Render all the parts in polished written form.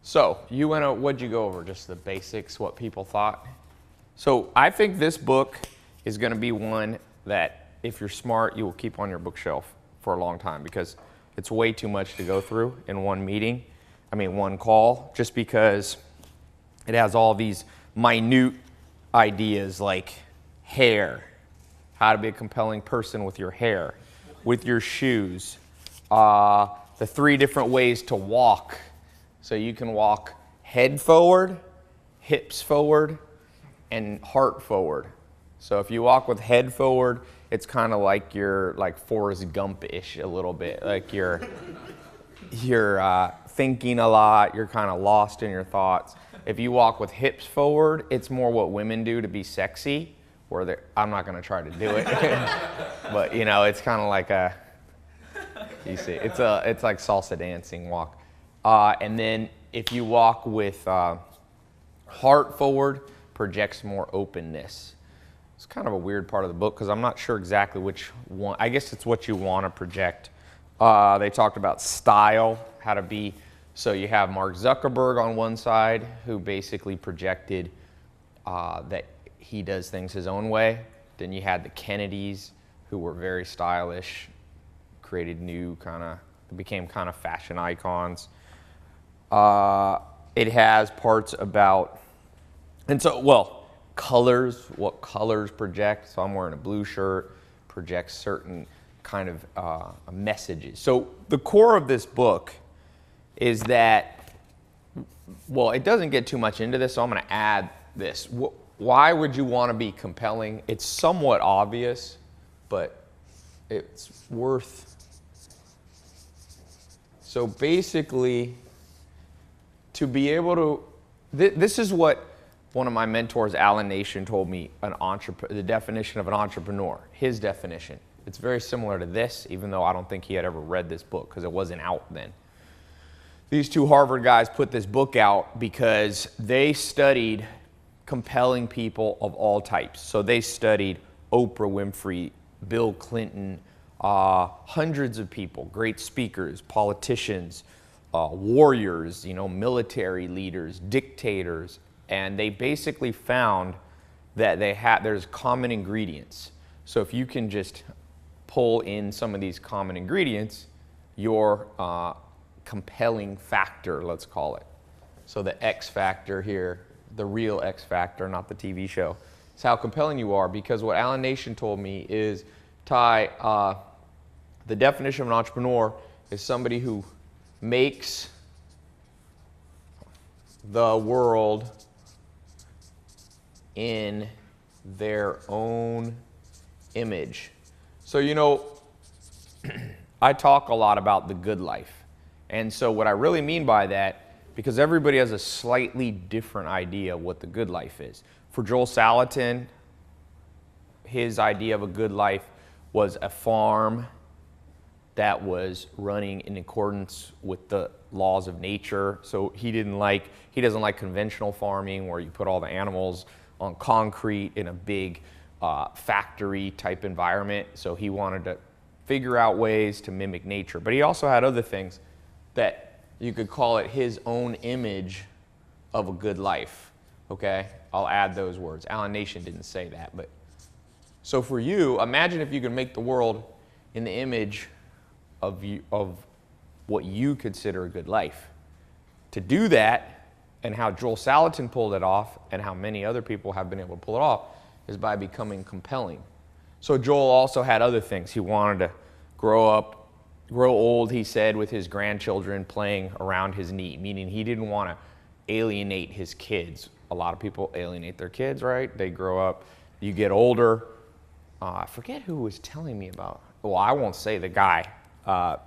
So what'd you go over? Just the basics, what people thought? So I think this book is going to be one that if you're smart, you will keep on your bookshelf for a long time because it's way too much to go through in one call, just because it has all these minute ideas like hair, how to be a compelling person with your hair, with your shoes, the 3 different ways to walk. So you can walk head forward, hips forward, and heart forward. So if you walk with head forward, it's kind of like you're like Forrest Gump-ish a little bit. Like you're thinking a lot, you're kind of lost in your thoughts. If you walk with hips forward, it's more what women do to be sexy, where I'm not going to try to do it. But it's kind of like you see, it's like salsa dancing walk. And then if you walk with heart forward, projects more openness. It's kind of a weird part of the book because I'm not sure exactly which one. I guess it's what you want to project. They talked about style, how to be. So you have Mark Zuckerberg on one side, who basically projected that he does things his own way. Then you had the Kennedys, who were very stylish, created became kind of fashion icons. It has parts about, colors, what colors project. So I'm wearing a blue shirt, projects certain kind of messages. So the core of this book is that, it doesn't get too much into this, so I'm going to add this. Why would you want to be compelling? It's somewhat obvious, but it's worth. So basically, to be able to, this is what one of my mentors, Alan Nation, told me the definition of an entrepreneur, his definition. It's very similar to this, even though I don't think he had ever read this book because it wasn't out then. These 2 Harvard guys put this book out because they studied compelling people of all types. So they studied Oprah Winfrey, Bill Clinton, hundreds of people, great speakers, politicians, warriors, military leaders, dictators, and they basically found that there's common ingredients. So if you can just pull in some of these common ingredients, your compelling factor, let's call it. So the X factor here, the real X factor, not the TV show, is how compelling you are. Because what Alan Nation told me is, Tai, the definition of an entrepreneur is somebody who makes the world in their own image. So, I talk a lot about the good life. And so what I really mean by that, because everybody has a slightly different idea of what the good life is. For Joel Salatin, his idea of a good life was a farm that was running in accordance with the laws of nature. So he doesn't like conventional farming where you put all the animals on concrete in a big factory type environment. So he wanted to figure out ways to mimic nature. But he also had other things that you could call it his own image of a good life. Okay? I'll add those words. Alan Nation didn't say that, but so for you, imagine if you could make the world in the image of what you consider a good life. To do that, and how Joel Salatin pulled it off, and how many other people have been able to pull it off, is by becoming compelling. So Joel also had other things. He wanted to grow old, he said, with his grandchildren playing around his knee, meaning he didn't want to alienate his kids. A lot of people alienate their kids, right? They grow up, you get older. I forget who was telling me about, I won't say the guy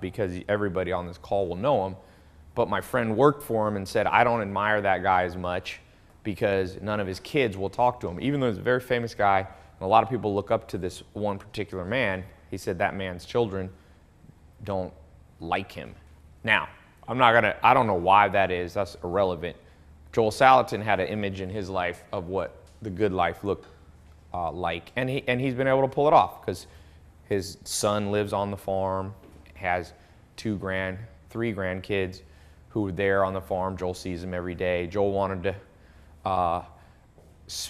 because everybody on this call will know him, but my friend worked for him and said, I don't admire that guy as much because none of his kids will talk to him. Even though he's a very famous guy, and a lot of people look up to this one particular man, he said that man's children don't like him. Now, I don't know why that is, that's irrelevant. Joel Salatin had an image in his life of what the good life looked like, and he's been able to pull it off because his son lives on the farm, has 3 grandkids who were there on the farm. Joel sees them every day. Joel wanted to,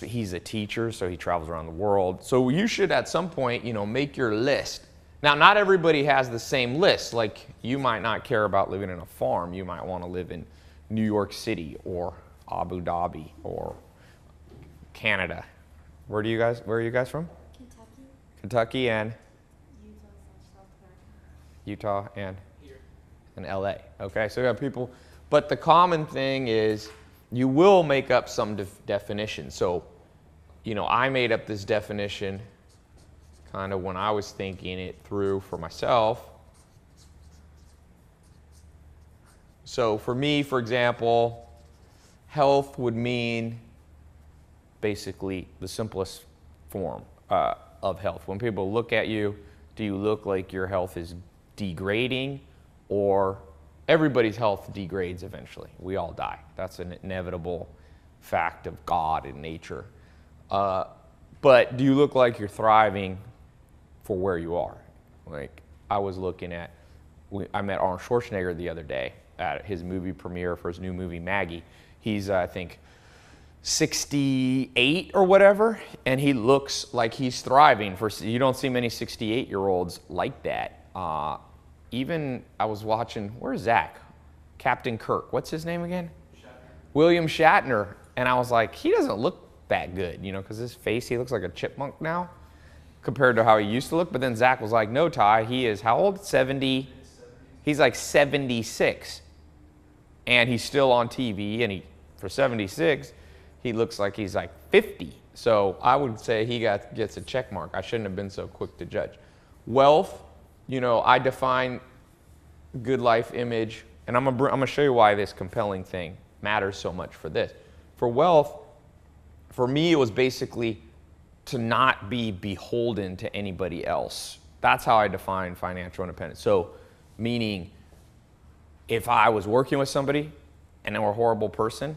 he's a teacher, so he travels around the world. So you should at some point, make your list. Now, not everybody has the same list. Like, you might not care about living in a farm. You might want to live in New York City or Abu Dhabi or Canada. Where are you guys from? Kentucky. Kentucky and Utah/South Carolina. Utah and Here. and LA. Okay, so we have people, but the common thing is you will make up some definition. So, I made up this definition kind of when I was thinking it through for myself. So for me, for example, health would mean basically the simplest form of health. When people look at you, do you look like your health is degrading, or everybody's health degrades eventually? We all die. That's an inevitable fact of God and nature. But do you look like you're thriving for where you are? Like, I was looking at, I met Arnold Schwarzenegger the other day at his movie premiere for his new movie, Maggie. He's, I think, 68 or whatever, and he looks like he's thriving. You don't see many 68-year-olds like that. Even, I was watching, where's Zach? Captain Kirk. What's his name again? Shatner. William Shatner. And I was like, he doesn't look that good, because his face, he looks like a chipmunk now compared to how he used to look. But then Zach was like, no, Ty, he is how old? 70. He's like 76. And he's still on TV, and for 76, he looks like he's like 50. So I would say he gets a check mark. I shouldn't have been so quick to judge. Wealth, I define good life image, and I'm gonna show you why this compelling thing matters so much for this. For wealth, for me, it was basically to not be beholden to anybody else. That's how I define financial independence. So, meaning, if I was working with somebody and they were a horrible person,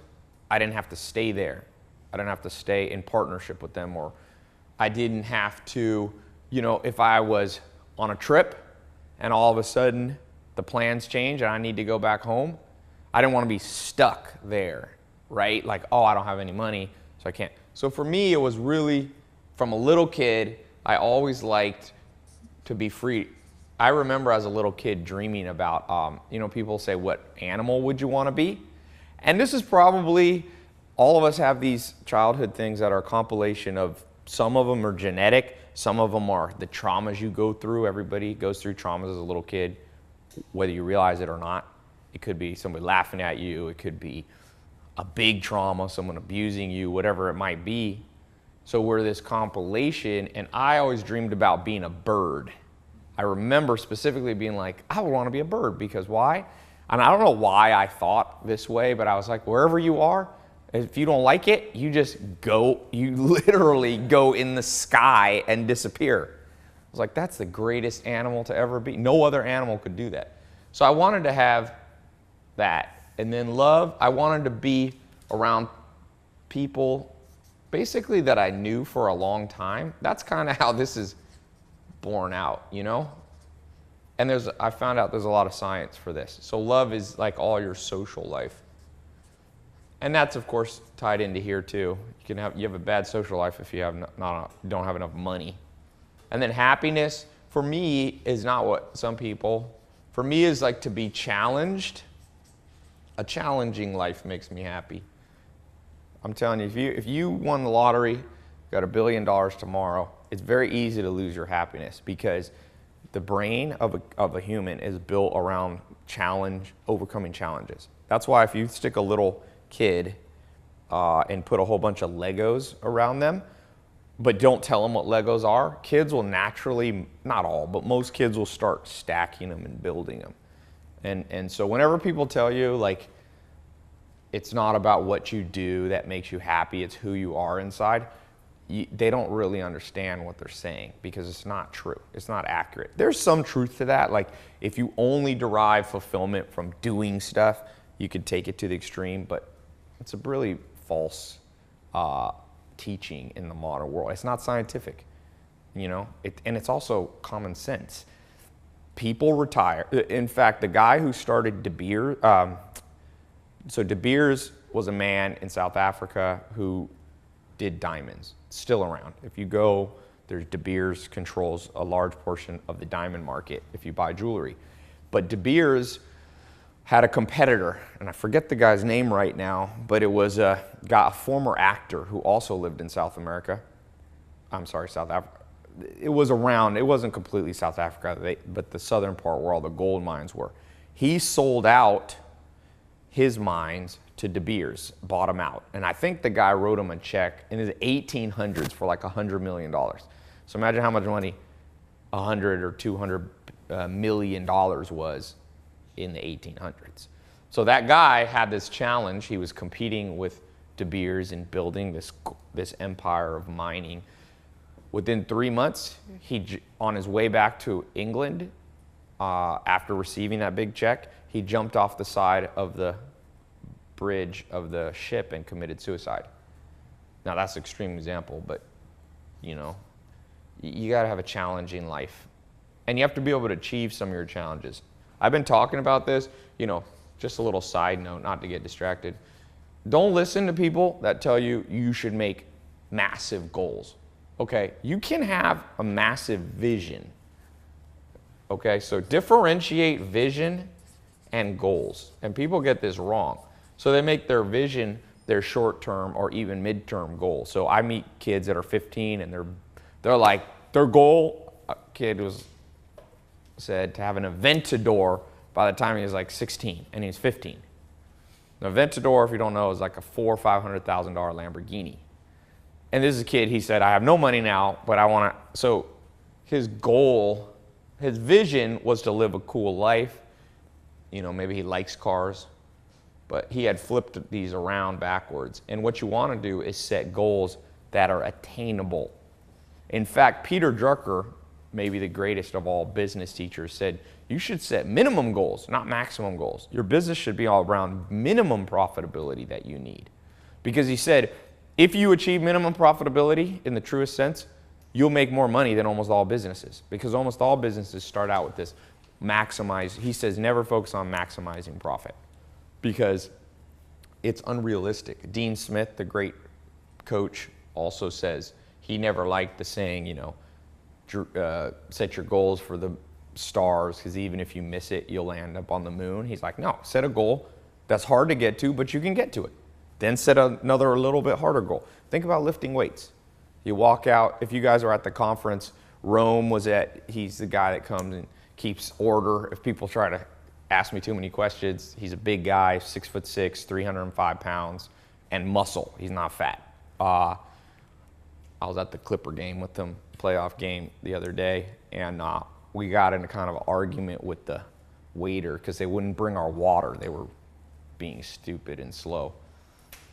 I didn't have to stay there. I didn't have to stay in partnership with them, or I didn't have to, if I was on a trip and all of a sudden the plans change and I need to go back home, I didn't want to be stuck there, right? Like, oh, I don't have any money, so I can't. So for me, it was really, from a little kid, I always liked to be free. I remember as a little kid dreaming about, people say, what animal would you want to be? And this is probably, all of us have these childhood things that are a compilation of, some of them are genetic, some of them are the traumas you go through. Everybody goes through traumas as a little kid, whether you realize it or not. It could be somebody laughing at you. It could be a big trauma, someone abusing you, whatever it might be. So we're this compilation, and I always dreamed about being a bird. I remember specifically being like, I would want to be a bird, because why? And I don't know why I thought this way, but I was like, wherever you are, if you don't like it, you just go, you literally go in the sky and disappear. I was like, that's the greatest animal to ever be. No other animal could do that. So I wanted to have that. And then love, I wanted to be around people basically that I knew for a long time. That's kind of how this is born out, And I found out there's a lot of science for this. So love is like all your social life. And that's, of course, tied into here too. You have a bad social life if you don't have enough money. And then happiness, for me, is not what some people, for me, is like to be challenged. A challenging life makes me happy. I'm telling you, if you won the lottery, got $1 billion tomorrow, it's very easy to lose your happiness, because the brain of a human is built around overcoming challenges. That's why if you stick a little kid and put a whole bunch of Legos around them, but don't tell them what Legos are, kids will naturally, not all, but most kids will start stacking them and building them. And so whenever people tell you, like, it's not about what you do that makes you happy, it's who you are inside, they don't really understand what they're saying, because it's not true. It's not accurate. There's some truth to that. Like, if you only derive fulfillment from doing stuff, you could take it to the extreme, but it's a really false teaching in the modern world. It's not scientific, and it's also common sense. People retire. In fact, the guy who started De Beers, So De Beers was a man in South Africa who did diamonds, still around. If you go, there's De Beers controls a large portion of the diamond market if you buy jewelry. But De Beers had a competitor, and I forget the guy's name right now, but it was a former actor who also lived in South America. I'm sorry, South Africa. It was around, it wasn't completely South Africa, but the southern part where all the gold mines were. He sold out his mines to De Beers, bought them out. And I think the guy wrote him a check in the 1800s for like $100 million. So imagine how much money 100 or 200 million dollars was in the 1800s. So that guy had this challenge. He was competing with De Beers in building this empire of mining. Within 3 months, on his way back to England, after receiving that big check, he jumped off the side of the bridge of the ship and committed suicide. Now that's an extreme example, but you know, you gotta have a challenging life. And you have to be able to achieve some of your challenges. I've been talking about this, you know, just a little side note, not to get distracted. Don't listen to people that tell you you should make massive goals. Okay, you can have a massive vision. Okay, so differentiate vision and goals. And people get this wrong. So they make their vision their short-term or even mid-term goal. So I meet kids that are 15 and they're like, their goal, a kid said to have an Aventador by the time he was like 16 and he's 15. An Aventador, if you don't know, is like a $400,000 or $500,000 Lamborghini. And this is a kid, he said, I have no money now, but I want to, so his goal, his vision was to live a cool life. You know, maybe he likes cars, but he had flipped these around backwards. And what you want to do is set goals that are attainable. In fact, Peter Drucker, maybe the greatest of all business teachers, said you should set minimum goals, not maximum goals. Your business should be all around minimum profitability that you need. Because he said, if you achieve minimum profitability in the truest sense, you'll make more money than almost all businesses. Because almost all businesses start out with this maximize. He says never focus on maximizing profit because it's unrealistic. Dean Smith, the great coach, also says he never liked the saying, you know, set your goals for the stars because even if you miss it, you'll land up on the moon. He's like, no, set a goal that's hard to get to, but you can get to it. Then set another a little bit harder goal. Think about lifting weights. You walk out, if you guys are at the conference, Rome was he's the guy that comes and keeps order. If people try to ask me too many questions, he's a big guy, 6'6", 305 pounds, and muscle. He's not fat. I was at the Clipper game with them, playoff game the other day, and we got in a kind of argument with the waiter because they wouldn't bring our water. They were being stupid and slow.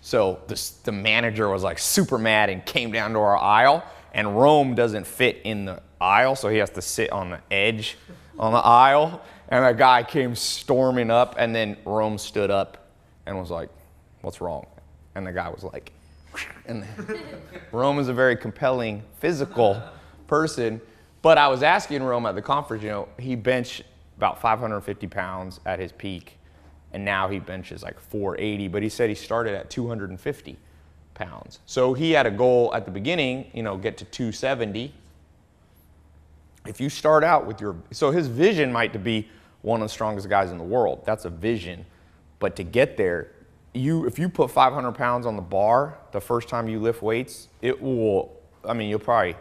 So the manager was like super mad and came down to our aisle, and Rome doesn't fit in the aisle, so he has to sit on the edge on the aisle, and a guy came storming up, and then Rome stood up and was like, what's wrong? And the guy was like, and Rome is a very compelling physical person, but I was asking Rome at the conference, you know, he benched about 550 pounds at his peak, and now he benches like 480, but he said he started at 250 pounds. So he had a goal at the beginning, you know, get to 270. If you start out with so his vision might be one of the strongest guys in the world. That's a vision. But to get there, if you put 500 pounds on the bar the first time you lift weights, you'll probably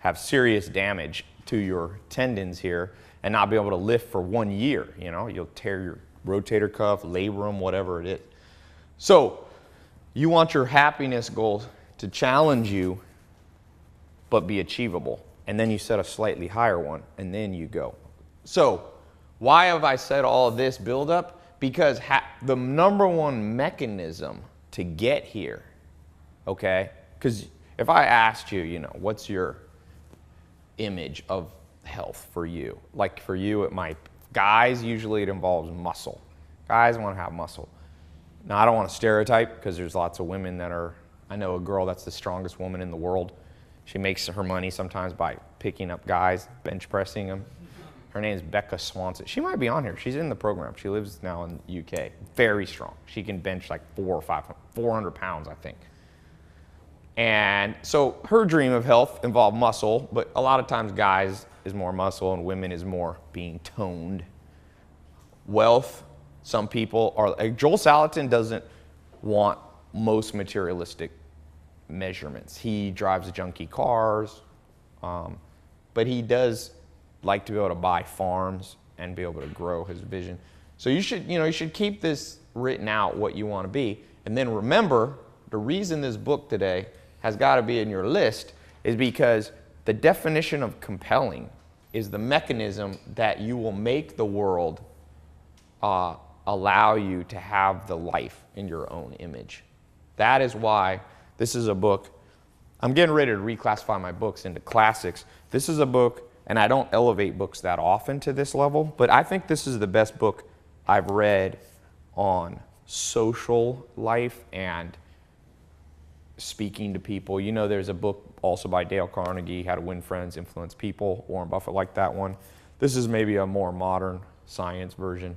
have serious damage to your tendons here and not be able to lift for 1 year. You know, you'll tear your rotator cuff, labrum, whatever it is. So you want your happiness goals to challenge you, but be achievable. And then you set a slightly higher one, and then you go. So why have I said all of this buildup? Because the number one mechanism to get here, okay? Because if I asked you, you know, what's your image of health for you? Like for you, it might, guys, usually it involves muscle. Guys want to have muscle. Now, I don't want to stereotype because there's lots of women that are, I know a girl that's the strongest woman in the world. She makes her money sometimes by picking up guys, bench pressing them. Her name is Becca Swanson. She might be on here. She's in the program. She lives now in the UK. Very strong. She can bench like 400 pounds, I think. And so her dream of health involved muscle, but a lot of times guys is more muscle and women is more being toned. Wealth, some people are, like Joel Salatin doesn't want most materialistic measurements. He drives junky cars, but he does like to be able to buy farms and be able to grow his vision. So you should keep this written out, what you want to be. And then remember, the reason this book today has got to be in your list is because the definition of compelling is the mechanism that you will make the world allow you to have the life in your own image. That is why this is a book. I'm getting ready to reclassify my books into classics. This is a book, and I don't elevate books that often to this level, but I think this is the best book I've read on social life and speaking to people. You know, there's a book also by Dale Carnegie, How to Win Friends, Influence People. Warren Buffett liked that one. This is maybe a more modern science version.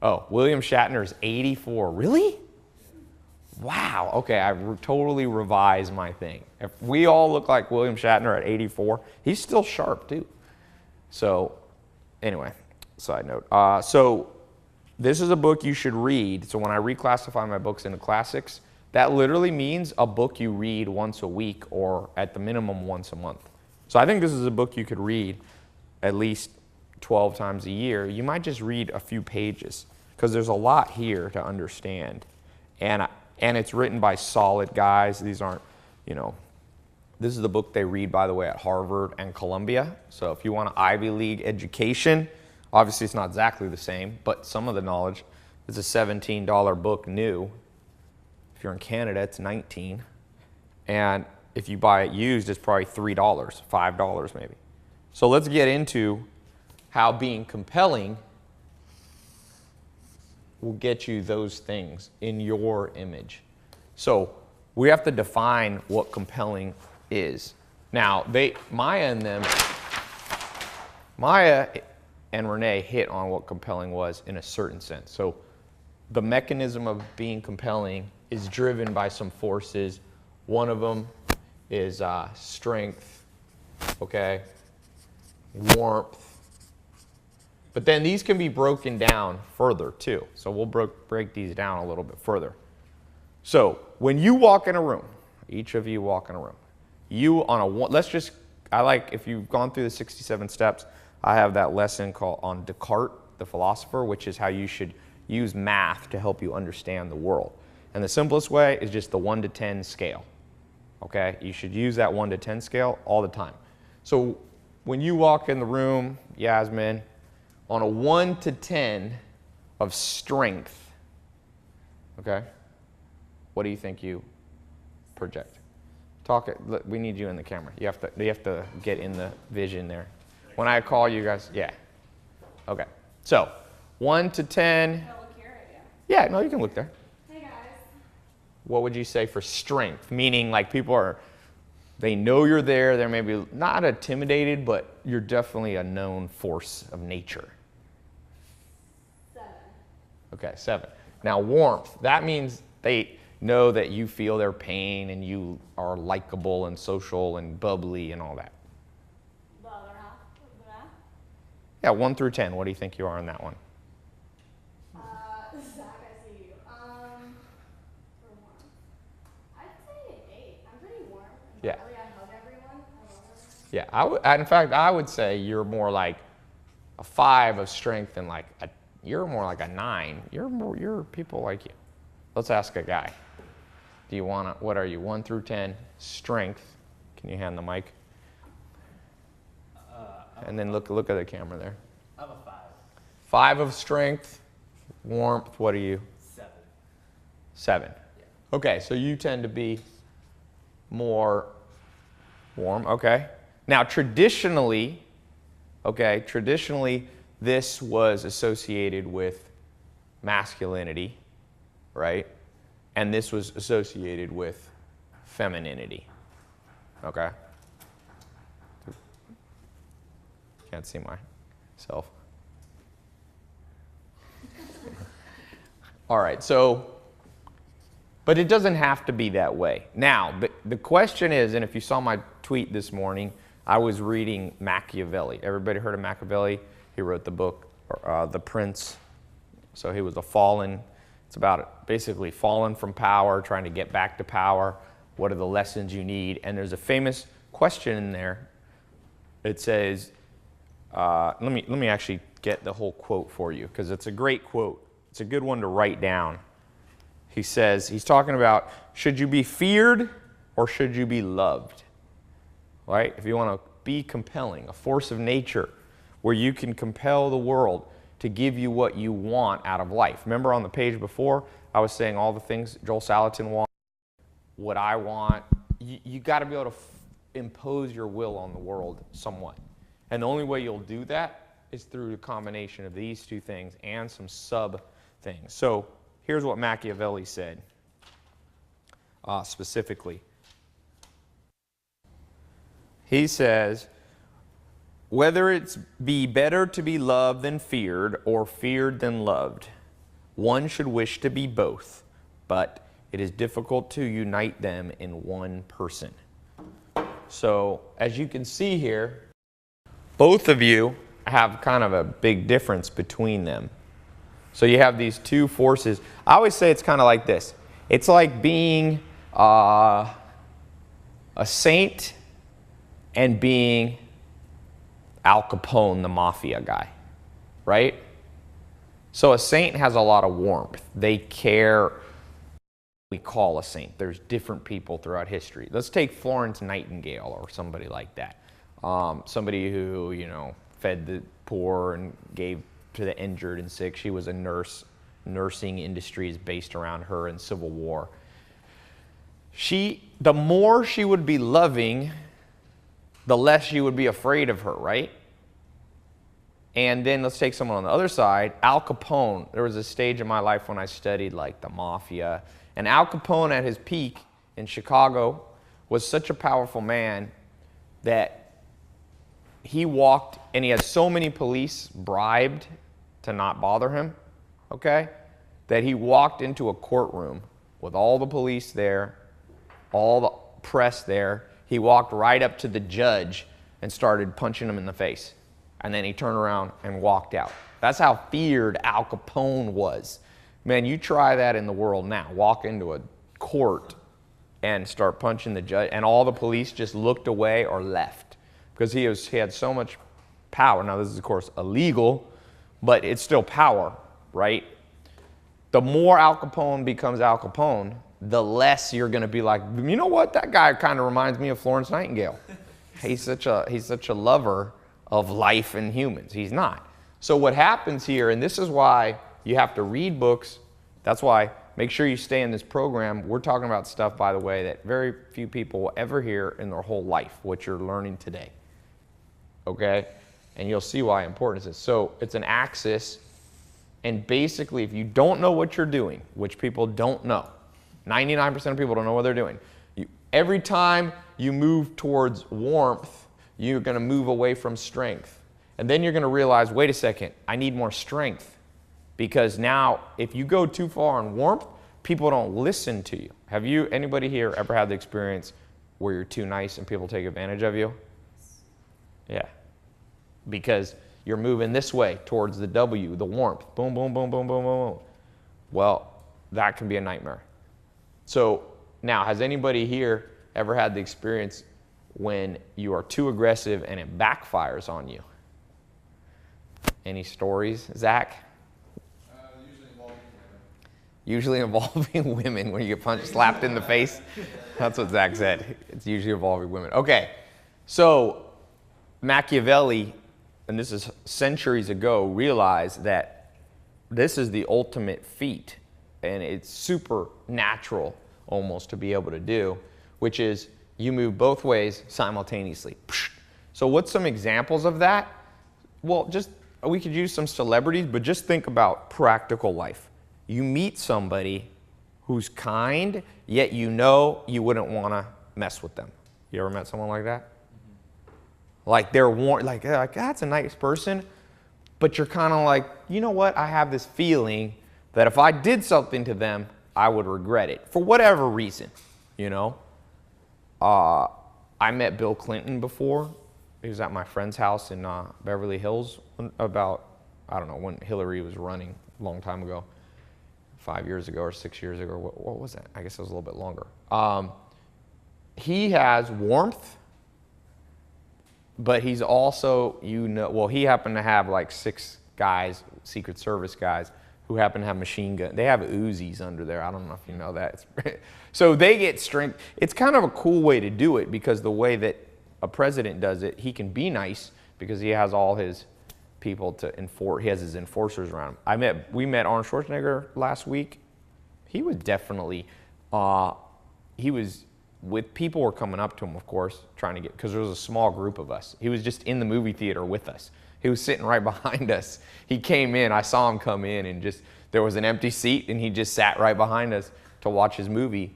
Oh, William Shatner's 84. Really? Wow. Okay, I totally revised my thing. If we all look like William Shatner at 84, he's still sharp too. So anyway, side note. So this is a book you should read. So when I reclassify my books into classics, that literally means a book you read once a week or at the minimum once a month. So I think this is a book you could read at least 12 times a year. You might just read a few pages because there's a lot here to understand. And it's written by solid guys. These aren't, this is the book they read, by the way, at Harvard and Columbia. So if you want an Ivy League education, obviously it's not exactly the same, but some of the knowledge is a $17 book new. If you're in Canada, it's $19. And if you buy it used, it's probably $3, $5 maybe. So let's get into how being compelling will get you those things in your image. So we have to define what compelling is. Now, Maya and Renee hit on what compelling was in a certain sense. So the mechanism of being compelling is driven by some forces. One of them is strength, okay, warmth. But then these can be broken down further too. So we'll break these down a little bit further. So when you walk in a room, each of you walk in a room, if you've gone through the 67 steps, I have that lesson called on Descartes, the philosopher, which is how you should use math to help you understand the world. And the simplest way is just the 1 to 10 scale, okay? You should use that 1 to 10 scale all the time. So when you walk in the room, Yasmin, on a 1 to 10 of strength, okay, what do you think you project? We need you in the camera. You have to get in the vision there. When I call you guys, yeah. Okay, so 1 to 10. Yeah, no, you can look there. What would you say for strength? Meaning like they know you're there, they're maybe not intimidated, but you're definitely a known force of nature. 7. Okay, 7. Now warmth, that means they know that you feel their pain and you are likable and social and bubbly and all that. The other half of the math? Yeah, 1 through 10, what do you think you are in that one? Zach, I see you. For warm. I'd say an 8. I'm pretty warm. Yeah. I hug everyone. I love everyone. Yeah, in fact, I would say you're more like a 5 of strength and you're more like a 9. You're people like you. Let's ask a guy. What are you, 1 through 10? Strength. Can you hand the mic? And then look at the camera there. I'm a 5. 5 of strength. Warmth, what are you? 7. 7. Yeah. Okay, so you tend to be more warm, okay. Now traditionally, this was associated with masculinity, right? And this was associated with femininity, okay? Can't see mine. Self. All right, so, but it doesn't have to be that way. Now, the question is, and if you saw my tweet this morning, I was reading Machiavelli. Everybody heard of Machiavelli? He wrote the book, The Prince. So he was a fallen. It's about basically fallen from power, trying to get back to power. What are the lessons you need? And there's a famous question in there. It says, let me actually get the whole quote for you, because it's a great quote. It's a good one to write down. He says, he's talking about, should you be feared or should you be loved? Right? If you want to be compelling, a force of nature where you can compel the world to give you what you want out of life. Remember on the page before, I was saying all the things Joel Salatin wants, what I want. You got to be able to impose your will on the world somewhat. And the only way you'll do that is through the combination of these two things and some sub things. So here's what Machiavelli said specifically. He says, whether it's be better to be loved than feared or feared than loved, one should wish to be both, but it is difficult to unite them in one person. So as you can see here, both of you have kind of a big difference between them. So you have these two forces. I always say it's kind of like this. It's like being a saint and being Al Capone, the mafia guy, right? So a saint has a lot of warmth. They care. We call a saint. There's different people throughout history. Let's take Florence Nightingale or somebody like that. Somebody who, fed the poor and gave to the injured and sick. She was a nurse. Nursing industry is based around her in Civil War. The more she would be loving, the less you would be afraid of her, right? And then let's take someone on the other side. Al Capone. There was a stage in my life when I studied like the mafia. And Al Capone at his peak in Chicago was such a powerful man that he walked, and he had so many police bribed to not bother him, okay, that he walked into a courtroom with all the police there, all the press there. He walked right up to the judge and started punching him in the face. And then he turned around and walked out. That's how feared Al Capone was. Man, you try that in the world now. Walk into a court and start punching the judge, and all the police just looked away or left because he had so much power. Now, this is, of course, illegal, but it's still power, right? The more Al Capone becomes Al Capone, the less you're going to be like, you know what? That guy kind of reminds me of Florence Nightingale. He's such a lover of life and humans. He's not. So what happens here, and this is why you have to read books. That's why make sure you stay in this program. We're talking about stuff, by the way, that very few people will ever hear in their whole life, what you're learning today. Okay? And you'll see why important this is. So it's an axis, and basically if you don't know what you're doing, which people don't know, 99% of people don't know what they're doing. Every time you move towards warmth, you're going to move away from strength. And then you're going to realize, wait a second, I need more strength. Because now, if you go too far on warmth, people don't listen to you. Have anybody here ever had the experience where you're too nice and people take advantage of you? Yeah. Because you're moving this way towards the W, the warmth. Boom, boom, boom, boom, boom, boom, boom. Well, that can be a nightmare. So now, has anybody here ever had the experience when you are too aggressive and it backfires on you? Any stories, Zach? Usually involving women when you get punched, slapped in the face. That's what Zach said. It's usually involving women. Okay, so Machiavelli, and this is centuries ago, realized that this is the ultimate feat, and it's supernatural almost to be able to do, which is you move both ways simultaneously. So what's some examples of that? Well, we could use some celebrities, but just think about practical life. You meet somebody who's kind, yet you know you wouldn't want to mess with them. You ever met someone like that? Mm-hmm. Like they're warm, like that's a nice person, but you're kind of like, you know what? I have this feeling that if I did something to them, I would regret it for whatever reason, you know? I met Bill Clinton before. He was at my friend's house in Beverly Hills about, I don't know, when Hillary was running a long time ago, 5 years ago or 6 years ago. What was that? I guess it was a little bit longer. He has warmth, but he's also, well, he happened to have like 6 guys, Secret Service guys, who happen to have machine guns. They have Uzis under there. I don't know if you know that. So they get strength. It's kind of a cool way to do it because the way that a president does it, he can be nice because he has all his people to enforce. He has his enforcers around him. We met Arnold Schwarzenegger last week. He was definitely, people were coming up to him, of course, trying to get, because there was a small group of us. He was just in the movie theater with us. He was sitting right behind us. He came in, I saw him come in, and just, there was an empty seat, and he just sat right behind us to watch his movie.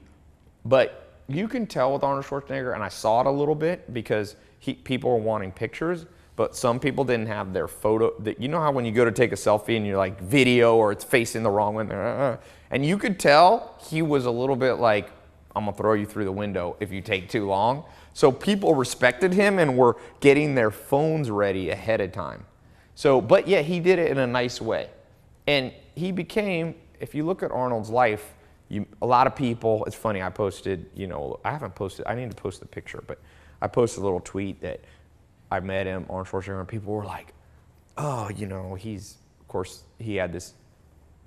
But you can tell with Arnold Schwarzenegger, and I saw it a little bit, because people were wanting pictures, but some people didn't have their photo. You know how when you go to take a selfie, and you're like, video, or it's facing the wrong way, and you could tell he was a little bit like, I'm gonna throw you through the window if you take too long. So people respected him and were getting their phones ready ahead of time. So, but yeah, he did it in a nice way. And he became, if you look at Arnold's life, a lot of people, it's funny, I posted, I haven't posted, I need to post the picture, but I posted a little tweet that I met him, Arnold Schwarzenegger, and people were like, oh, of course, he had this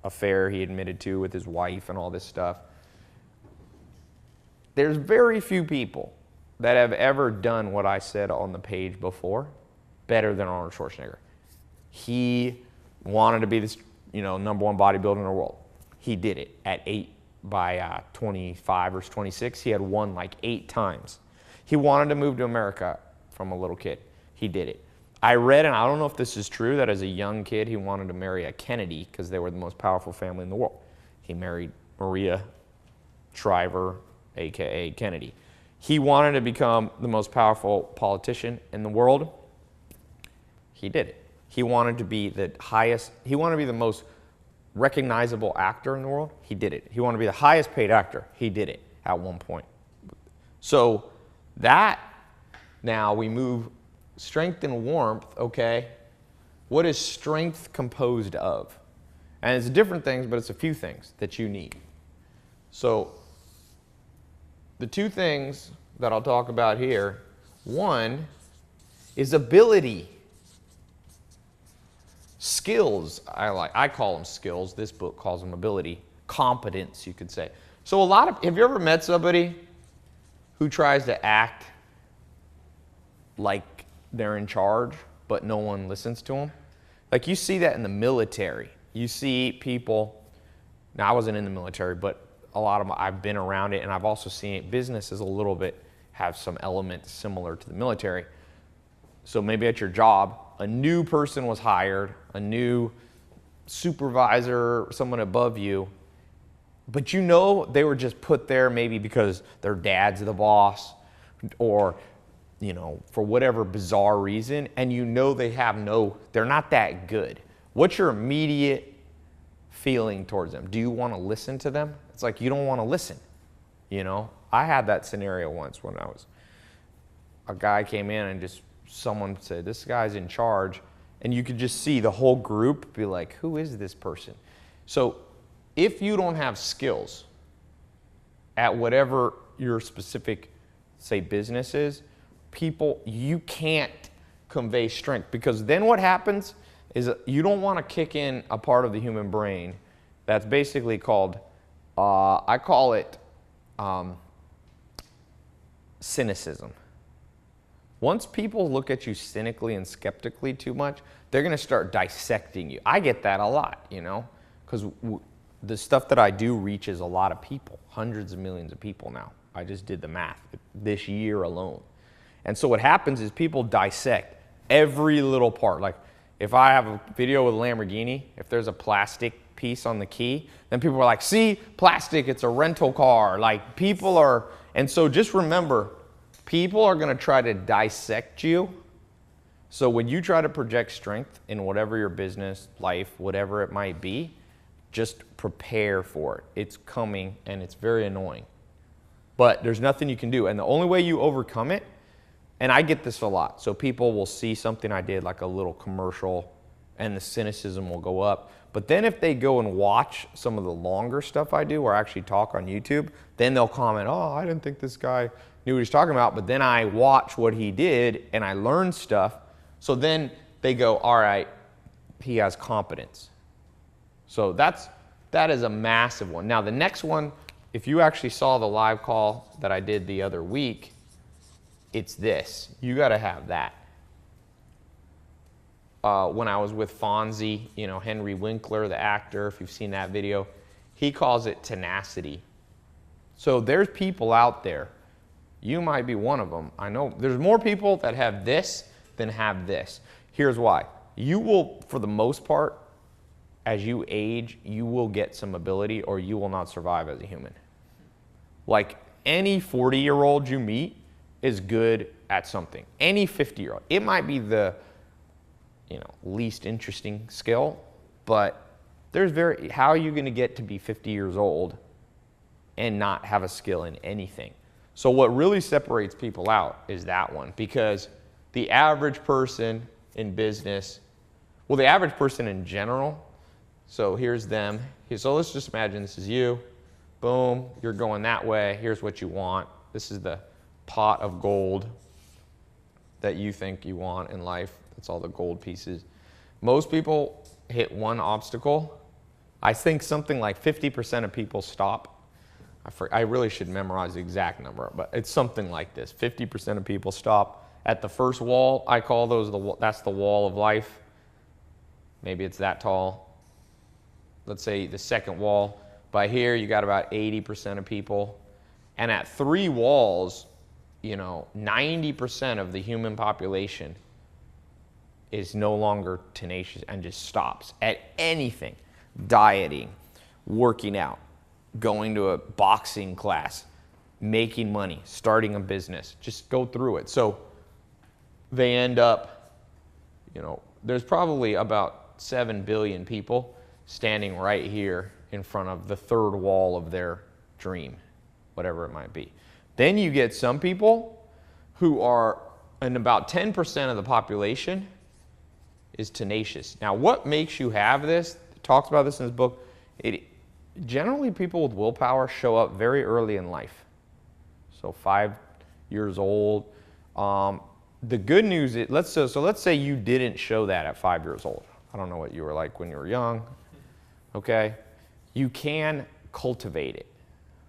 affair he admitted to with his wife and all this stuff. There's very few people that have ever done what I said on the page before better than Arnold Schwarzenegger. He wanted to be this, number 1 bodybuilder in the world. He did it at 8 by 25 or 26. He had won like 8 times. He wanted to move to America from a little kid. He did it. I read, and I don't know if this is true, that as a young kid he wanted to marry a Kennedy because they were the most powerful family in the world. He married Maria Shriver, aka Kennedy. He wanted to become the most powerful politician in the world. He did it. He wanted to be he wanted to be the most recognizable actor in the world. He did it. He wanted to be the highest paid actor. He did it at one point. So now we move strength and warmth, okay? What is strength composed of? And it's different things, but it's a few things that you need. So the 2 things that I'll talk about here, one is ability. Skills, I call them skills. This book calls them ability. Competence, you could say. So have you ever met somebody who tries to act like they're in charge, but no one listens to them? Like you see that in the military. You see people, now I wasn't in the military, but a lot of them, I've been around it, and I've also seen it. Businesses a little bit have some elements similar to the military. So maybe at your job, a new person was hired, a new supervisor, someone above you, but they were just put there maybe because their dad's the boss or, for whatever bizarre reason, and they're not that good. What's your immediate feeling towards them? Do you want to listen to them? It's like you don't want to listen, I had that scenario once when a guy came in and someone said, this guy's in charge, and you could just see the whole group be like, who is this person? So if you don't have skills at whatever your specific, say, business is, you can't convey strength, because then what happens is you don't want to kick in a part of the human brain that's basically called, I call it cynicism. Once people look at you cynically and skeptically too much, they're going to start dissecting you. I get that a lot, because the stuff that I do reaches a lot of people, hundreds of millions of people now. I just did the math this year alone. And so what happens is people dissect every little part. Like if I have a video with a Lamborghini, if there's a plastic piece on the key, then people are like, see, plastic, it's a rental car. Like and so just remember, people are going to try to dissect you So when you try to project strength in whatever your business, life, whatever it might be, just prepare for it. It's coming and it's very annoying. But there's nothing you can do. And the only way you overcome it, and I get this a lot. So people will see something I did, like a little commercial, and the cynicism will go up. But then if they go and watch some of the longer stuff I do, or actually talk on YouTube, then they'll comment, oh, I didn't think this guy knew what he's talking about. But then I watch what he did and I learned stuff. So then they go, all right, he has competence. So that is a massive one. Now the next one, if you actually saw the live call that I did the other week, it's this. You got to have that. When I was with Fonzie, you know, Henry Winkler, the actor, if you've seen that video, he calls it tenacity. So there's people out there. You might be one of them. I know there's more people that have this than have this. Here's why. You will, for the most part, as you age, you will get some ability or you will not survive as a human. Like any 40-year-old you meet is good at something. Any 50-year-old. It might be the least interesting skill, but how are you going to get to be 50 years old and not have a skill in anything? So what really separates people out is that one, because the average person in business, well, the average person in general, so here's them. So let's just imagine this is you. Boom, you're going that way. Here's what you want. This is the pot of gold that you think you want in life. That's all the gold pieces. Most people hit one obstacle. I think something like 50% of people stop. I really should memorize the exact number, but it's something like this. 50% of people stop at the first wall. I call that's the wall of life. Maybe it's that tall. Let's say the second wall. By here, you got about 80% of people. And at 3 walls, 90% of the human population is no longer tenacious and just stops at anything. Dieting, working out, going to a boxing class, making money, starting a business. Just go through it. So they end up, there's probably about 7 billion people standing right here in front of the third wall of their dream, whatever it might be. Then you get some people who are, and about 10% of the population is tenacious. Now, what makes you have this? It talks about this in his book. Generally, people with willpower show up very early in life. So 5 years old. The good news is, let's say you didn't show that at 5 years old. I don't know what you were like when you were young. Okay, you can cultivate it.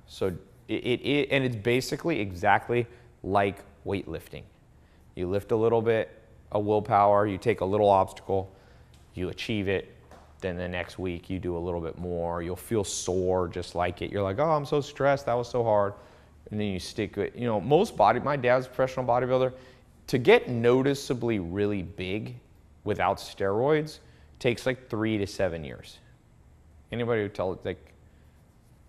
So and it's basically exactly like weightlifting. You lift a little bit of willpower, you take a little obstacle, you achieve it, then the next week you do a little bit more, you'll feel sore just like it. You're like, oh, I'm so stressed, that was so hard. And then you stick with it. My dad's a professional bodybuilder. To get noticeably really big without steroids takes like 3 to 7 years. Anybody who tells, like,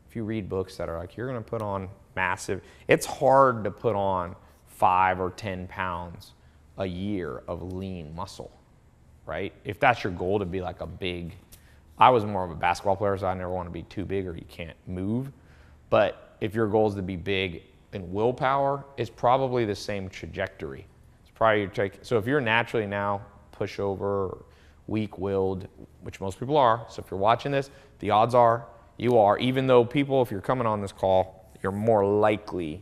if you read books that are like, you're going to put on massive, it's hard to put on 5 or 10 pounds a year of lean muscle, right? If that's your goal to be like a big, I was more of a basketball player, so I never want to be too big or you can't move. But if your goal is to be big in willpower, it's probably the same trajectory. It's probably so if you're naturally now pushover or weak-willed, which most people are, so if you're watching this, the odds are you are, even though people, if you're coming on this call, you're more likely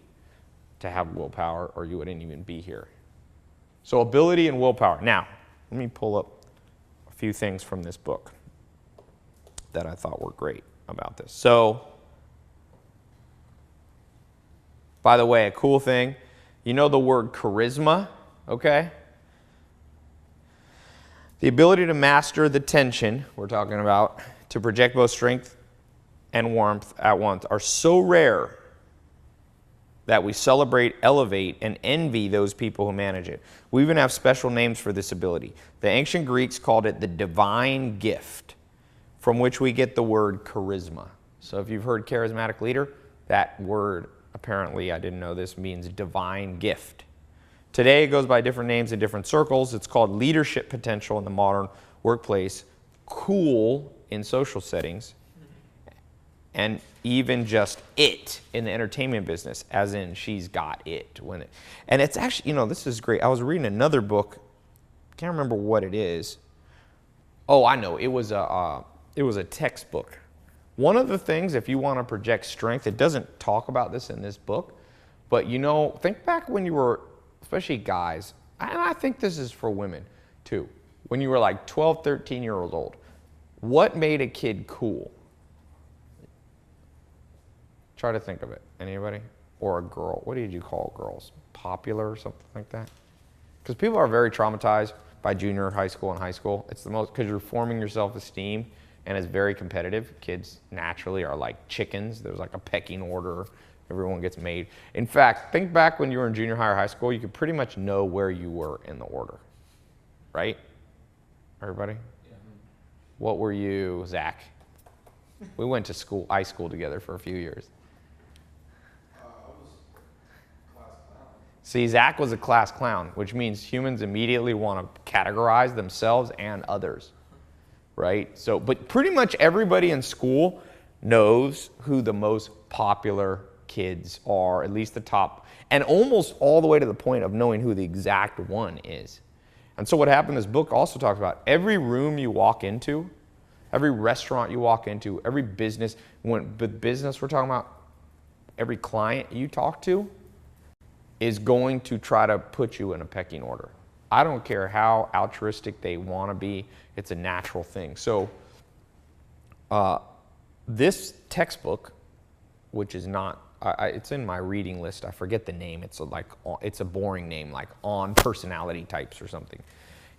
to have willpower or you wouldn't even be here. So ability and willpower. Now, let me pull up a few things from this book that I thought were great about this. So, by the way, a cool thing, the word charisma, okay? The ability to master the tension we're talking about, to project both strength and warmth at once, are so rare that we celebrate, elevate, and envy those people who manage it. We even have special names for this ability. The ancient Greeks called it the divine gift, from which we get the word charisma. So if you've heard charismatic leader, that word, apparently, I didn't know this, means divine gift. Today it goes by different names in different circles. It's called leadership potential in the modern workplace, cool in social settings, and even just it in the entertainment business, as in she's got it. And it's actually, this is great. I was reading another book. Can't remember what it is. Oh, I know. It was a textbook. One of the things, if you want to project strength, it doesn't talk about this in this book, but think back when you were, especially guys, and I think this is for women too, when you were like 12, 13 years old, what made a kid cool? Try to think of it. Anybody? Or a girl. What did you call girls? Popular or something like that? Because people are very traumatized by junior high school and high school. It's the most, because you're forming your self-esteem and it's very competitive. Kids naturally are like chickens. There's like a pecking order. Everyone gets made. In fact, think back when you were in junior high or high school, you could pretty much know where you were in the order, right? Everybody? Yeah. What were you, Zach? We went to school, high school together for a few years. See, Zach was a class clown, which means humans immediately want to categorize themselves and others, right? So, but pretty much everybody in school knows who the most popular kids are, at least the top, and almost all the way to the point of knowing who the exact one is. And so what happened, this book also talks about every room you walk into, every restaurant you walk into, every business, when the business we're talking about, every client you talk to, is going to try to put you in a pecking order. I don't care how altruistic they want to be. It's a natural thing. So this textbook, which is not, it's in my reading list. I forget the name. It's a boring name, like On Personality Types or something.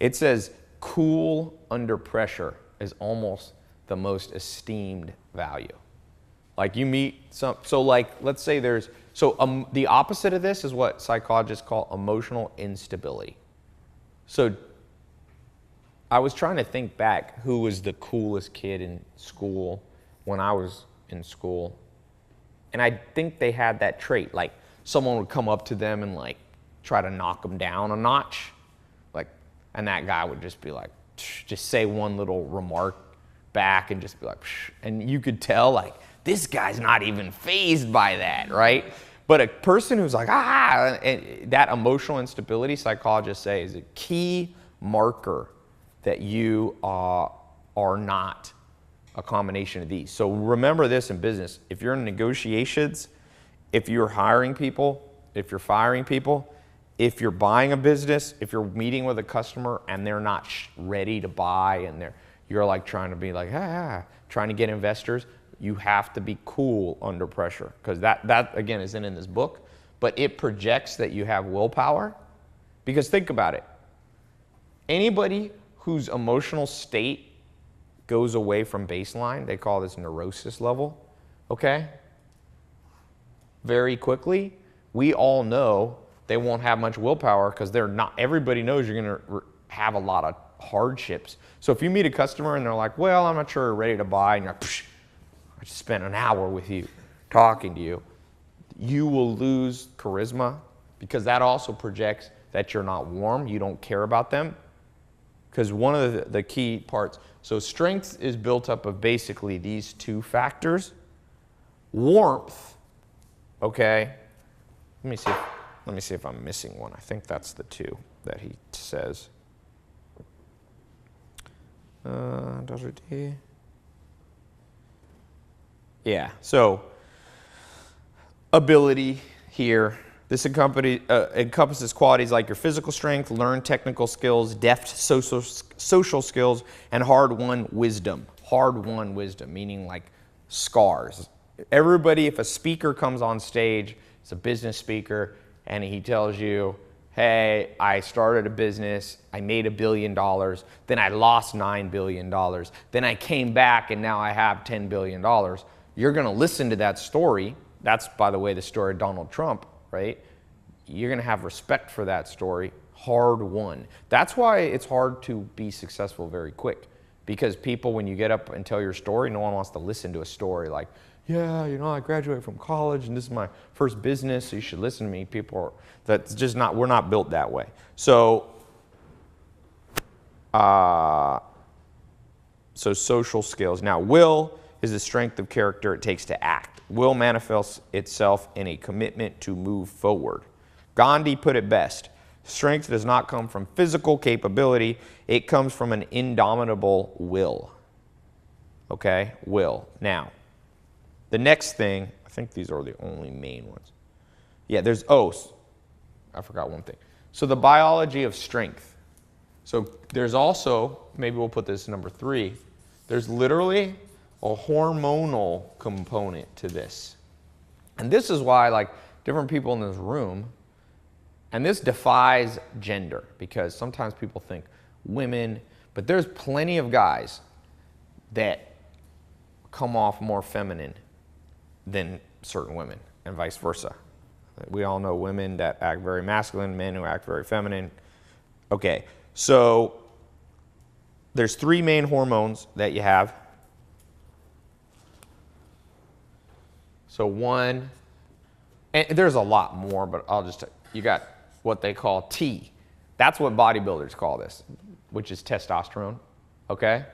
It says cool under pressure is almost the most esteemed value. Like you meet some, so like let's say there's, so the opposite of this is what psychologists call emotional instability. So I was trying to think back who was the coolest kid in school when I was in school. And I think they had that trait, like someone would come up to them and like try to knock them down a notch. Like, and that guy would just be like, just say one little remark back and just be like, and you could tell like, this guy's not even fazed by that, right? But a person who's like, and that emotional instability, psychologists say, is a key marker that you are not a combination of these. So remember this in business. If you're in negotiations, if you're hiring people, if you're firing people, if you're buying a business, if you're meeting with a customer and they're not ready to buy and you're like trying to be like, trying to get investors, you have to be cool under pressure, because that again isn't in this book, but it projects that you have willpower. Because think about it. Anybody whose emotional state goes away from baseline, they call this neurosis level, okay? Very quickly, we all know they won't have much willpower because everybody knows you're gonna have a lot of hardships. So if you meet a customer and they're like, well, I'm not sure we're ready to buy, and you're like, I just spent an hour with you talking to you, you will lose charisma, because that also projects that you're not warm, you don't care about them. Because one of the key parts, so strength is built up of basically these two factors. Warmth, okay, let me see if I'm missing one. I think that's the two that he says. Yeah, so ability here. This encompasses qualities like your physical strength, learned technical skills, deft social skills, and hard-won wisdom. Hard-won wisdom, meaning like scars. Everybody, if a speaker comes on stage, it's a business speaker, and he tells you, hey, I started a business, I made $1 billion, then I lost $9 billion, then I came back and now I have $10 billion. You're gonna listen to that story. That's, by the way, the story of Donald Trump, right? You're gonna have respect for that story, hard won. That's why it's hard to be successful very quick, because people, when you get up and tell your story, no one wants to listen to a story like, yeah, you know, I graduated from college and this is my first business, so you should listen to me. People are, that's just not, we're not built that way. So, so social skills. Now, will is the strength of character it takes to act. Will manifests itself in a commitment to move forward. Gandhi put it best. Strength does not come from physical capability. It comes from an indomitable will. Okay? Will. Now, the next thing, I think these are the only main ones. Yeah, there's, oh, I forgot one thing. So the biology of strength. So there's also, maybe we'll put this number 3, there's literally a hormonal component to this. And this is why, like, different people in this room, and this defies gender, because sometimes people think women, but there's plenty of guys that come off more feminine than certain women, and vice versa. We all know women that act very masculine, men who act very feminine. Okay, so there's 3 main hormones that you have. So one, and there's a lot more, but I'll just, you got what they call T. That's what bodybuilders call this, which is testosterone, okay?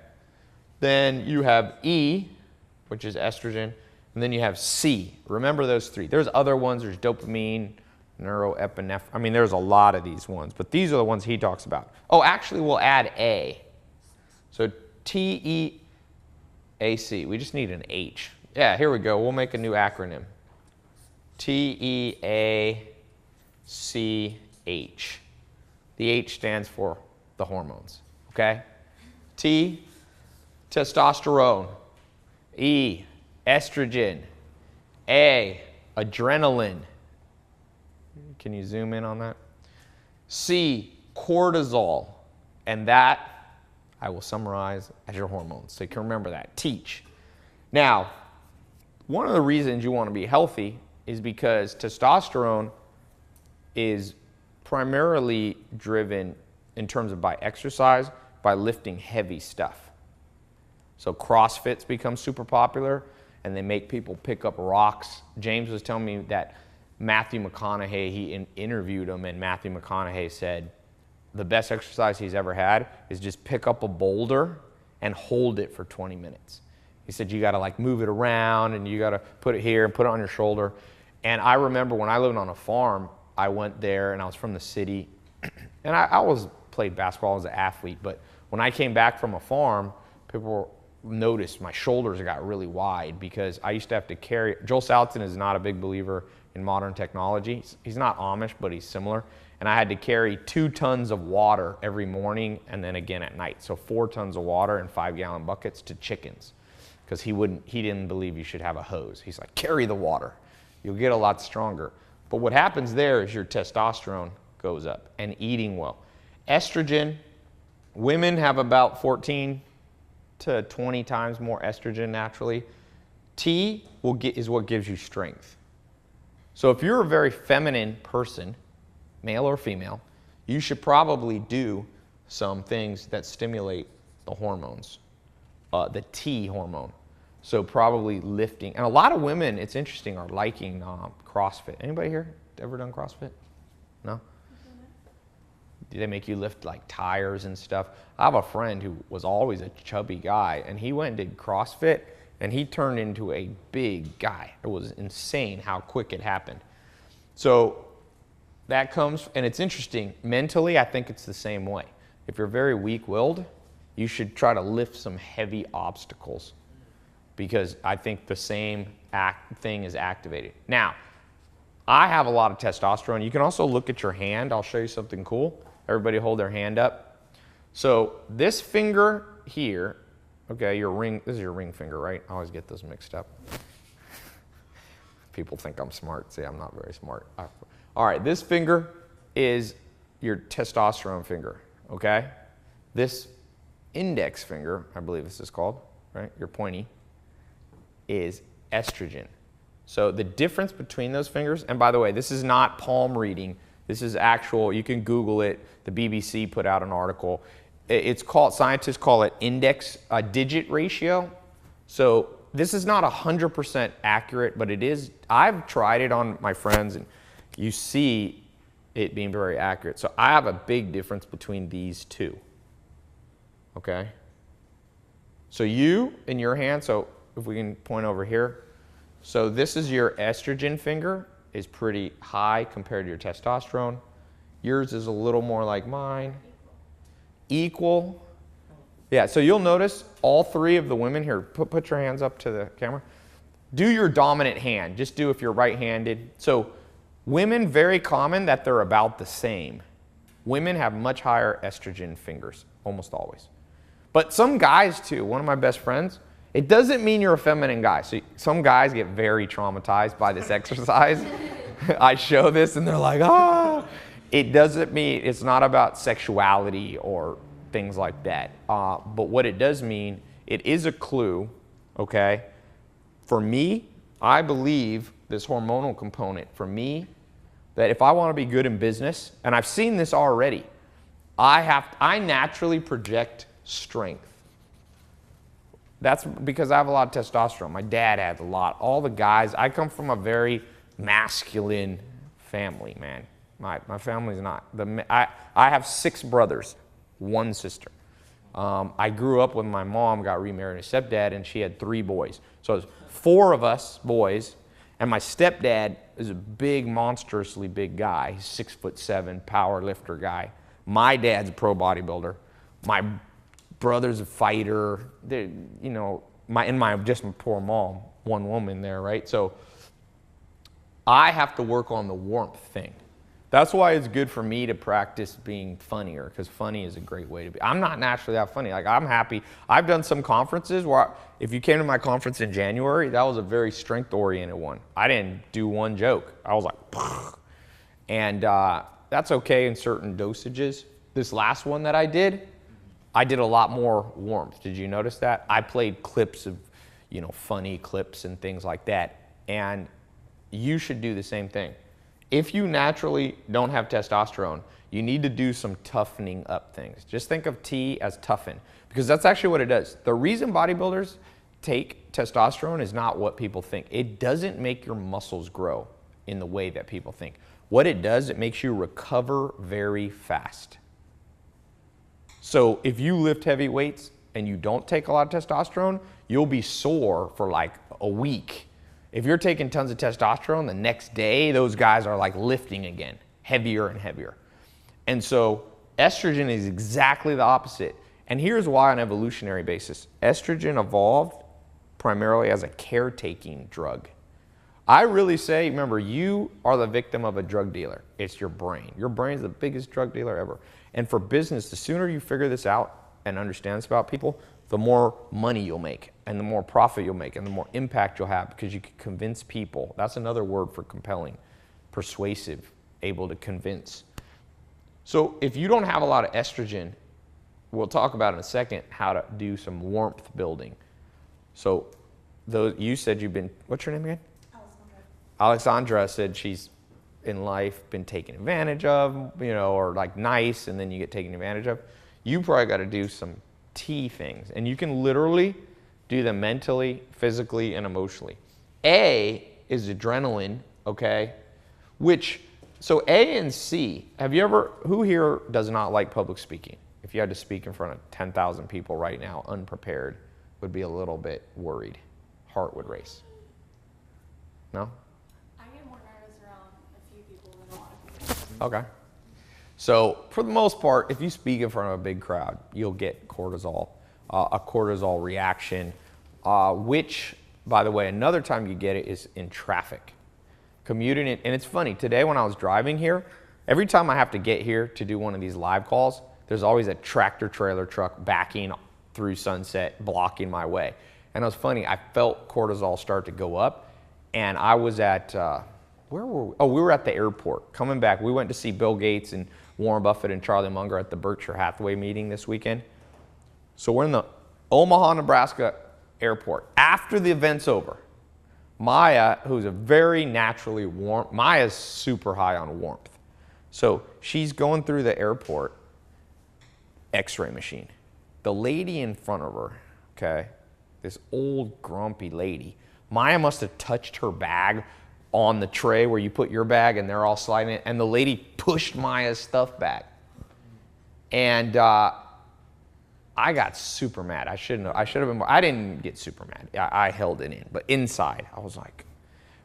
Then you have E, which is estrogen, and then you have C. Remember those 3. There's other ones, there's dopamine, neuroepinephrine. I mean, there's a lot of these ones, but these are the ones he talks about. Oh, actually, we'll add A. So T-E-A-C, we just need an H. Yeah, here we go, we'll make a new acronym. T-E-A-C-H. The H stands for the hormones, okay? T, testosterone. E, estrogen. A, adrenaline. Can you zoom in on that? C, cortisol. And that, I will summarize as your hormones. So you can remember that. Teach. Now, one of the reasons you want to be healthy is because testosterone is primarily driven in terms of by exercise, by lifting heavy stuff. So CrossFit's become super popular, and they make people pick up rocks. James was telling me that Matthew McConaughey, he interviewed him, and Matthew McConaughey said the best exercise he's ever had is just pick up a boulder and hold it for 20 minutes. He said you got to like move it around, and you got to put it here and put it on your shoulder. And I remember when I lived on a farm, I went there, and I was from the city, and I always played basketball as an athlete, but when I came back from a farm, people noticed my shoulders got really wide because I used to have to carry. Joel Salatin is not a big believer in modern technology. He's not Amish, but he's similar. And I had to carry 2 tons of water every morning and then again at night. So 4 tons of water in 5-gallon buckets to chickens, because he didn't believe you should have a hose. He's like, carry the water. You'll get a lot stronger. But what happens there is your testosterone goes up, and eating well. Estrogen, women have about 14 to 20 times more estrogen naturally. T is what gives you strength. So if you're a very feminine person, male or female, you should probably do some things that stimulate the hormones, the T hormone. So probably lifting. And a lot of women, it's interesting, are liking CrossFit. Anybody here ever done CrossFit? No? Do they make you lift like tires and stuff? I have a friend who was always a chubby guy, and he went and did CrossFit, and he turned into a big guy. It was insane how quick it happened. So that comes, and it's interesting, mentally I think it's the same way. If you're very weak-willed, you should try to lift some heavy obstacles, because I think the same thing is activated. Now, I have a lot of testosterone. You can also look at your hand. I'll show you something cool. Everybody hold their hand up. So this finger here, okay, your ring, this is your ring finger, right? I always get those mixed up. People think I'm smart. See, I'm not very smart. All right, this finger is your testosterone finger, okay? This index finger, I believe this is called, right? Your pointy, is estrogen. So the difference between those fingers, and by the way, this is not palm reading. This is actual, you can Google it. The BBC put out an article. It's called, scientists call it index digit ratio. So this is not 100% accurate, but it is. I've tried it on my friends, and you see it being very accurate. So I have a big difference between these two. Okay? So you in your hand, so if we can point over here. So this is your estrogen finger, is pretty high compared to your testosterone. Yours is a little more like mine. Equal. Yeah, so you'll notice all three of the women here, put your hands up to the camera. Do your dominant hand. Just do if you're right-handed. So women, very common that they're about the same. Women have much higher estrogen fingers, almost always. But some guys too, one of my best friends, it doesn't mean you're a feminine guy. So some guys get very traumatized by this exercise. I show this and they're like, ah. It doesn't mean, it's not about sexuality or things like that. But what it does mean, it is a clue, okay? For me, I believe this hormonal component, for me, that if I want to be good in business, and I've seen this already, I naturally project strength. That's because I have a lot of testosterone. My dad has a lot. All the guys, I come from a very masculine family, man. My family's not. I have 6 brothers, 1 sister. I grew up with my mom, got remarried to stepdad, and she had 3 boys. So it was 4 of us boys, and my stepdad is a big, monstrously big guy. He's 6'7", power lifter guy. My dad's a pro bodybuilder. My brother's a fighter. You know, my poor mom, 1 woman there, right? So I have to work on the warmth thing. That's why it's good for me to practice being funnier, because funny is a great way to be. I'm not naturally that funny. Like, I'm happy. I've done some conferences where, if you came to my conference in January, that was a very strength-oriented one. I didn't do one joke. I was like, pfft. And that's okay in certain dosages. This last one that I did a lot more warmth. Did you notice that? I played clips of, you know, funny clips and things like that. And you should do the same thing. If you naturally don't have testosterone, you need to do some toughening up things. Just think of T as toughen, because that's actually what it does. The reason bodybuilders take testosterone is not what people think. It doesn't make your muscles grow in the way that people think. What it does, it makes you recover very fast. So if you lift heavy weights and you don't take a lot of testosterone, you'll be sore for like a week. If you're taking tons of testosterone, the next day, those guys are like lifting again, heavier and heavier. And so estrogen is exactly the opposite. And here's why on an evolutionary basis. Estrogen evolved primarily as a caretaking drug. I really say, remember, you are the victim of a drug dealer. It's your brain. Your brain is the biggest drug dealer ever. And for business, the sooner you figure this out and understand this about people, the more money you'll make, and the more profit you'll make, and the more impact you'll have, because you can convince people. That's another word for compelling. Persuasive, able to convince. So if you don't have a lot of estrogen, we'll talk about in a second how to do some warmth building. So you said you've been, what's your name again? Alexandra said she's in life been taken advantage of, you know, or like nice, and then you get taken advantage of. You probably got to do some T things, and you can literally do them mentally, physically, and emotionally. A is adrenaline, okay? So A and C, who here does not like public speaking? If you had to speak in front of 10,000 people right now, unprepared, would be a little bit worried. Heart would race. No? I get more nervous around a few people than a lot of people. Okay. So for the most part, if you speak in front of a big crowd, you'll get cortisol, a cortisol reaction, which, by the way, another time you get it is in traffic. Commuting it, and it's funny, today when I was driving here, every time I have to get here to do one of these live calls, there's always a tractor trailer truck backing through Sunset, blocking my way. And it was funny, I felt cortisol start to go up, and I was at, where were we? Oh, we were at the airport. Coming back, we went to see Bill Gates and Warren Buffett and Charlie Munger at the Berkshire Hathaway meeting this weekend. So we're in the Omaha, Nebraska airport. After the event's over, Maya, who's a very naturally warm, Maya's super high on warmth. So she's going through the airport, X-ray machine. The lady in front of her, okay, this old grumpy lady. Maya must have touched her bag on the tray where you put your bag and they're all sliding it, and the lady pushed Maya's stuff back. And I got super mad. I should have been more. I didn't get super mad. I held it in. But inside, I was like,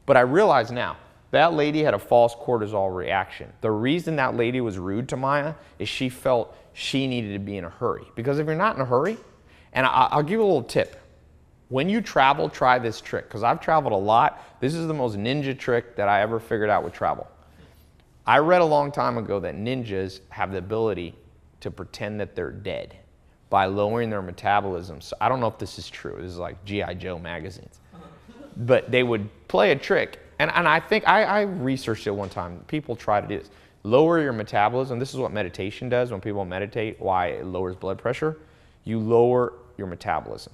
but I realize now, that lady had a false cortisol reaction. The reason that lady was rude to Maya is she felt she needed to be in a hurry. Because if you're not in a hurry, and I'll give you a little tip. When you travel, try this trick. Because I've traveled a lot. This is the most ninja trick that I ever figured out with travel. I read a long time ago that ninjas have the ability to pretend that they're dead by lowering their metabolism. So I don't know if this is true. This is like G.I. Joe magazines. But they would play a trick. And I think I researched it one time. People try to do this. Lower your metabolism. This is what meditation does when people meditate, why it lowers blood pressure. You lower your metabolism.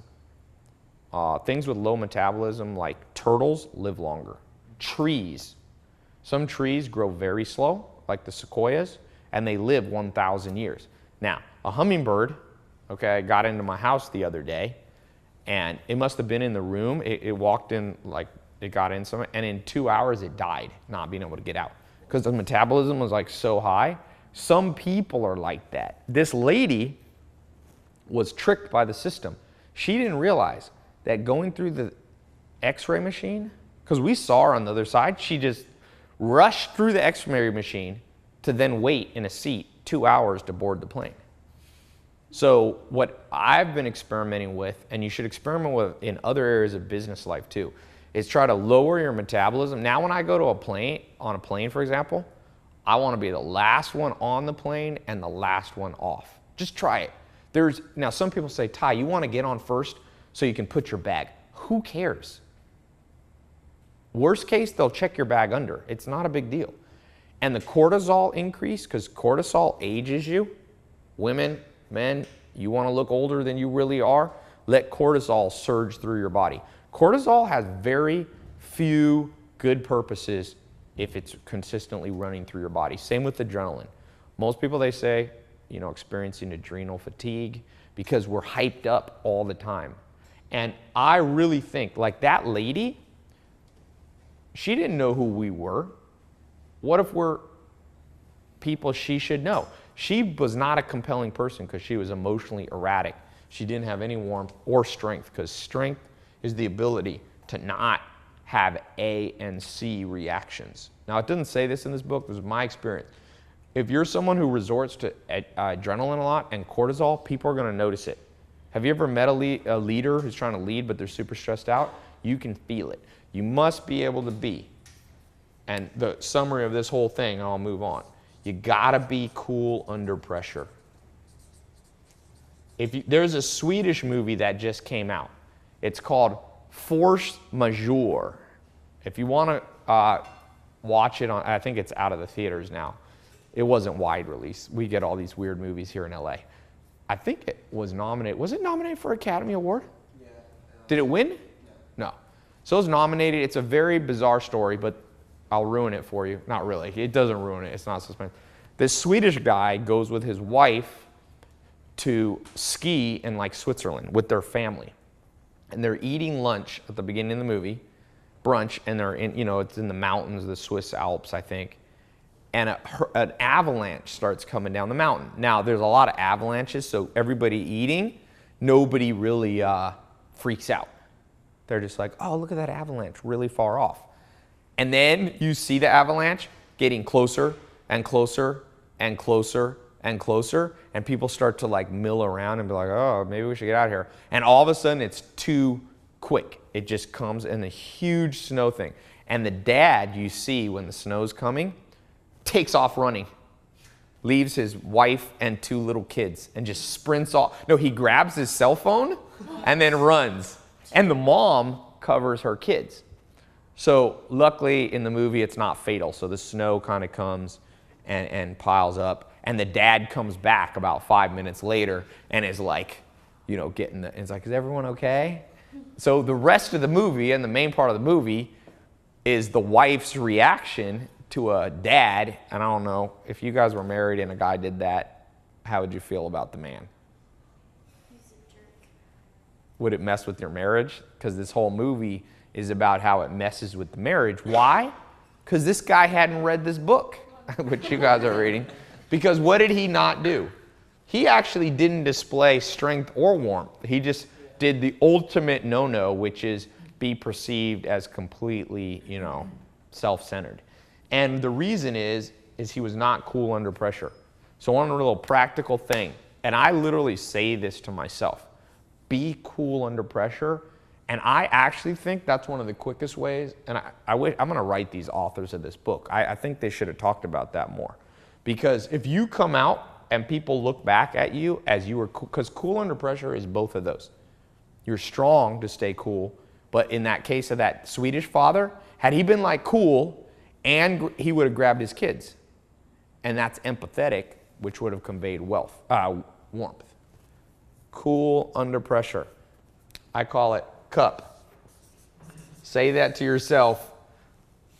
Things with low metabolism like turtles live longer. Trees. Some trees grow very slow, like the sequoias, and they live 1,000 years. Now, a hummingbird, okay, got into my house the other day, and it must have been in the room. It walked in, like, it got in somewhere, and in 2 hours it died, not being able to get out. Because the metabolism was like so high. Some people are like that. This lady was tricked by the system. She didn't realize that going through the x-ray machine, because we saw her on the other side, she just rushed through the x-ray machine to then wait in a seat 2 hours to board the plane. So what I've been experimenting with, and you should experiment with in other areas of business life too, is try to lower your metabolism. Now when I go to on a plane, for example, I want to be the last one on the plane and the last one off. Just try it. Now some people say, Tai, you want to get on first so you can put your bag. Who cares? Worst case, they'll check your bag under. It's not a big deal. And the cortisol increase, because cortisol ages you. Women, men, you want to look older than you really are, let cortisol surge through your body. Cortisol has very few good purposes if it's consistently running through your body. Same with adrenaline. Most people, they say, experiencing adrenal fatigue because we're hyped up all the time. And I really think, like that lady, she didn't know who we were. What if we're people she should know? She was not a compelling person because she was emotionally erratic. She didn't have any warmth or strength, because strength is the ability to not have A and C reactions. Now, it doesn't say this in this book. This is my experience. If you're someone who resorts to adrenaline a lot and cortisol, people are going to notice it. Have you ever met a leader who's trying to lead but they're super stressed out? You can feel it. You must be able to be. And the summary of this whole thing, and I'll move on. You got to be cool under pressure. There's a Swedish movie that just came out. It's called Force Majeure. If you want to watch it I think it's out of the theaters now. It wasn't wide release. We get all these weird movies here in LA. I think it was nominated. Was it nominated for Academy Award? Yeah. Did it win? No. So it was nominated. It's a very bizarre story, but I'll ruin it for you. Not really. It doesn't ruin it. It's not suspense. This Swedish guy goes with his wife to ski in like Switzerland with their family. And they're eating lunch at the beginning of the movie, brunch, and they're in, it's in the mountains, the Swiss Alps, I think. And an avalanche starts coming down the mountain. Now, there's a lot of avalanches, so everybody eating, nobody really freaks out. They're just like, oh, look at that avalanche really far off. And then you see the avalanche getting closer and closer and closer and closer, and people start to like mill around and be like, oh, maybe we should get out of here. And all of a sudden, it's too quick. It just comes in a huge snow thing. And the dad, you see when the snow's coming, takes off running, leaves his wife and 2 little kids, and just sprints off. No, he grabs his cell phone and then runs. And the mom covers her kids. So luckily in the movie, it's not fatal. So the snow kind of comes and piles up. And the dad comes back about 5 minutes later and is like, it's like, is everyone okay? So the rest of the movie, and the main part of the movie, is the wife's reaction to a dad. And I don't know, if you guys were married and a guy did that, how would you feel about the man? He's a jerk. would it mess with your marriage? Because this whole movie is about how it messes with the marriage. Why? Because this guy hadn't read this book, which you guys are reading. Because what did he not do? He actually didn't display strength or warmth. He just did the ultimate no-no, which is be perceived as completely, self-centered. And the reason is he was not cool under pressure. So one little practical thing, and I literally say this to myself, be cool under pressure. And I actually think that's one of the quickest ways, and I'm going to write these authors of this book. I think they should have talked about that more. Because if you come out and people look back at you as you were cool, because cool under pressure is both of those. You're strong to stay cool, but in that case of that Swedish father, had he been like cool, and he would have grabbed his kids. And that's empathetic, which would have conveyed warmth. Cool under pressure. I call it cup. Say that to yourself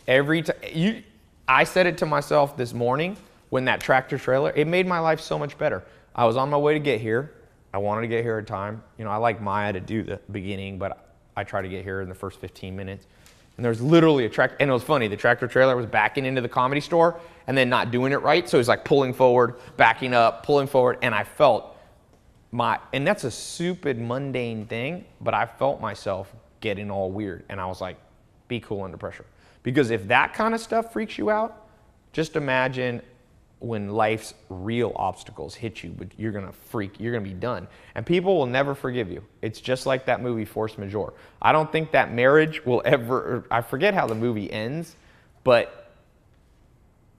every time. I said it to myself this morning when that tractor trailer, it made my life so much better. I was on my way to get here. I wanted to get here in time. I like Maya to do the beginning, but I try to get here in the first 15 minutes. And there's literally a tractor, and it was funny, the tractor trailer was backing into the Comedy Store and then not doing it right. So he's like pulling forward, backing up, pulling forward, and I felt and that's a stupid, mundane thing, but I felt myself getting all weird. And I was like, be cool under pressure. Because if that kind of stuff freaks you out, just imagine when life's real obstacles hit you, but you're going to be done. And people will never forgive you. It's just like that movie Force Majeure. I don't think that marriage will ever, I forget how the movie ends, but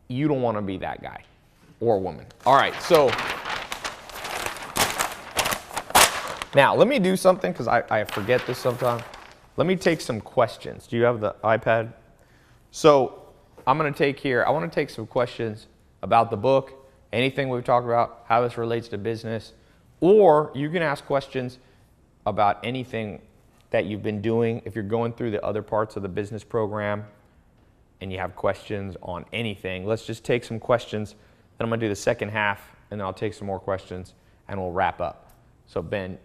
you don't want to be that guy or woman. All right, so now let me do something because I forget this sometimes. Let me take some questions. Do you have the iPad? So I'm going to take here, I want to take some questions about the book, anything we've talked about, how this relates to business, or you can ask questions about anything that you've been doing. If you're going through the other parts of the business program and you have questions on anything, let's just take some questions. Then I'm going to do the second half, and then I'll take some more questions, and we'll wrap up. So Ben,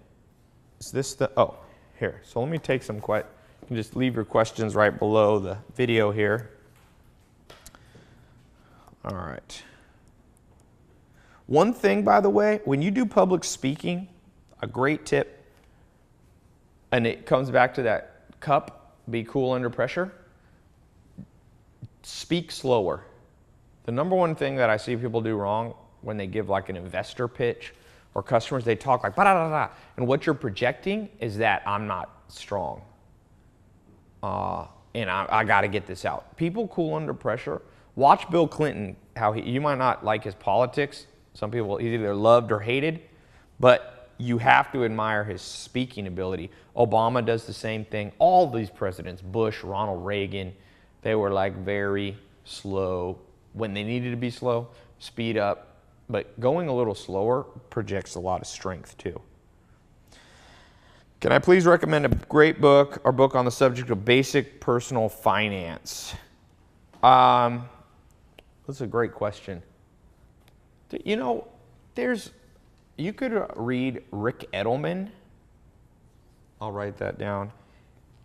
is this the, oh, here. So let me take some questions. You can just leave your questions right below the video here. All right. One thing, by the way, when you do public speaking, a great tip, and it comes back to that cup, be cool under pressure, speak slower. The number one thing that I see people do wrong when they give like an investor pitch or customers, they talk like, ba-da-da-da, and what you're projecting is that I'm not strong. And I got to get this out. People cool under pressure. Watch Bill Clinton, you might not like his politics. Some people, he's either loved or hated, but you have to admire his speaking ability. Obama does the same thing. All these presidents, Bush, Ronald Reagan, they were like very slow. When they needed to be slow, speed up. But going a little slower projects a lot of strength too. Can I please recommend a great book or book on the subject of basic personal finance? That's a great question. You could read Rick Edelman. I'll write that down.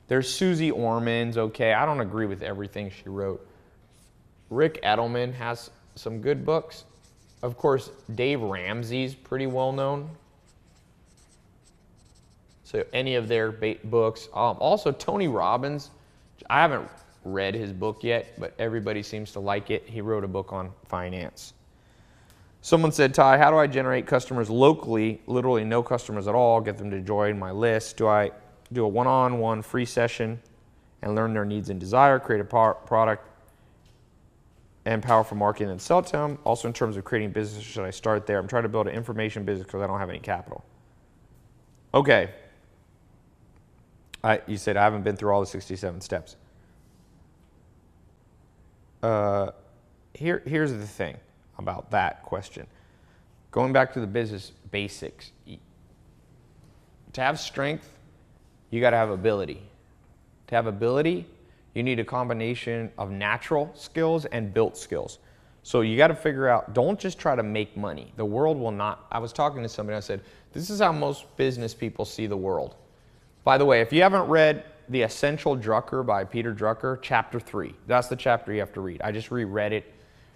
There's Susie Orman's, okay. I don't agree with everything she wrote. Rick Edelman has some good books. Of course, Dave Ramsey's pretty well known. So any of their books. Also, Tony Robbins. I haven't read his book yet, but everybody seems to like it. He wrote a book on finance. Someone said, Ty, how do I generate customers locally, literally no customers at all, get them to join my list? Do I do a one-on-one free session and learn their needs and desire, create a product and powerful marketing and sell to them? Also in terms of creating business, should I start there? I'm trying to build an information business because I don't have any capital. Okay. You said I haven't been through all the 67 steps. Here's the thing about that question. Going back to the business basics. To have strength, you got to have ability. To have ability, you need a combination of natural skills and built skills. So you got to figure out, don't just try to make money. The world will not, I was talking to somebody, I said, this is how most business people see the world. By the way, if you haven't read The Essential Drucker by Peter Drucker, chapter 3, that's the chapter you have to read. I just reread it.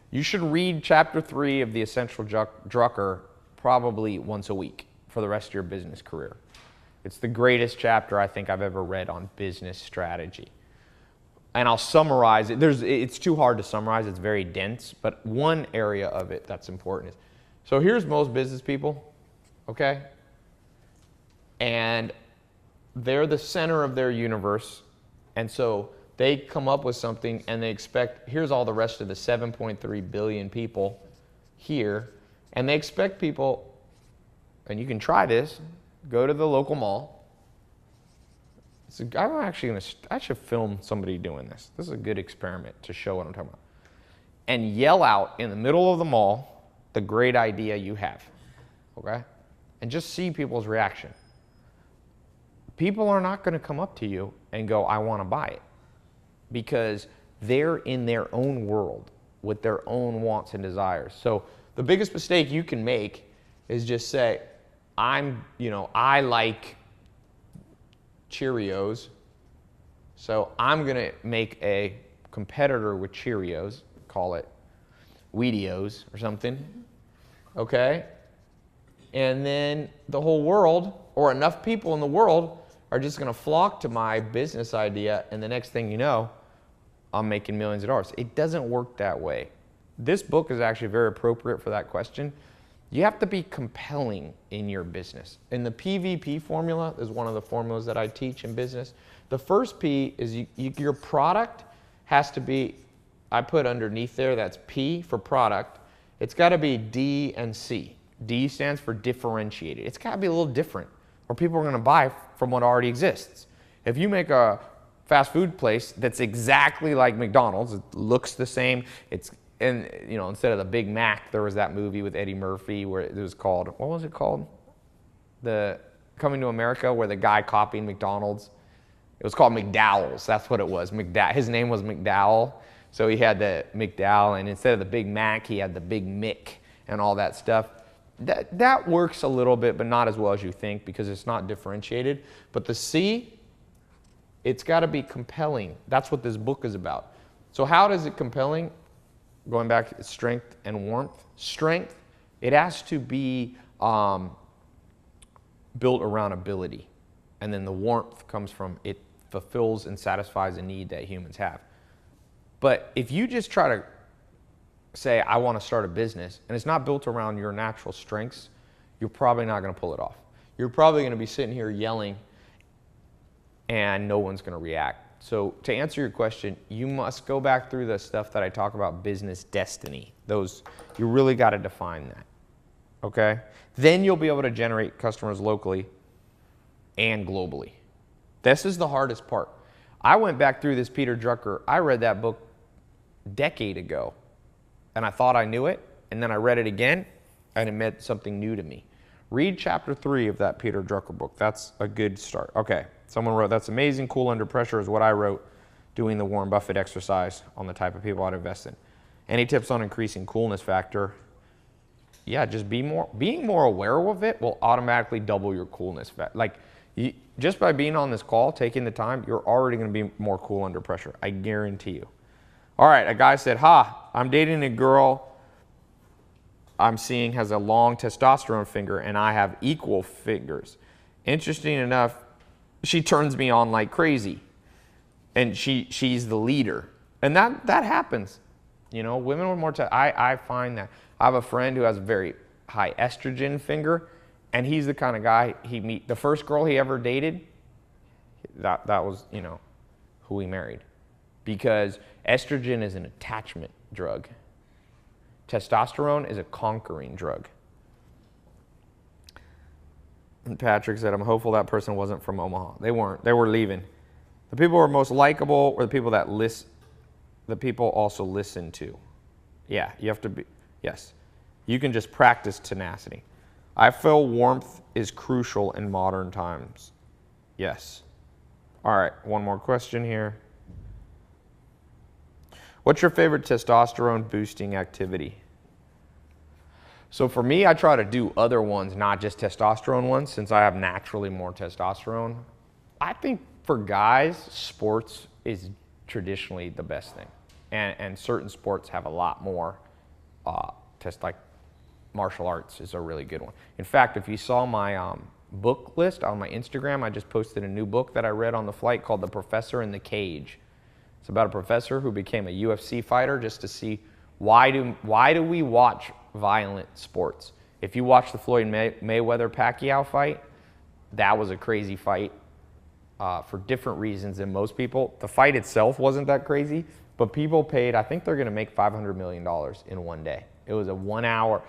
You should read chapter 3 of The Essential Drucker probably once a week for the rest of your business career. It's the greatest chapter I think I've ever read on business strategy. And I'll summarize it. It's too hard to summarize. It's very dense. But one area of it that's important is, so here's most business people, okay? And they're the center of their universe. And so they come up with something and they expect, here's all the rest of the 7.3 billion people here. And they expect people, and you can try this, go to the local mall. So I should film somebody doing this. This is a good experiment to show what I'm talking about. And yell out in the middle of the mall the great idea you have, okay? And just see people's reaction. People are not going to come up to you and go, I want to buy it, because they're in their own world with their own wants and desires. So the biggest mistake you can make is just say, I like Cheerios, so I'm going to make a competitor with Cheerios, call it Wheatios or something, okay? And then the whole world, or enough people in the world, are just going to flock to my business idea, and the next thing you know, I'm making millions of dollars. It doesn't work that way. This book is actually very appropriate for that question. You have to be compelling in your business. And the PVP formula is one of the formulas that I teach in business. The first P is your product has to be, I put underneath there, that's P for product. It's got to be D and C. D stands for differentiated. It's got to be a little different, or people are going to buy from what already exists. If you make a fast food place that's exactly like McDonald's, it looks the same, and instead of the Big Mac, there was that movie with Eddie Murphy where it was called, what was it called? The Coming to America, where the guy copied McDonald's. It was called McDowell's. That's what it was. His name was McDowell. So he had the McDowell, and instead of the Big Mac, he had the Big Mick and all that stuff. That works a little bit, but not as well as you think, because it's not differentiated. But the C, it's got to be compelling. That's what this book is about. So how does it compelling? Going back to strength and warmth. Strength, it has to be built around ability. And then the warmth comes from it fulfills and satisfies a need that humans have. But if you just try to say, I want to start a business, and it's not built around your natural strengths, you're probably not going to pull it off. You're probably going to be sitting here yelling, and no one's going to react. So to answer your question, you must go back through the stuff that I talk about, business destiny. You really got to define that, okay? Then you'll be able to generate customers locally and globally. This is the hardest part. I went back through this Peter Drucker. I read that book a decade ago, and I thought I knew it, and then I read it again, and it meant something new to me. Read chapter 3 of that Peter Drucker book. That's a good start. Okay, someone wrote, that's amazing, cool under pressure is what I wrote, doing the Warren Buffett exercise on the type of people I'd invest in. Any tips on increasing coolness factor? Yeah, just being more aware of it will automatically double your coolness factor. Just by being on this call, taking the time, you're already going to be more cool under pressure. I guarantee you. All right, a guy said, I'm dating a girl I'm seeing has a long testosterone finger, and I have equal fingers. Interesting enough, she turns me on like crazy, and she's the leader. And that happens. Women with more I find that. I have a friend who has a very high estrogen finger, and he's the kind of guy the first girl he ever dated, that was, who he married. Because estrogen is an attachment drug. Testosterone is a conquering drug. And Patrick said, I'm hopeful that person wasn't from Omaha. They weren't. They were leaving. The people who are most likable were the people that the people also listen to. Yeah, you have to be, yes. You can just practice tenacity. I feel warmth is crucial in modern times. Yes. All right, one more question here. What's your favorite testosterone boosting activity? So for me, I try to do other ones, not just testosterone ones, since I have naturally more testosterone. I think for guys, sports is traditionally the best thing. And certain sports have a lot more test, like martial arts is a really good one. In fact, if you saw my book list on my Instagram, I just posted a new book that I read on the flight called The Professor in the Cage. It's about a professor who became a UFC fighter just to see why do we watch violent sports. If you watch the Floyd Mayweather-Pacquiao fight, that was a crazy fight for different reasons than most people. The fight itself wasn't that crazy, but people paid, I think they're going to make $500 million in one day. It was a 1 hour.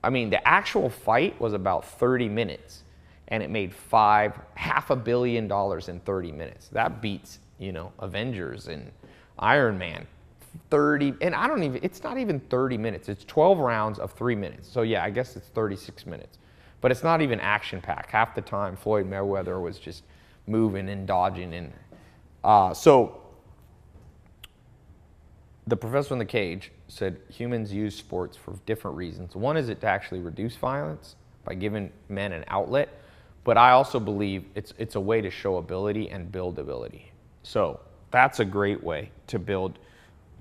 I mean, the actual fight was about 30 minutes, and it made $500 million in 30 minutes. That beats, Avengers and Iron Man. 30, and it's not even 30 minutes. It's 12 rounds of 3 minutes. So yeah, I guess it's 36 minutes. But it's not even action-packed. Half the time, Floyd Mayweather was just moving and dodging. And so the professor in the cage said humans use sports for different reasons. One is it to actually reduce violence by giving men an outlet. But I also believe it's a way to show ability and build ability. So that's a great way to build.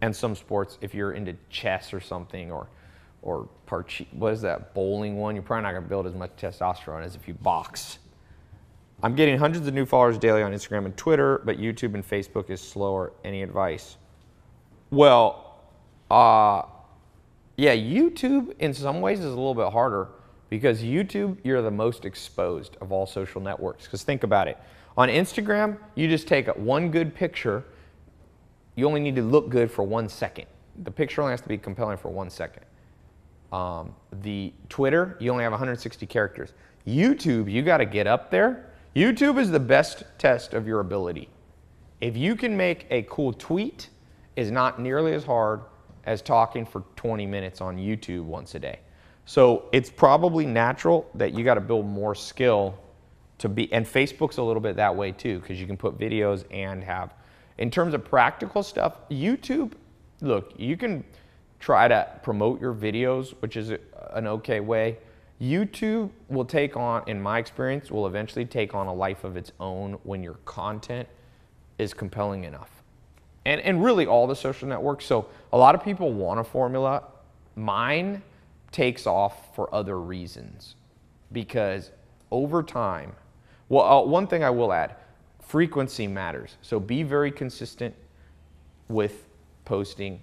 And some sports, if you're into chess or something, or what is that, bowling one, you're probably not going to build as much testosterone as if you box. I'm getting hundreds of new followers daily on Instagram and Twitter, but YouTube and Facebook is slower. Any advice? Well, yeah, YouTube in some ways is a little bit harder because YouTube, you're the most exposed of all social networks. Because think about it. On Instagram, you just take one good picture. You only need to look good for 1 second. The picture only has to be compelling for 1 second. The Twitter, you only have 160 characters. YouTube, you got to get up there. YouTube is the best test of your ability. If you can make a cool tweet, is not nearly as hard as talking for 20 minutes on YouTube once a day. So it's probably natural that you got to build more skill to be, and Facebook's a little bit that way too, because you can put videos and have, in terms of practical stuff, YouTube, look, you can try to promote your videos, which is an okay way. YouTube will take on, in my experience, will eventually take on a life of its own when your content is compelling enough. And really all the social networks. So a lot of people want a formula. Mine takes off for other reasons because over time, well, one thing I will add, frequency matters. So be very consistent with posting,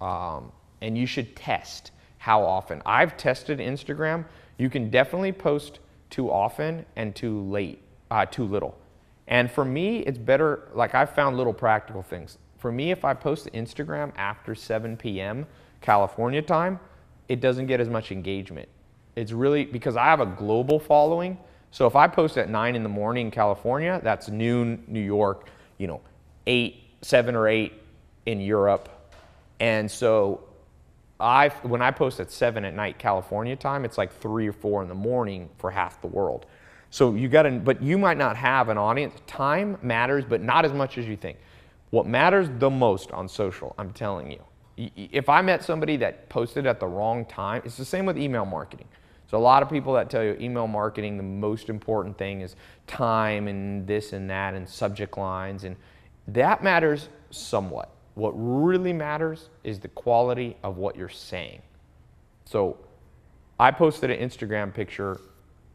and you should test how often. I've tested Instagram. You can definitely post too often and too little. And for me, it's better, like I've found little practical things. For me, if I post to Instagram after 7 p.m. California time, it doesn't get as much engagement. It's really, because I have a global following. So if I post at 9 in the morning in California, that's noon New York, 7 or 8 in Europe. And so when I post at 7 at night California time, it's like 3 or 4 in the morning for half the world. So but you might not have an audience. Time matters, but not as much as you think. What matters the most on social, I'm telling you, if I met somebody that posted at the wrong time, it's the same with email marketing. So a lot of people that tell you email marketing, the most important thing is time and this and that and subject lines, and that matters somewhat. What really matters is the quality of what you're saying. So I posted an Instagram picture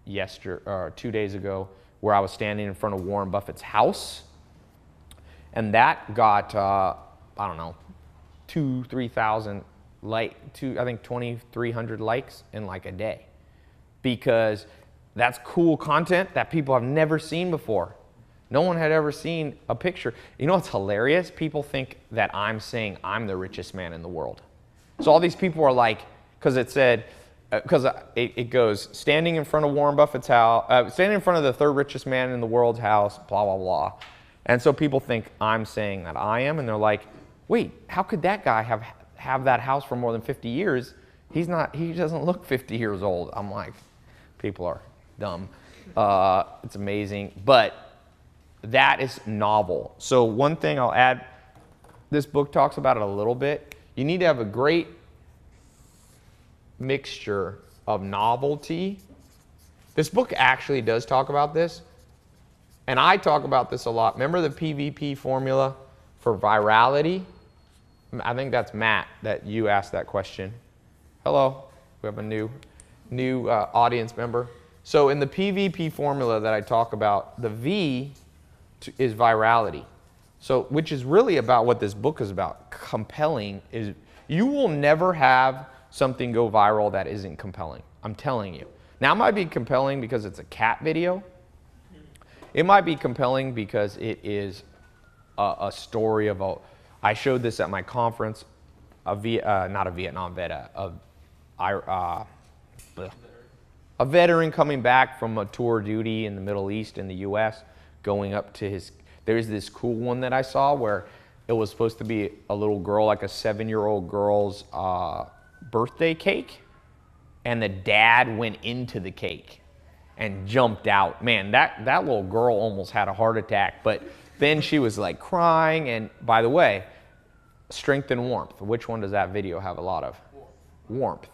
2 days ago where I was standing in front of Warren Buffett's house, and that got, 2,000-3,000 I think 2,300 likes in like a day, because that's cool content that people have never seen before. No one had ever seen a picture. You know what's hilarious? People think that I'm saying I'm the richest man in the world. So all these people are like, because it goes, standing in front of Warren Buffett's house, standing in front of the third richest man in the world's house, blah, blah, blah. And so people think I'm saying that I am, and they're like, wait, how could that guy have that house for more than 50 years? He doesn't look 50 years old. I'm like, people are dumb. It's amazing. But that is novel. So one thing I'll add, this book talks about it a little bit. You need to have a great mixture of novelty. This book actually does talk about this. And I talk about this a lot. Remember the PVP formula for virality? I think that's Matt that you asked that question. Hello, we have a new audience member. So in the PVP formula that I talk about, the V is virality. So, which is really about what this book is about. Compelling is, you will never have something go viral that isn't compelling. I'm telling you. Now it might be compelling because it's a cat video. It might be compelling because it is a story of a, I showed this at my conference, not a Vietnam vet, a veteran coming back from a tour of duty in the Middle East in the US, going up to his, there's this cool one that I saw where it was supposed to be a little girl, like a 7-year-old girl's birthday cake, and the dad went into the cake and jumped out. Man, that little girl almost had a heart attack, but then she was like crying. And by the way, strength and warmth. Which one does that video have a lot of? Warmth.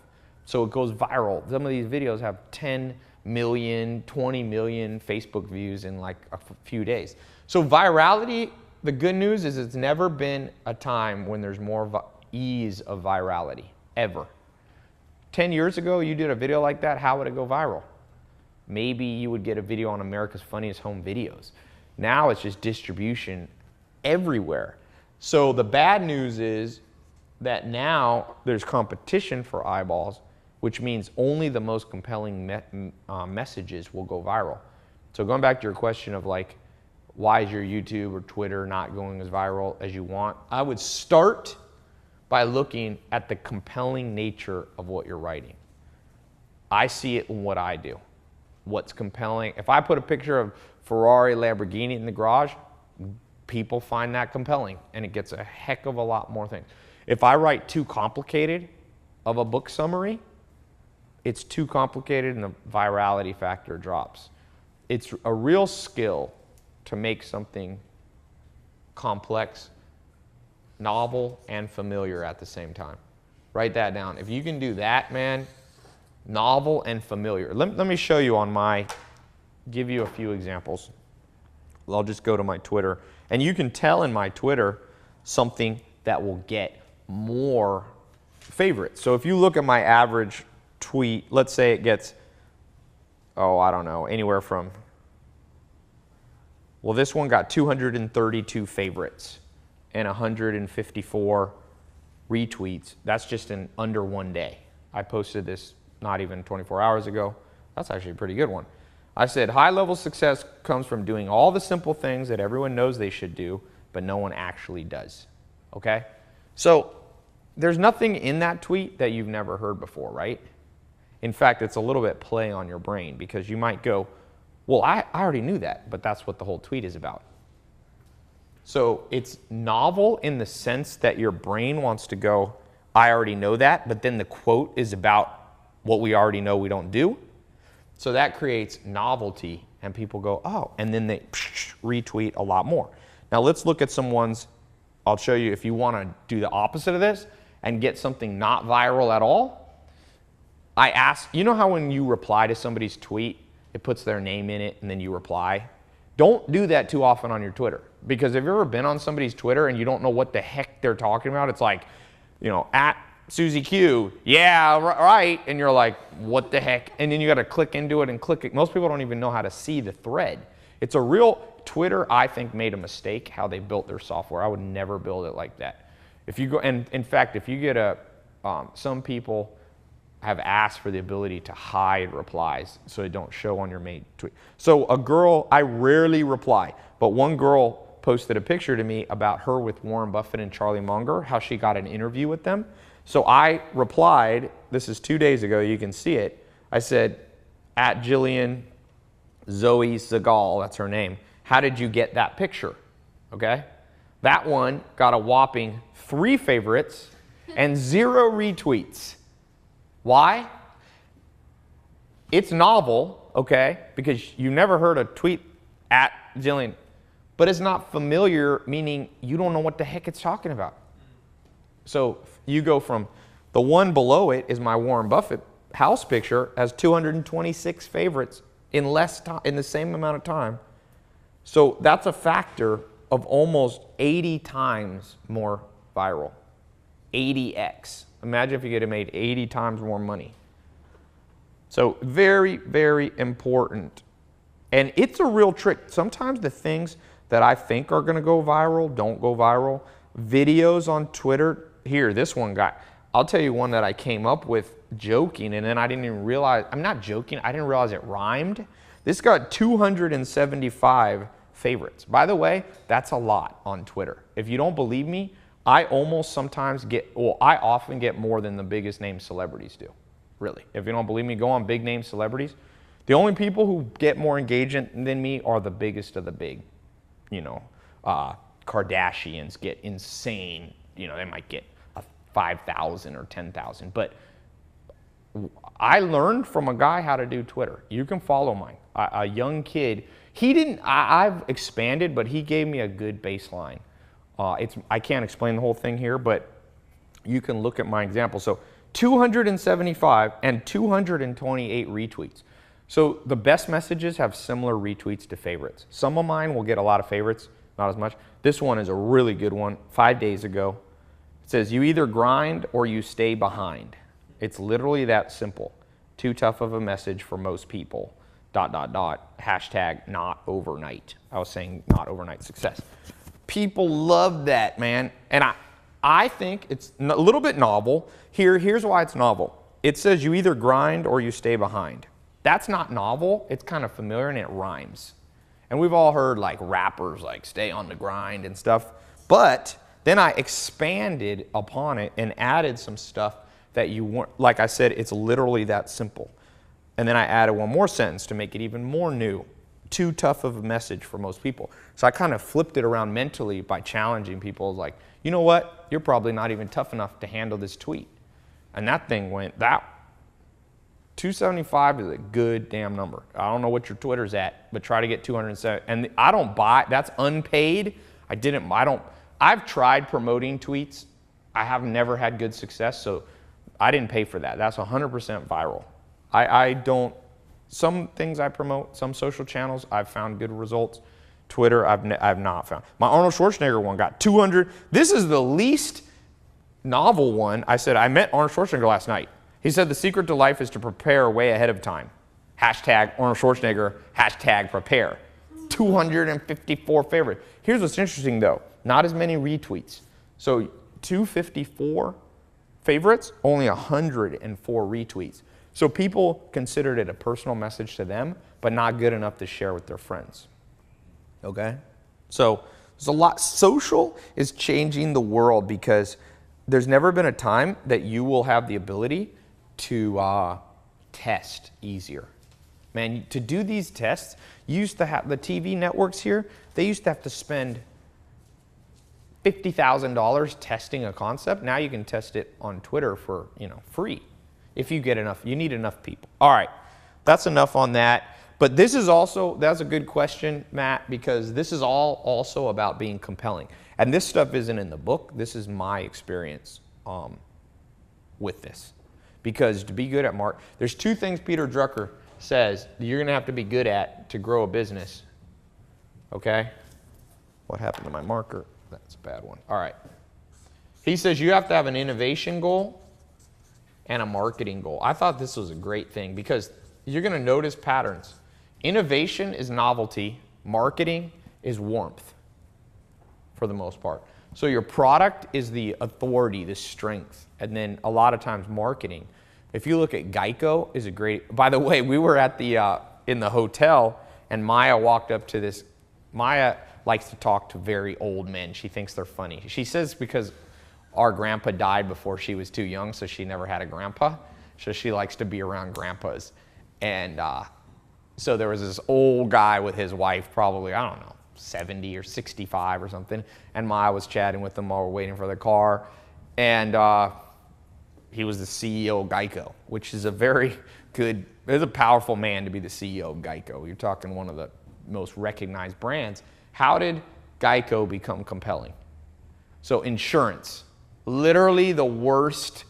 So it goes viral. Some of these videos have 10 million, 20 million Facebook views in like a few days. So virality, the good news is it's never been a time when there's more ease of virality, ever. 10 years ago, you did a video like that, how would it go viral? Maybe you would get a video on America's Funniest Home Videos. Now it's just distribution everywhere. So the bad news is that now there's competition for eyeballs, which means only the most compelling messages will go viral. So going back to your question of like, why is your YouTube or Twitter not going as viral as you want? I would start by looking at the compelling nature of what you're writing. I see it in what I do. What's compelling. If I put a picture of Ferrari, Lamborghini in the garage, people find that compelling, and it gets a heck of a lot more things. If I write too complicated of a book summary, it's too complicated and the virality factor drops. It's a real skill to make something complex, novel, and familiar at the same time. Write that down. If you can do that, man, novel and familiar. Let me show you on my, give you a few examples. I'll just go to my Twitter. And you can tell in my Twitter something that will get more favorites. So if you look at my average tweet, let's say it gets, oh, I don't know, anywhere from, well, this one got 232 favorites and 154 retweets. That's just in under one day. I posted this not even 24 hours ago. That's actually a pretty good one. I said, high-level success comes from doing all the simple things that everyone knows they should do, but no one actually does, okay? So there's nothing in that tweet that you've never heard before, right? In fact, it's a little bit play on your brain because you might go, well, I already knew that, but that's what the whole tweet is about. So it's novel in the sense that your brain wants to go, I already know that, but then the quote is about what we already know we don't do. So that creates novelty, and people go, oh, and then they retweet a lot more. Now let's look at some ones. I'll show you if you want to do the opposite of this and get something not viral at all. I ask, you know how when you reply to somebody's tweet, it puts their name in it and then you reply? Don't do that too often on your Twitter, because if you've ever been on somebody's Twitter and you don't know what the heck they're talking about, it's like, you know, at Susie Q, yeah, right, and you're like, what the heck? And then you got to click into it and click it. Most people don't even know how to see the thread. It's a real, Twitter, I think, made a mistake how they built their software. I would never build it like that. If you go, and in fact, if you get a, some people have asked for the ability to hide replies so they don't show on your main tweet. So a girl, I rarely reply, but one girl posted a picture to me about her with Warren Buffett and Charlie Munger, how she got an interview with them. So I replied, this is 2 days ago, you can see it. I said, at Jillian Zoe Segal, that's her name, how did you get that picture? Okay? That one got a whopping 3 favorites and 0 retweets. Why? It's novel, okay, because you never heard a tweet at Jillian, but it's not familiar, meaning you don't know what the heck it's talking about. So you go from, the one below it is my Warren Buffett house picture, has 226 favorites in less time, in the same amount of time. So that's a factor of almost 80 times more viral. 80x. Imagine if you could have made 80 times more money. So very, very important. And it's a real trick. Sometimes the things that I think are going to go viral don't go viral. Videos on Twitter. Here, this one got, I'll tell you one that I came up with joking, and then I didn't even realize, I'm not joking, I didn't realize it rhymed. This got 275 favorites. By the way, that's a lot on Twitter. If you don't believe me, I almost sometimes get, well, I often get more than the biggest name celebrities do. Really. If you don't believe me, go on big name celebrities. The only people who get more engagement than me are the biggest of the big. You know, Kardashians get insane. You know, they might get 5,000 or 10,000. But I learned from a guy how to do Twitter. You can follow mine. A young kid. He didn't, I've expanded, but he gave me a good baseline. I can't explain the whole thing here, but you can look at my example. So 275 and 228 retweets. So the best messages have similar retweets to favorites. Some of mine will get a lot of favorites, not as much. This one is a really good one, 5 days ago. It says, you either grind or you stay behind. It's literally that simple. Too tough of a message for most people. ... Hashtag not overnight. I was saying not overnight success. People love that, man. And I think it's a little bit novel. Here's why it's novel. It says you either grind or you stay behind. That's not novel. It's kind of familiar and it rhymes. And we've all heard like rappers like stay on the grind and stuff. But then I expanded upon it and added some stuff that you weren't, like I said, it's literally that simple. And then I added one more sentence to make it even more new. Too tough of a message for most people. So I kind of flipped it around mentally by challenging people like, you know what? You're probably not even tough enough to handle this tweet. And that thing went, 275 is a good damn number. I don't know what your Twitter's at, but try to get 207. And I don't buy, that's unpaid. I've tried promoting tweets. I have never had good success, so I didn't pay for that. That's 100% viral. I don't, some things I promote, some social channels, I've found good results. Twitter, I've not found. My Arnold Schwarzenegger one got 200. This is the least novel one. I said, I met Arnold Schwarzenegger last night. He said the secret to life is to prepare way ahead of time. Hashtag Arnold Schwarzenegger, hashtag prepare. 254 favorites. Here's what's interesting though, not as many retweets. So 254 favorites, only 104 retweets. So people considered it a personal message to them, but not good enough to share with their friends. Okay? So there's a lot. Social is changing the world because there's never been a time that you will have the ability to test easier. Man, to do these tests, you used to have the TV networks here, they used to have to spend $50,000 testing a concept. Now you can test it on Twitter for, free. If you get enough, you need enough people. All right, that's enough on that. But this is also, that's a good question, Matt, because this is all also about being compelling. And this stuff isn't in the book. This is my experience with this. Because to be good at there's two things Peter Drucker says you're going to have to be good at to grow a business. Okay? What happened to my marker? That's a bad one. All right. He says you have to have an innovation goal and a marketing goal. I thought this was a great thing because you're going to notice patterns. Innovation is novelty. Marketing is warmth for the most part. So your product is the authority, the strength. And then a lot of times marketing. If you look at Geico is a great, by the way, we were at the, in the hotel and Maya walked up to this. Maya likes to talk to very old men. She thinks they're funny. She says because our grandpa died before she was too young, so she never had a grandpa. So she likes to be around grandpas. And so there was this old guy with his wife, probably, I don't know, 70 or 65 or something. And Maya was chatting with them while we're waiting for the car. And he was the CEO of Geico, which is a very good, it's a powerful man to be the CEO of Geico. You're talking one of the most recognized brands. How did Geico become compelling? So insurance, literally the worst.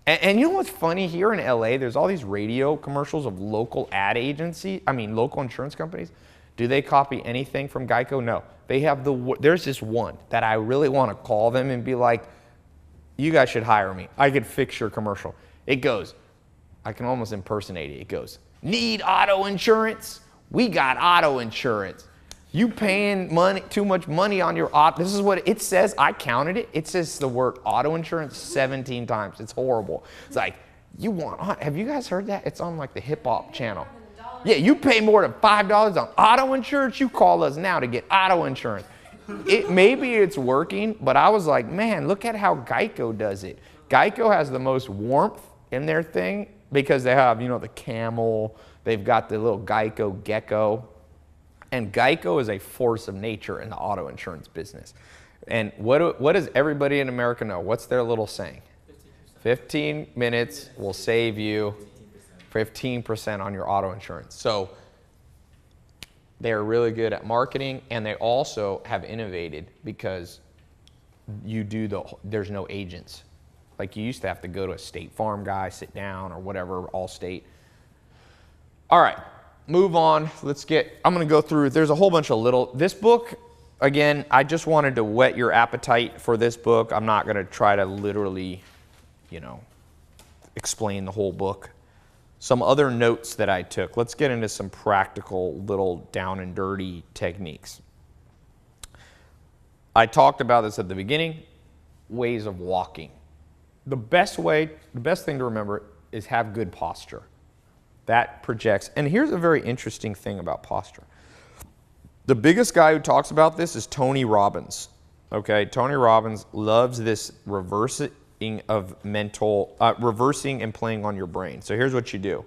And you know what's funny? Here in LA, there's all these radio commercials of local ad agency, local insurance companies. Do they copy anything from Geico? No. They have there's this one that I really want to call them and be like, you guys should hire me. I could fix your commercial. It goes, I can almost impersonate it. It goes, need auto insurance? We got auto insurance. You paying too much money on your auto. This is what it says. I counted it. It says the word auto insurance 17 times. It's horrible. It's like, have you guys heard that? It's on like the hip hop channel. Yeah, you pay more than $5 on auto insurance. You call us now to get auto insurance. Maybe it's working, but I was like, man, look at how Geico does it. Geico has the most warmth in their thing because they have, the camel. They've got the little Geico gecko. And Geico is a force of nature in the auto insurance business. And what does everybody in America know? What's their little saying? 15 minutes will save you 15% on your auto insurance. So they're really good at marketing, and they also have innovated because there's no agents. Like you used to have to go to a State Farm guy, sit down, or whatever, Allstate. All right, move on. I'm going to go through, there's a whole bunch of this book, again, I just wanted to whet your appetite for this book. I'm not going to try to literally, explain the whole book. Some other notes that I took. Let's get into some practical little down and dirty techniques. I talked about this at the beginning, ways of walking. The best thing to remember is have good posture. That projects, and here's a very interesting thing about posture. The biggest guy who talks about this is Tony Robbins. Okay, Tony Robbins loves this reversing and playing on your brain. So here's what you do.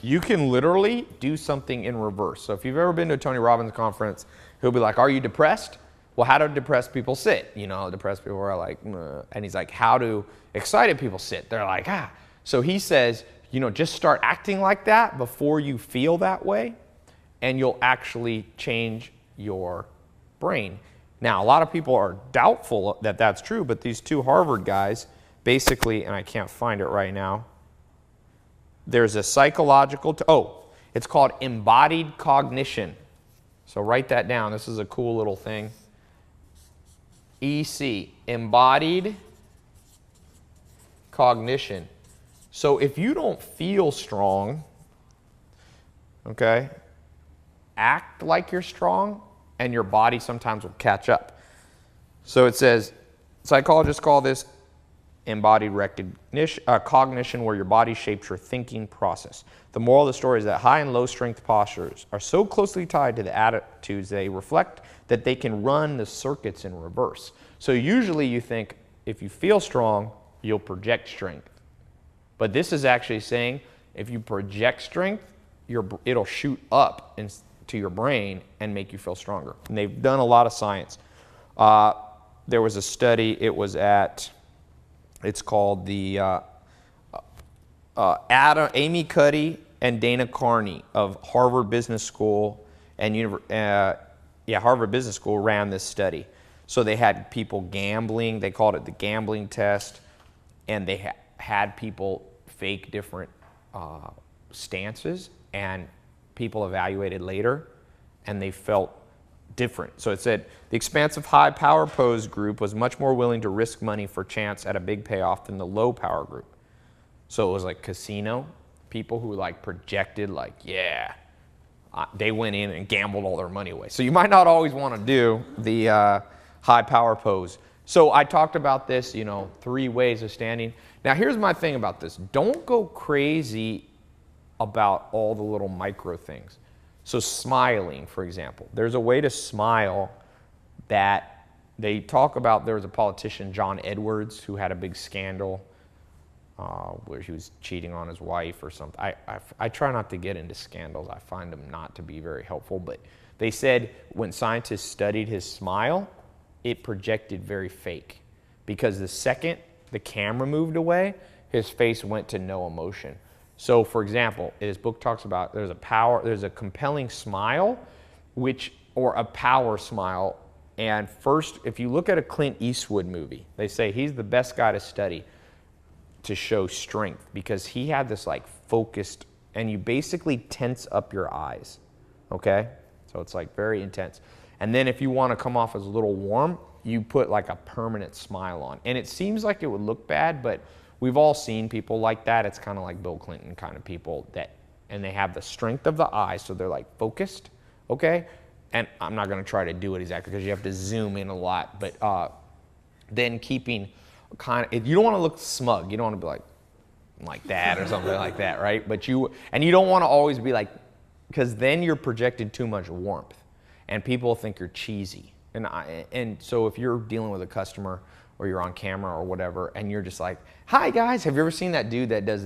You can literally do something in reverse. So if you've ever been to a Tony Robbins conference, he'll be like, are you depressed? Well, how do depressed people sit? Depressed people are like, and he's like, how do excited people sit? They're like, ah. So he says, just start acting like that before you feel that way, and you'll actually change your brain. Now, a lot of people are doubtful that that's true, but these two Harvard guys basically, and I can't find it right now, there's a psychological, it's called embodied cognition. So write that down. This is a cool little thing. EC, embodied cognition. So if you don't feel strong, okay, act like you're strong, and your body sometimes will catch up. So it says, psychologists call this embodied cognition, where your body shapes your thinking process. The moral of the story is that high and low strength postures are so closely tied to the attitudes they reflect that they can run the circuits in reverse. So usually you think if you feel strong, you'll project strength. But this is actually saying if you project strength, it'll shoot up to your brain and make you feel stronger. And they've done a lot of science. There was a study, it's called the Amy Cuddy and Dana Carney of Harvard Business School and Harvard Business School ran this study. So they had people gambling. They called it the gambling test, and they had people fake different stances, and people evaluated later, and they felt different. So it said the expansive high power pose group was much more willing to risk money for chance at a big payoff than the low power group. So it was like casino people who projected they went in and gambled all their money away. So you might not always want to do the high power pose. So I talked about this, 3 ways of standing. Now here's my thing about this. Don't go crazy about all the little micro things. So smiling, for example. There's a way to smile that they talk about. There was a politician, John Edwards, who had a big scandal where he was cheating on his wife or something. I try not to get into scandals. I find them not to be very helpful. But they said when scientists studied his smile, it projected very fake. Because the second the camera moved away, his face went to no emotion. So, for example, his book talks about there's a compelling smile, or a power smile. And first, if you look at a Clint Eastwood movie, they say he's the best guy to study. to show strength because he had this like focused, and you basically tense up your eyes, okay? So it's like very intense. And then if you want to come off as a little warm, you put like a permanent smile on. And it seems like it would look bad, but we've all seen people like that. It's kind of like Bill Clinton kind of people that, and they have the strength of the eyes, so they're like focused, okay? And I'm not going to try to do it exactly because you have to zoom in a lot, but then keeping kind of, you don't want to look smug. You don't want to be like that or something like that, right? But you don't want to always be like, because then you're projecting too much warmth and people think you're cheesy. And so if you're dealing with a customer or you're on camera or whatever, and you're just like, hi guys, have you ever seen that dude that does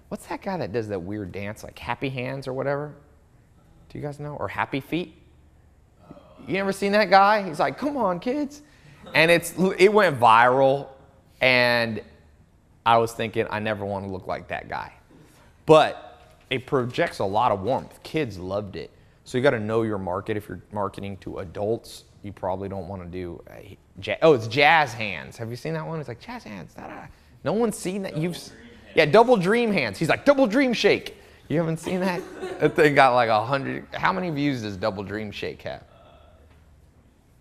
what's that guy that does that weird dance, like Happy Hands or whatever? Do you guys know? Or Happy Feet? You ever seen that guy? He's like, come on kids. And it went viral, and I was thinking, I never want to look like that guy. But it projects a lot of warmth. Kids loved it. So you got to know your market. If you're marketing to adults, you probably don't want to do, it's Jazz Hands. Have you seen that one? It's like, Jazz Hands. Da-da. No one's seen that. Yeah, Double Dream Hands. He's like, Double Dream Shake. You haven't seen that? That thing got like 100. How many views does Double Dream Shake have?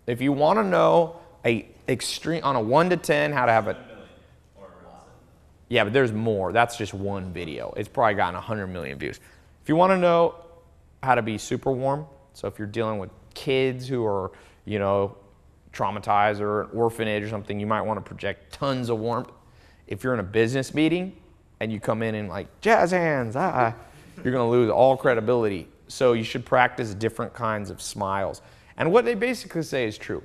If you want to know extreme on a 1 to 10 how to have yeah, but there's more. That's just one video. It's probably gotten 100 million views. If you want to know how to be super warm, so if you're dealing with kids who are, traumatized or an orphanage or something, you might want to project tons of warmth. If you're in a business meeting and you come in and like, Jazz Hands, you're going to lose all credibility. So you should practice different kinds of smiles. And what they basically say is true.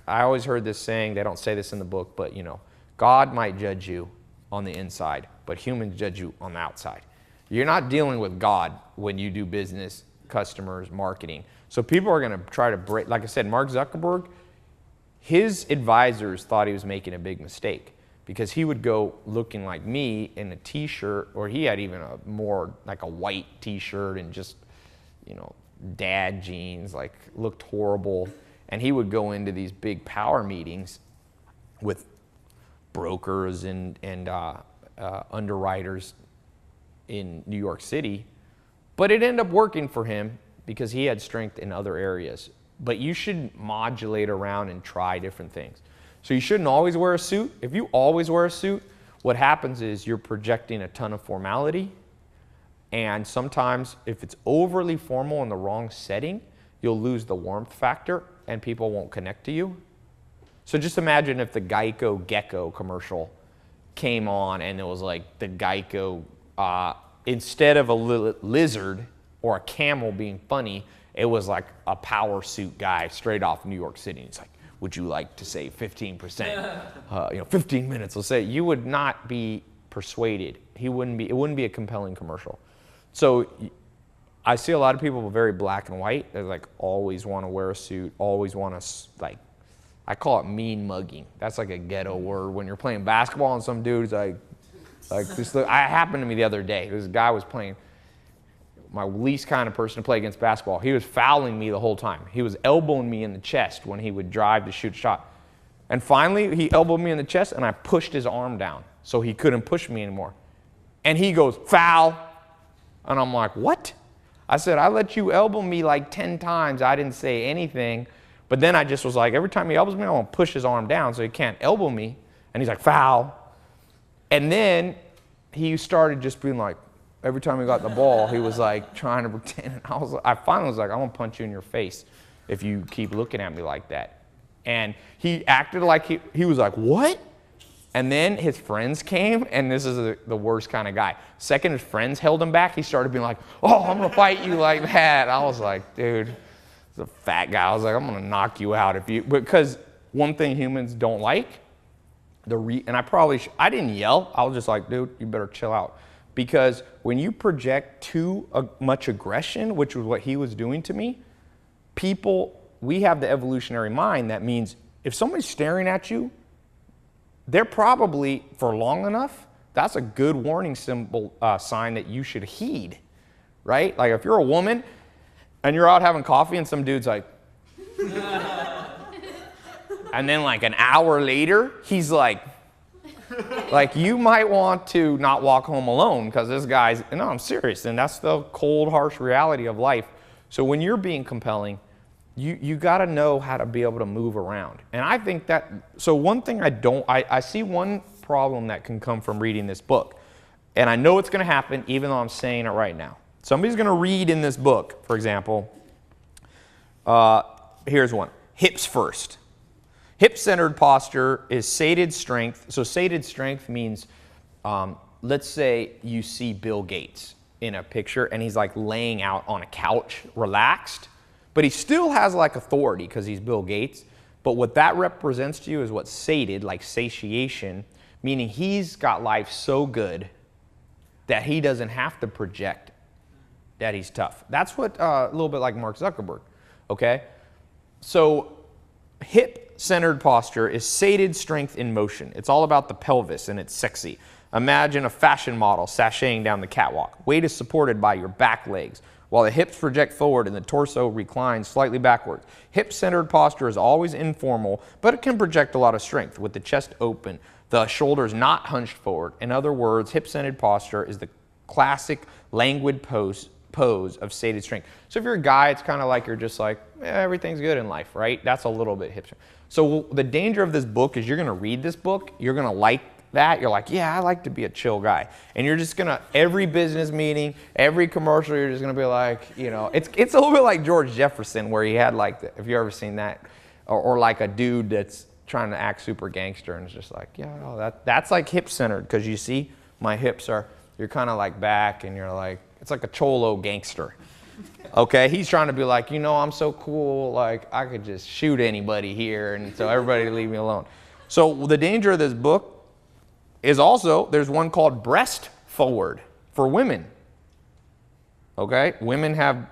I always heard this saying, they don't say this in the book, but God might judge you on the inside, but humans judge you on the outside. You're not dealing with God when you do business, customers, marketing. So people are going to try to break, like I said, Mark Zuckerberg, his advisors thought he was making a big mistake because he would go looking like me in a t-shirt, or he had even a more like a white t-shirt and just, dad jeans, like looked horrible. And he would go into these big power meetings with brokers and underwriters in New York City, but it ended up working for him because he had strength in other areas. But you should modulate around and try different things. So you shouldn't always wear a suit. If you always wear a suit, what happens is you're projecting a ton of formality, and sometimes if it's overly formal in the wrong setting, you'll lose the warmth factor and people won't connect to you. So just imagine if the Geico Gecko commercial came on and it was like the Geico, instead of a lizard or a camel being funny, it was like a power suit guy straight off New York City. He's like, would you like to save 15%? 15 minutes, let's say. You would not be persuaded. It wouldn't be a compelling commercial. So I see a lot of people very black and white. They like always want to wear a suit, always want to I call it mean mugging. That's like a ghetto word when you're playing basketball and some dude's like this. It happened to me the other day. This guy was playing, my least kind of person to play against basketball. He was fouling me the whole time. He was elbowing me in the chest when he would drive to shoot a shot. And finally, he elbowed me in the chest and I pushed his arm down so he couldn't push me anymore. And he goes, foul. And I'm like, what? I said, I let you elbow me like 10 times. I didn't say anything. But then I just was like, every time he elbows me, I want to push his arm down so he can't elbow me. And he's like, foul. And then he started just being like, every time he got the ball, he was like trying to pretend. And I finally was like, I'm going to punch you in your face if you keep looking at me like that. And he acted like he was like, what? And then his friends came, and this is the worst kind of guy. Second, his friends held him back. He started being like, oh, I'm going to fight you like that. I was like, dude, the fat guy. I was like, I'm going to knock you out because one thing humans don't like, and I didn't yell. I was just like, dude, you better chill out. Because when you project too much aggression, which was what he was doing to me, we have the evolutionary mind that means if somebody's staring at you, they're probably, for long enough, that's a good warning symbol, sign that you should heed, right? Like if you're a woman and you're out having coffee and some dude's like, and then like an hour later, he's like, Like, you might want to not walk home alone because this guy's, no, I'm serious. And that's the cold, harsh reality of life. So when you're being compelling, you got to know how to be able to move around. And I think that, so one thing I see one problem that can come from reading this book. And I know it's going to happen even though I'm saying it right now. Somebody's going to read in this book, for example, here's one, hips first. Hip-centered posture is sated strength. So sated strength means, let's say you see Bill Gates in a picture and he's like laying out on a couch, relaxed, but he still has like authority because he's Bill Gates. But what that represents to you is what's sated, like satiation, meaning he's got life so good that he doesn't have to project that he's tough. That's what, a little bit like Mark Zuckerberg, okay? So hip-centered posture is sated strength in motion. It's all about the pelvis and it's sexy. Imagine a fashion model sashaying down the catwalk. Weight is supported by your back legs, while the hips project forward and the torso reclines slightly backward. Hip-centered posture is always informal, but it can project a lot of strength with the chest open, the shoulders not hunched forward. In other words, hip-centered posture is the classic languid pose of sated strength. So if you're a guy, it's kind of like you're just like, everything's good in life, right? That's a little bit hipster. So the danger of this book is you're going to read this book, you're going to like that, you're like, yeah, I like to be a chill guy. And you're just going to, every business meeting, every commercial, you're just going to be like, you know, it's a little bit like George Jefferson where he had like, if you've ever seen that, or like a dude that's trying to act super gangster and it's just like, yeah, no, that's like hip-centered because you see my hips are, you're kind of like back and you're like, it's like a cholo gangster. Okay, he's trying to be like, you know, I'm so cool, like I could just shoot anybody here and so everybody leave me alone. So the danger of this book is also, there's one called breast forward for women. Okay, women have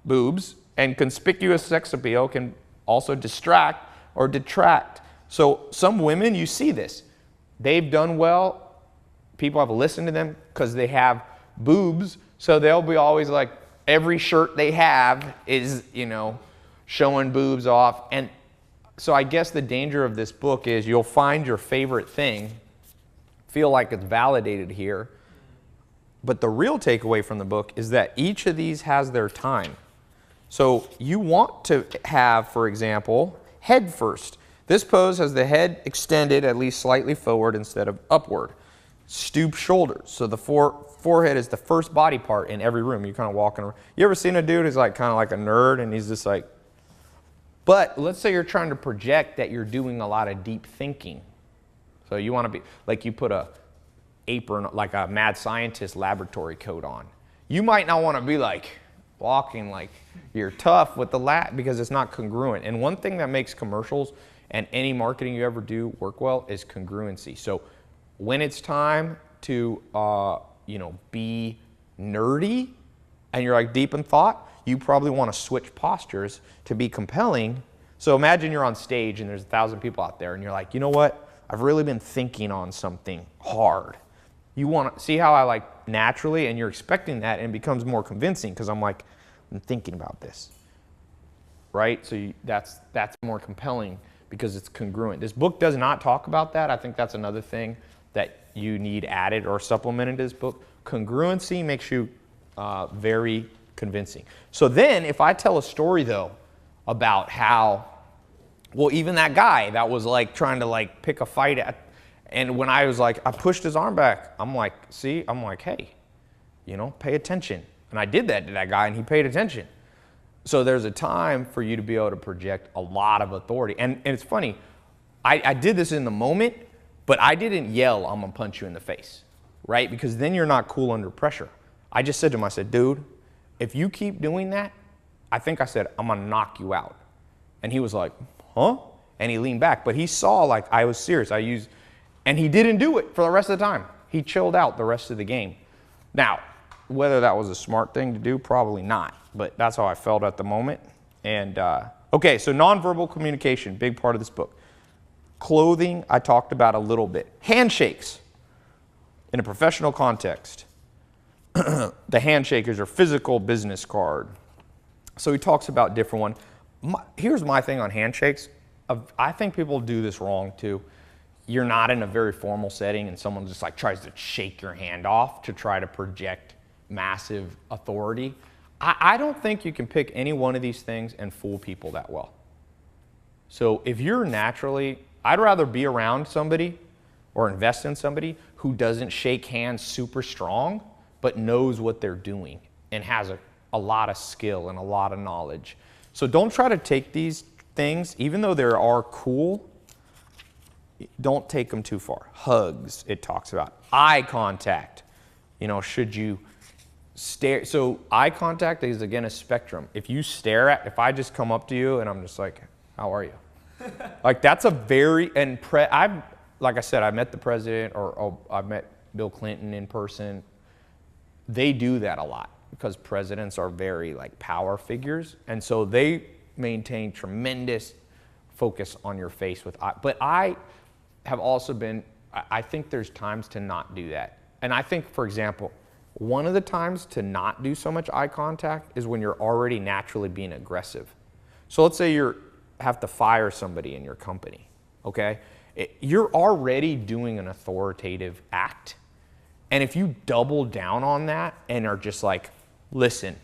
boobs and conspicuous sex appeal can also distract or detract. So some women, you see this, they've done well, people have listened to them because they have boobs, so they'll be always like, every shirt they have is, you know, showing boobs off. And so I guess the danger of this book is you'll find your favorite thing, feel like it's validated here. But the real takeaway from the book is that each of these has their time. So you want to have, for example, head first. This pose has the head extended at least slightly forward instead of upward. Stoop shoulders. So the forehead is the first body part in every room. You're kind of walking around. You ever seen a dude who's like kind of like a nerd and he's just like, but let's say you're trying to project that you're doing a lot of deep thinking. So you want to be, like you put a apron, like a mad scientist laboratory coat on. You might not want to be like walking like you're tough with the because it's not congruent. And one thing that makes commercials and any marketing you ever do work well is congruency. So when it's time to, you know, be nerdy and you're like deep in thought, you probably want to switch postures to be compelling. So imagine you're on stage and there's 1,000 people out there and you're like, you know what? I've really been thinking on something hard. You want to see how I like naturally, and you're expecting that, and it becomes more convincing because I'm like, I'm thinking about this, right? So that's more compelling because it's congruent. This book does not talk about that. I think that's another thing that you need added or supplemented to this book. Congruency makes you very convincing. So then if I tell a story though about how, well, even that guy that was like trying to like pick a fight at, and when I was like, I pushed his arm back, I'm like, see, I'm like, hey, you know, pay attention. And I did that to that guy and he paid attention. So there's a time for you to be able to project a lot of authority. And it's funny, I did this in the moment, but I didn't yell, I'm gonna punch you in the face, right? Because then you're not cool under pressure. I just said to him, I said, dude, if you keep doing that, I think I said, I'm gonna knock you out. And he was like, huh? And he leaned back, but he saw like I was serious. And he didn't do it for the rest of the time. He chilled out the rest of the game. Now, whether that was a smart thing to do, probably not, but that's how I felt at the moment. And okay, so nonverbal communication, big part of this book. Clothing, I talked about a little bit. Handshakes in a professional context. The handshake is your physical business card. So he talks about different one. Here's my thing on handshakes. I think people do this wrong too. you're not in a very formal setting and someone just like tries to shake your hand off to try to project massive authority. I don't think you can pick any one of these things and fool people that well. So if you're naturally, I'd rather be around somebody or invest in somebody who doesn't shake hands super strong, but knows what they're doing and has a lot of skill and a lot of knowledge. So don't try to take these things, even though they are cool, don't take them too far. Hugs, it talks about. Eye contact. You know, should you stare? So eye contact is, again, a spectrum. If you stare at, if I just come up to you and I'm just like, how are you? Like, that's a very, and like I said, I met the president, or I've met Bill Clinton in person. They do that a lot because presidents are very like power figures. And so they maintain tremendous focus on your face with eye. But I have also been, I think there's times to not do that. And I think, for example, one of the times to not do so much eye contact is when you're already naturally being aggressive. So let's say you have to fire somebody in your company, okay? You're already doing an authoritative act. And if you double down on that and are just like, listen,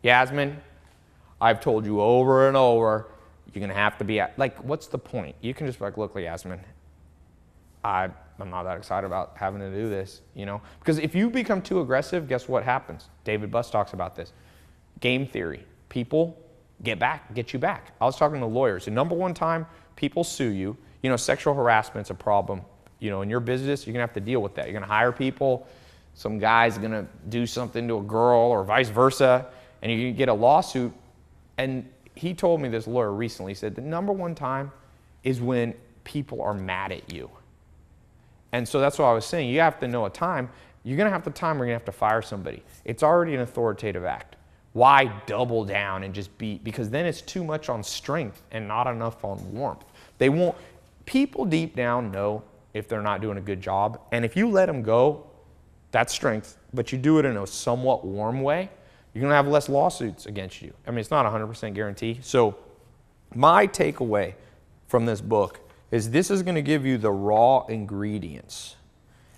Yasmin, I've told you over and over, you're gonna have to be, like, what's the point? You can just be like, look, Yasmin, I'm not that excited about having to do this, you know? Because if you become too aggressive, guess what happens? David Buss talks about this. Game theory. People get you back. I was talking to lawyers. The number one time people sue you, you know, sexual harassment's a problem. You know, in your business, you're gonna have to deal with that. You're gonna hire people, some guy's gonna do something to a girl or vice versa, and you're gonna get a lawsuit. And he told me, this lawyer recently, he said the number one time is when people are mad at you. And so that's what I was saying. You have to know a time. You're going to have the time where you're going to have to fire somebody. It's already an authoritative act. Why double down and just be? Because then it's too much on strength and not enough on warmth. They won't. People deep down know if they're not doing a good job. And if you let them go, that's strength. But you do it in a somewhat warm way, you're going to have less lawsuits against you. I mean, it's not a 100% guarantee. So my takeaway from this book is this is going to give you the raw ingredients,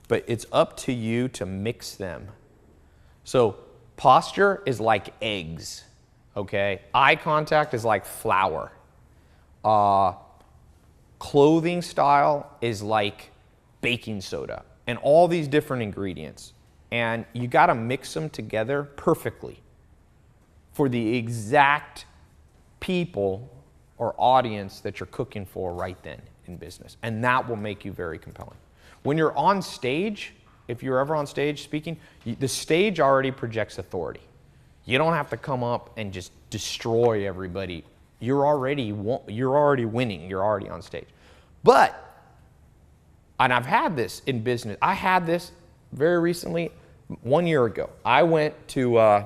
but it's up to you to mix them. So posture is like eggs, okay? Eye contact is like flour. Clothing style is like baking soda, and all these different ingredients. And you got to mix them together perfectly for the exact people or audience that you're cooking for right then in business. And that will make you very compelling. When you're on stage, if you're ever on stage speaking, the stage already projects authority. You don't have to come up and just destroy everybody. You're already winning. You're already on stage. But, and I've had this in business. I had this very recently, 1 year ago. I went to,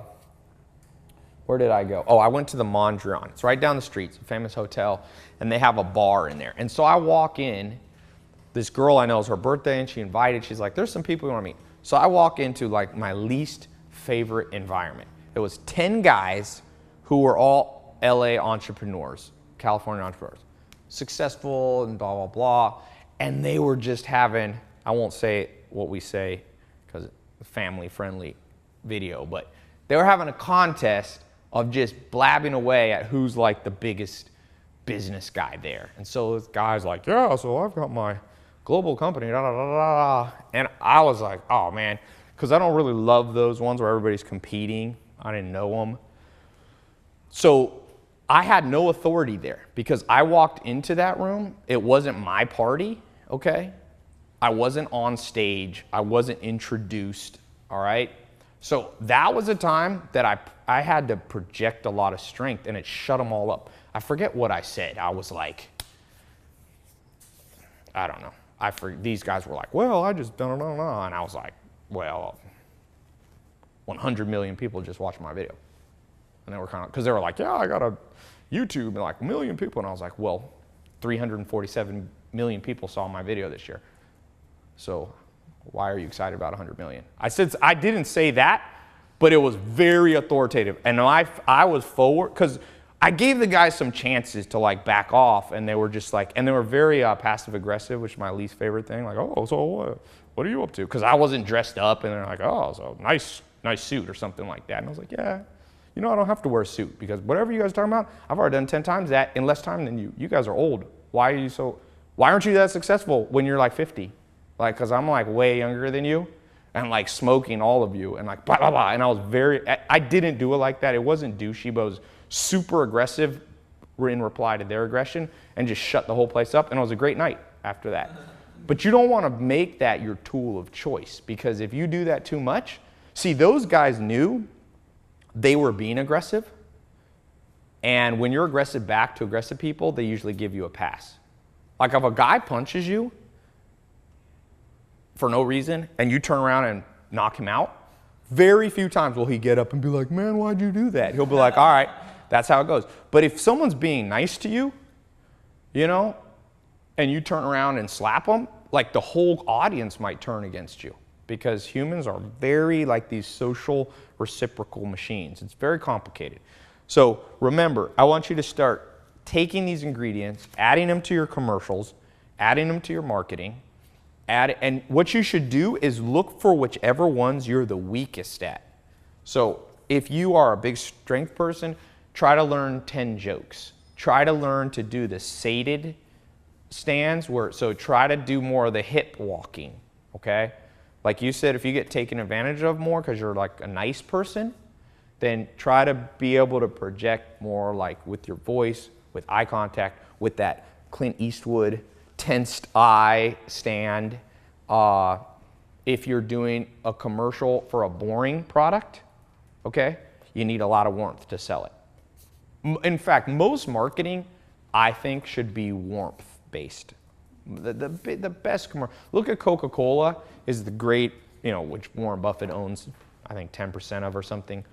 where did I go? Oh, I went to the Mondrian. It's right down the street. It's a famous hotel, and they have a bar in there. And so I walk in. This girl I know, it's her birthday, and she invited. She's like, there's some people you want to meet. So I walk into like my least favorite environment. It was 10 guys who were all LA entrepreneurs, California entrepreneurs, successful and blah, blah, blah. And they were just having, I won't say what we say because it's a family-friendly video, but they were having a contest of just blabbing away at who's like the biggest business guy there. And so this guy's like, yeah, so I've got my global company, da, da, da, da, da. And I was like, oh man, because I don't really love those ones where everybody's competing. I didn't know them. So I had no authority there because I walked into that room. It wasn't my party, okay? I wasn't on stage. I wasn't introduced, all right? So that was a time that I had to project a lot of strength, and it shut them all up. I forget what I said. I was like, I don't know. These guys were like, well, I just don't know. And I was like, well, 100 million people just watched my video. And they were kind of, because they were like, yeah, I got a YouTube, and like 1 million people. And I was like, well, 347 million people saw my video this year. So why are you excited about 100 million? I didn't say that, but it was very authoritative. And I was forward, because I gave the guys some chances to like back off, and they were just like, and they were very passive aggressive, which is my least favorite thing. Like, oh, so what are you up to? Because I wasn't dressed up, and they're like, oh, so nice suit or something like that. And I was like, yeah, you know, I don't have to wear a suit because whatever you guys are talking about, I've already done 10 times that in less time than you. You guys are old. Why aren't you that successful when you're like 50? Like, because I'm like way younger than you and like smoking all of you and like blah, blah, blah. And I didn't do it like that. It wasn't douchey, but it was super aggressive in reply to their aggression and just shut the whole place up. And it was a great night after that. But you don't want to make that your tool of choice, because if you do that too much, see, those guys knew they were being aggressive. And when you're aggressive back to aggressive people, they usually give you a pass. Like if a guy punches you for no reason and you turn around and knock him out, very few times will he get up and be like, man, why'd you do that? He'll be like, all right, that's how it goes. But if someone's being nice to you, you know, and you turn around and slap them, like the whole audience might turn against you, because humans are very like these social reciprocal machines. It's very complicated. So remember, I want you to start taking these ingredients, adding them to your commercials, adding them to your marketing, and what you should do is look for whichever ones you're the weakest at. So if you are a big strength person, try to learn 10 jokes. Try to learn to do the sated stands, so try to do more of the hip walking, okay? Like you said, if you get taken advantage of more because you're like a nice person, then try to be able to project more like with your voice, with eye contact, with that Clint Eastwood tensed eye stand. If you're doing a commercial for a boring product, okay, you need a lot of warmth to sell it. In fact, most marketing, I think, should be warmth based. The best commercial. Look at Coca-Cola is the great, you know, which Warren Buffett owns, I think 10% of or something.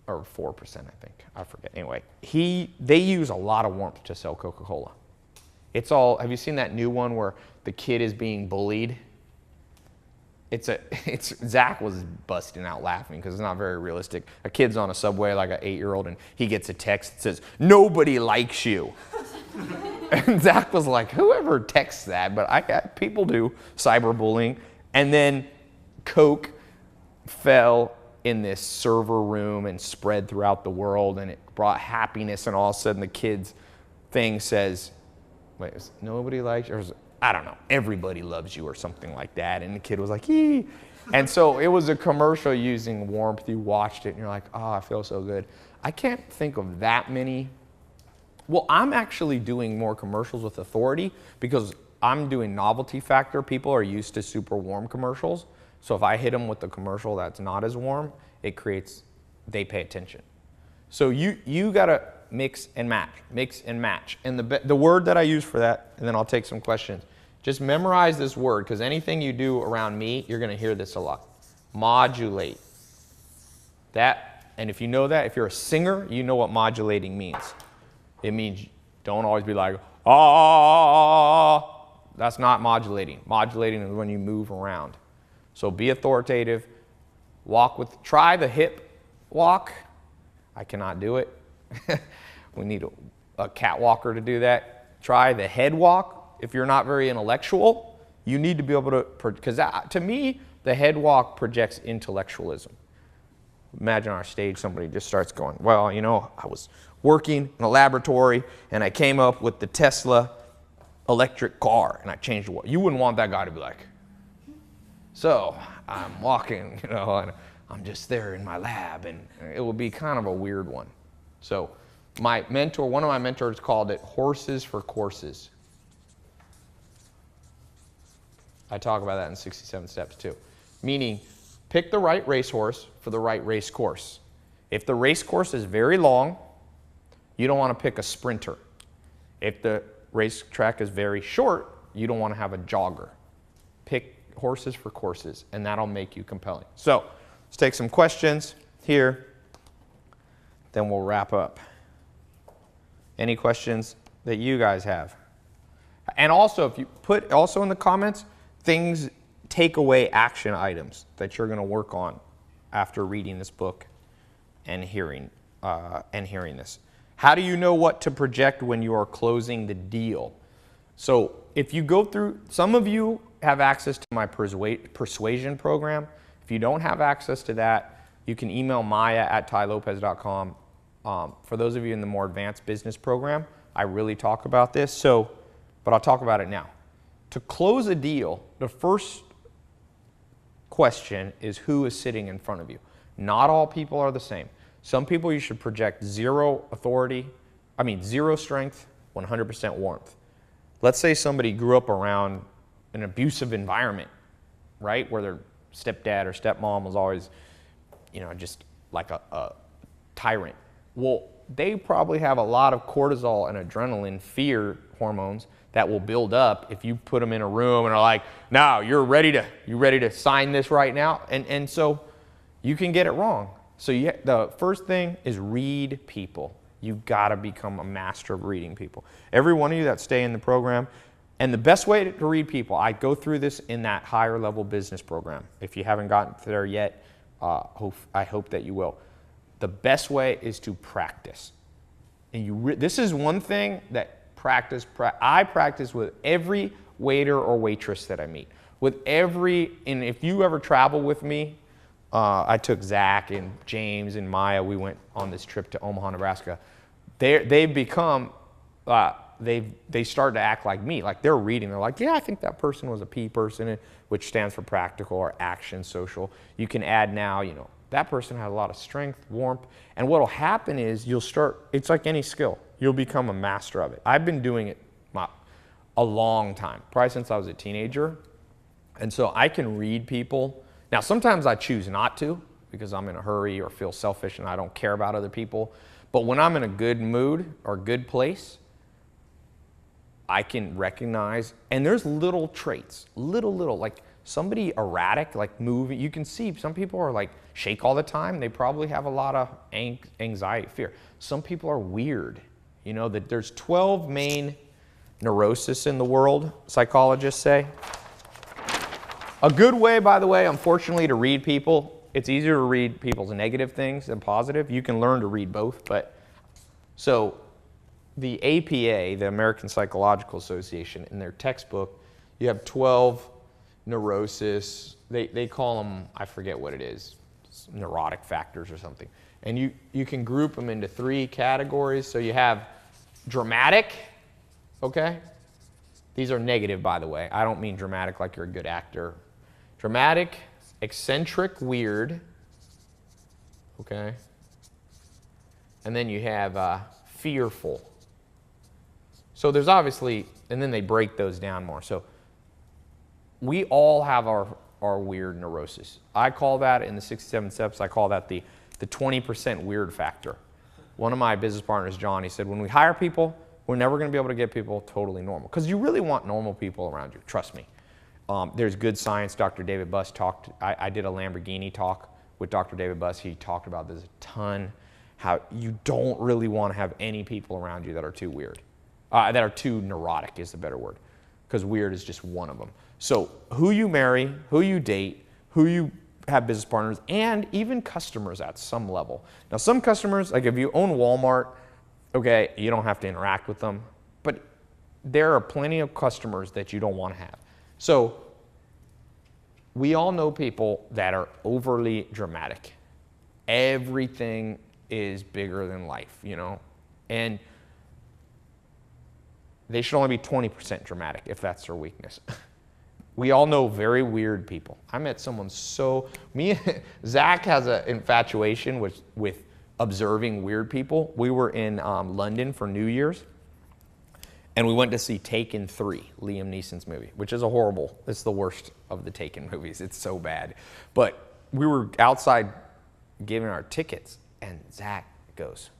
Or 4%, I think. I forget. Anyway, they use a lot of warmth to sell Coca-Cola. Have you seen that new one where the kid is being bullied? Zach was busting out laughing because it's not very realistic. A kid's on a subway, like an 8-year-old, and he gets a text that says, "Nobody likes you." And Zach was like, whoever texts that? But people do cyberbullying. And then Coke fell in this server room and spread throughout the world, and it brought happiness, and all of a sudden the kid's thing says, wait, nobody likes you? Or I don't know, everybody loves you or something like that. And the kid was like, ee. And so it was a commercial using warmth. You watched it and you're like, oh, I feel so good. I can't think of that many. Well, I'm actually doing more commercials with authority because I'm doing novelty factor. People are used to super warm commercials. So if I hit them with the commercial that's not as warm, they pay attention. So you gotta mix and match. And the word that I use for that, and then I'll take some questions. Just memorize this word, because anything you do around me, you're gonna hear this a lot. Modulate. And if you know that, if you're a singer, you know what modulating means. It means don't always be like, ah. That's not modulating. Modulating is when you move around. So be authoritative. Try the hip walk. I cannot do it. We need a catwalker to do that. Try the head walk. If you're not very intellectual, you need to be able to, because to me, the head walk projects intellectualism. Imagine on our stage, somebody just starts going, well, you know, I was working in a laboratory and I came up with the Tesla electric car and I changed the world. You wouldn't want that guy to be like, so I'm walking, you know, and I'm just there in my lab, and it will be kind of a weird one. So one of my mentors called it horses for courses. I talk about that in 67 Steps too. Meaning, pick the right racehorse for the right race course. If the race course is very long, you don't want to pick a sprinter. If the racetrack is very short, you don't want to have a jogger. Pick horses for courses, and that'll make you compelling. So let's take some questions here, then we'll wrap up. Any questions that you guys have? And also, if you put also in the comments, takeaway action items that you're going to work on after reading this book and hearing and hearing this. How do you know what to project when you are closing the deal? So if you go through, some of you have access to my persuasion program. If you don't have access to that, you can email Maya at tailopez.com. For those of you in the more advanced business program, I really talk about this. But I'll talk about it now. To close a deal, the first question is who is sitting in front of you. Not all people are the same. Some people you should project zero strength, 100% warmth. Let's say somebody grew up around an abusive environment, right? Where their stepdad or stepmom was always, just like a tyrant. Well, they probably have a lot of cortisol and adrenaline, fear hormones that will build up if you put them in a room and are like, "Now you ready to sign this right now?" And so you can get it wrong. So the first thing is read people. You gotta become a master of reading people. Every one of you that stay in the program, and the best way to read people, I go through this in that higher level business program. If you haven't gotten there yet, I hope that you will. The best way is to practice. And this is one thing that I practice with every waiter or waitress that I meet. And if you ever travel with me, I took Zach and James and Maya. We went on this trip to Omaha, Nebraska. They've become, they start to act like me. Like they're reading. They're like, yeah, I think that person was a P person, which stands for practical or action social. You can add now, that person had a lot of strength, warmth. And what will happen is it's like any skill. You'll become a master of it. I've been doing it a long time, probably since I was a teenager. And so I can read people. Now, sometimes I choose not to because I'm in a hurry or feel selfish and I don't care about other people. But when I'm in a good mood or good place, I can recognize, and there's little traits, little, like somebody erratic, like moving. You can see some people are like shake all the time. They probably have a lot of anxiety, fear. Some people are weird. That there's 12 main neuroses in the world, psychologists say. A good way, by the way, unfortunately, to read people, it's easier to read people's negative things than positive. You can learn to read both, so the APA, the American Psychological Association, in their textbook, you have 12 neuroses. They call them, I forget what it is, neurotic factors or something. And you can group them into 3 categories. So you have dramatic, okay? These are negative, by the way. I don't mean dramatic like you're a good actor. Dramatic, eccentric, weird, okay? And then you have fearful. So there's obviously, and then they break those down more. So we all have our weird neurosis. I call that, in the 67 steps, I call that the 20% weird factor. One of my business partners, John, he said, when we hire people, we're never going to be able to get people totally normal. Because you really want normal people around you, trust me. There's good science. Dr. David Buss talked, I did a Lamborghini talk with Dr. David Buss. He talked about this a ton, how you don't really want to have any people around you that are too weird. That are too neurotic is the better word. Because weird is just one of them. So who you marry, who you date, who you have business partners, and even customers at some level. Now some customers, like if you own Walmart, okay, you don't have to interact with them, but there are plenty of customers that you don't want to have. So we all know people that are overly dramatic. Everything is bigger than life, and they should only be 20% dramatic if that's their weakness. We all know very weird people. I met someone Zach has an infatuation with observing weird people. We were in London for New Year's, and we went to see Taken 3, Liam Neeson's movie, which is it's the worst of the Taken movies. It's so bad. But we were outside giving our tickets, and Zach goes,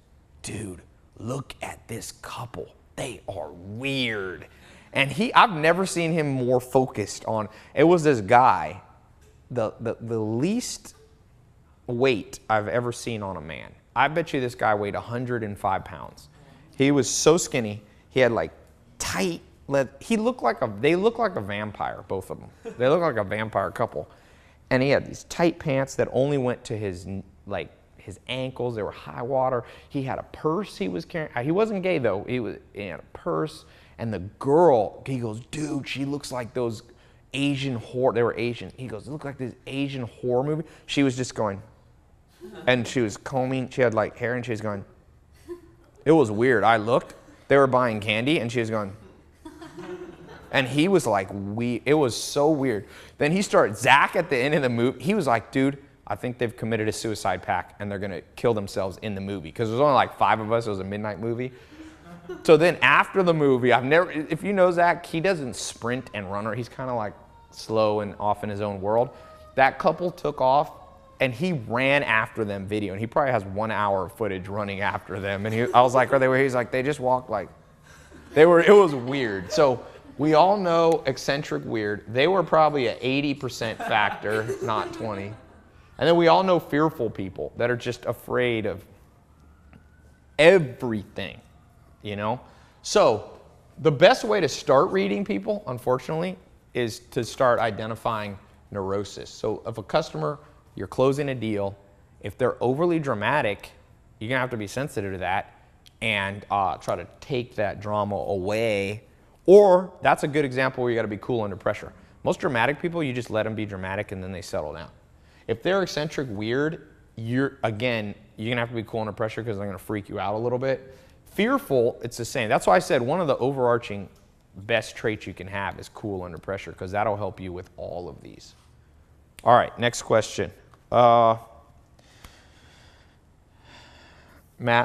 "Dude, look at this couple. They are weird." And I've never seen him more focused on, it was this guy, the least weight I've ever seen on a man. I bet you this guy weighed 105 pounds. He was so skinny. He had like tight, they looked like a vampire, both of them. They looked like a vampire couple. And he had these tight pants that only went to his his ankles, they were high water. He had a purse he was carrying. He wasn't gay though. He had a purse. And the girl, he goes, dude, she looks like those Asian horror. They were Asian. He goes, look like this Asian horror movie. She was just going, and she was combing. She had like hair, and she was going. It was weird. I looked. They were buying candy, and she was going. And he was like, it was so weird. Then he started, Zach at the end of the movie, he was like, dude, I think they've committed a suicide pact, and they're going to kill themselves in the movie. Because there was only like 5 of us. It was a midnight movie. So then after the movie, if you know Zach, he doesn't sprint and run. He's kind of like slow and off in his own world. That couple took off, and he ran after them video. And he probably has 1 hour of footage running after them. And I was like, he's like, they just walked like, it was weird. So we all know eccentric weird. They were probably an 80% factor, not 20. And then we all know fearful people that are just afraid of everything. You know? So the best way to start reading people, unfortunately, is to start identifying neurosis. So if a customer, you're closing a deal, if they're overly dramatic, you're going to have to be sensitive to that and try to take that drama away. Or that's a good example where you got to be cool under pressure. Most dramatic people, you just let them be dramatic and then they settle down. If they're eccentric weird, you're going to have to be cool under pressure because they're going to freak you out a little bit. Fearful, it's the same. That's why I said one of the overarching best traits you can have is cool under pressure, because that'll help you with all of these. All right, next question. Matt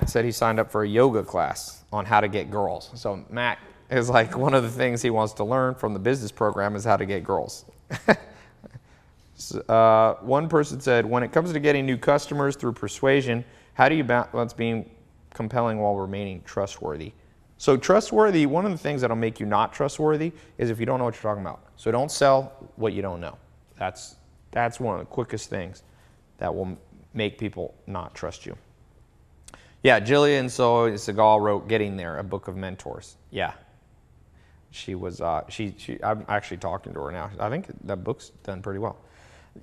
said he signed up for a yoga class on how to get girls. So Matt is like, one of the things he wants to learn from the business program is how to get girls. One person said, when it comes to getting new customers through persuasion, how do you balance being compelling while remaining trustworthy? So trustworthy, one of the things that'll make you not trustworthy is if you don't know what you're talking about. So don't sell what you don't know. That's one of the quickest things that will make people not trust you. Yeah, Jillian Segal wrote Getting There, a book of mentors. Yeah. She was, I'm actually talking to her now. I think that book's done pretty well.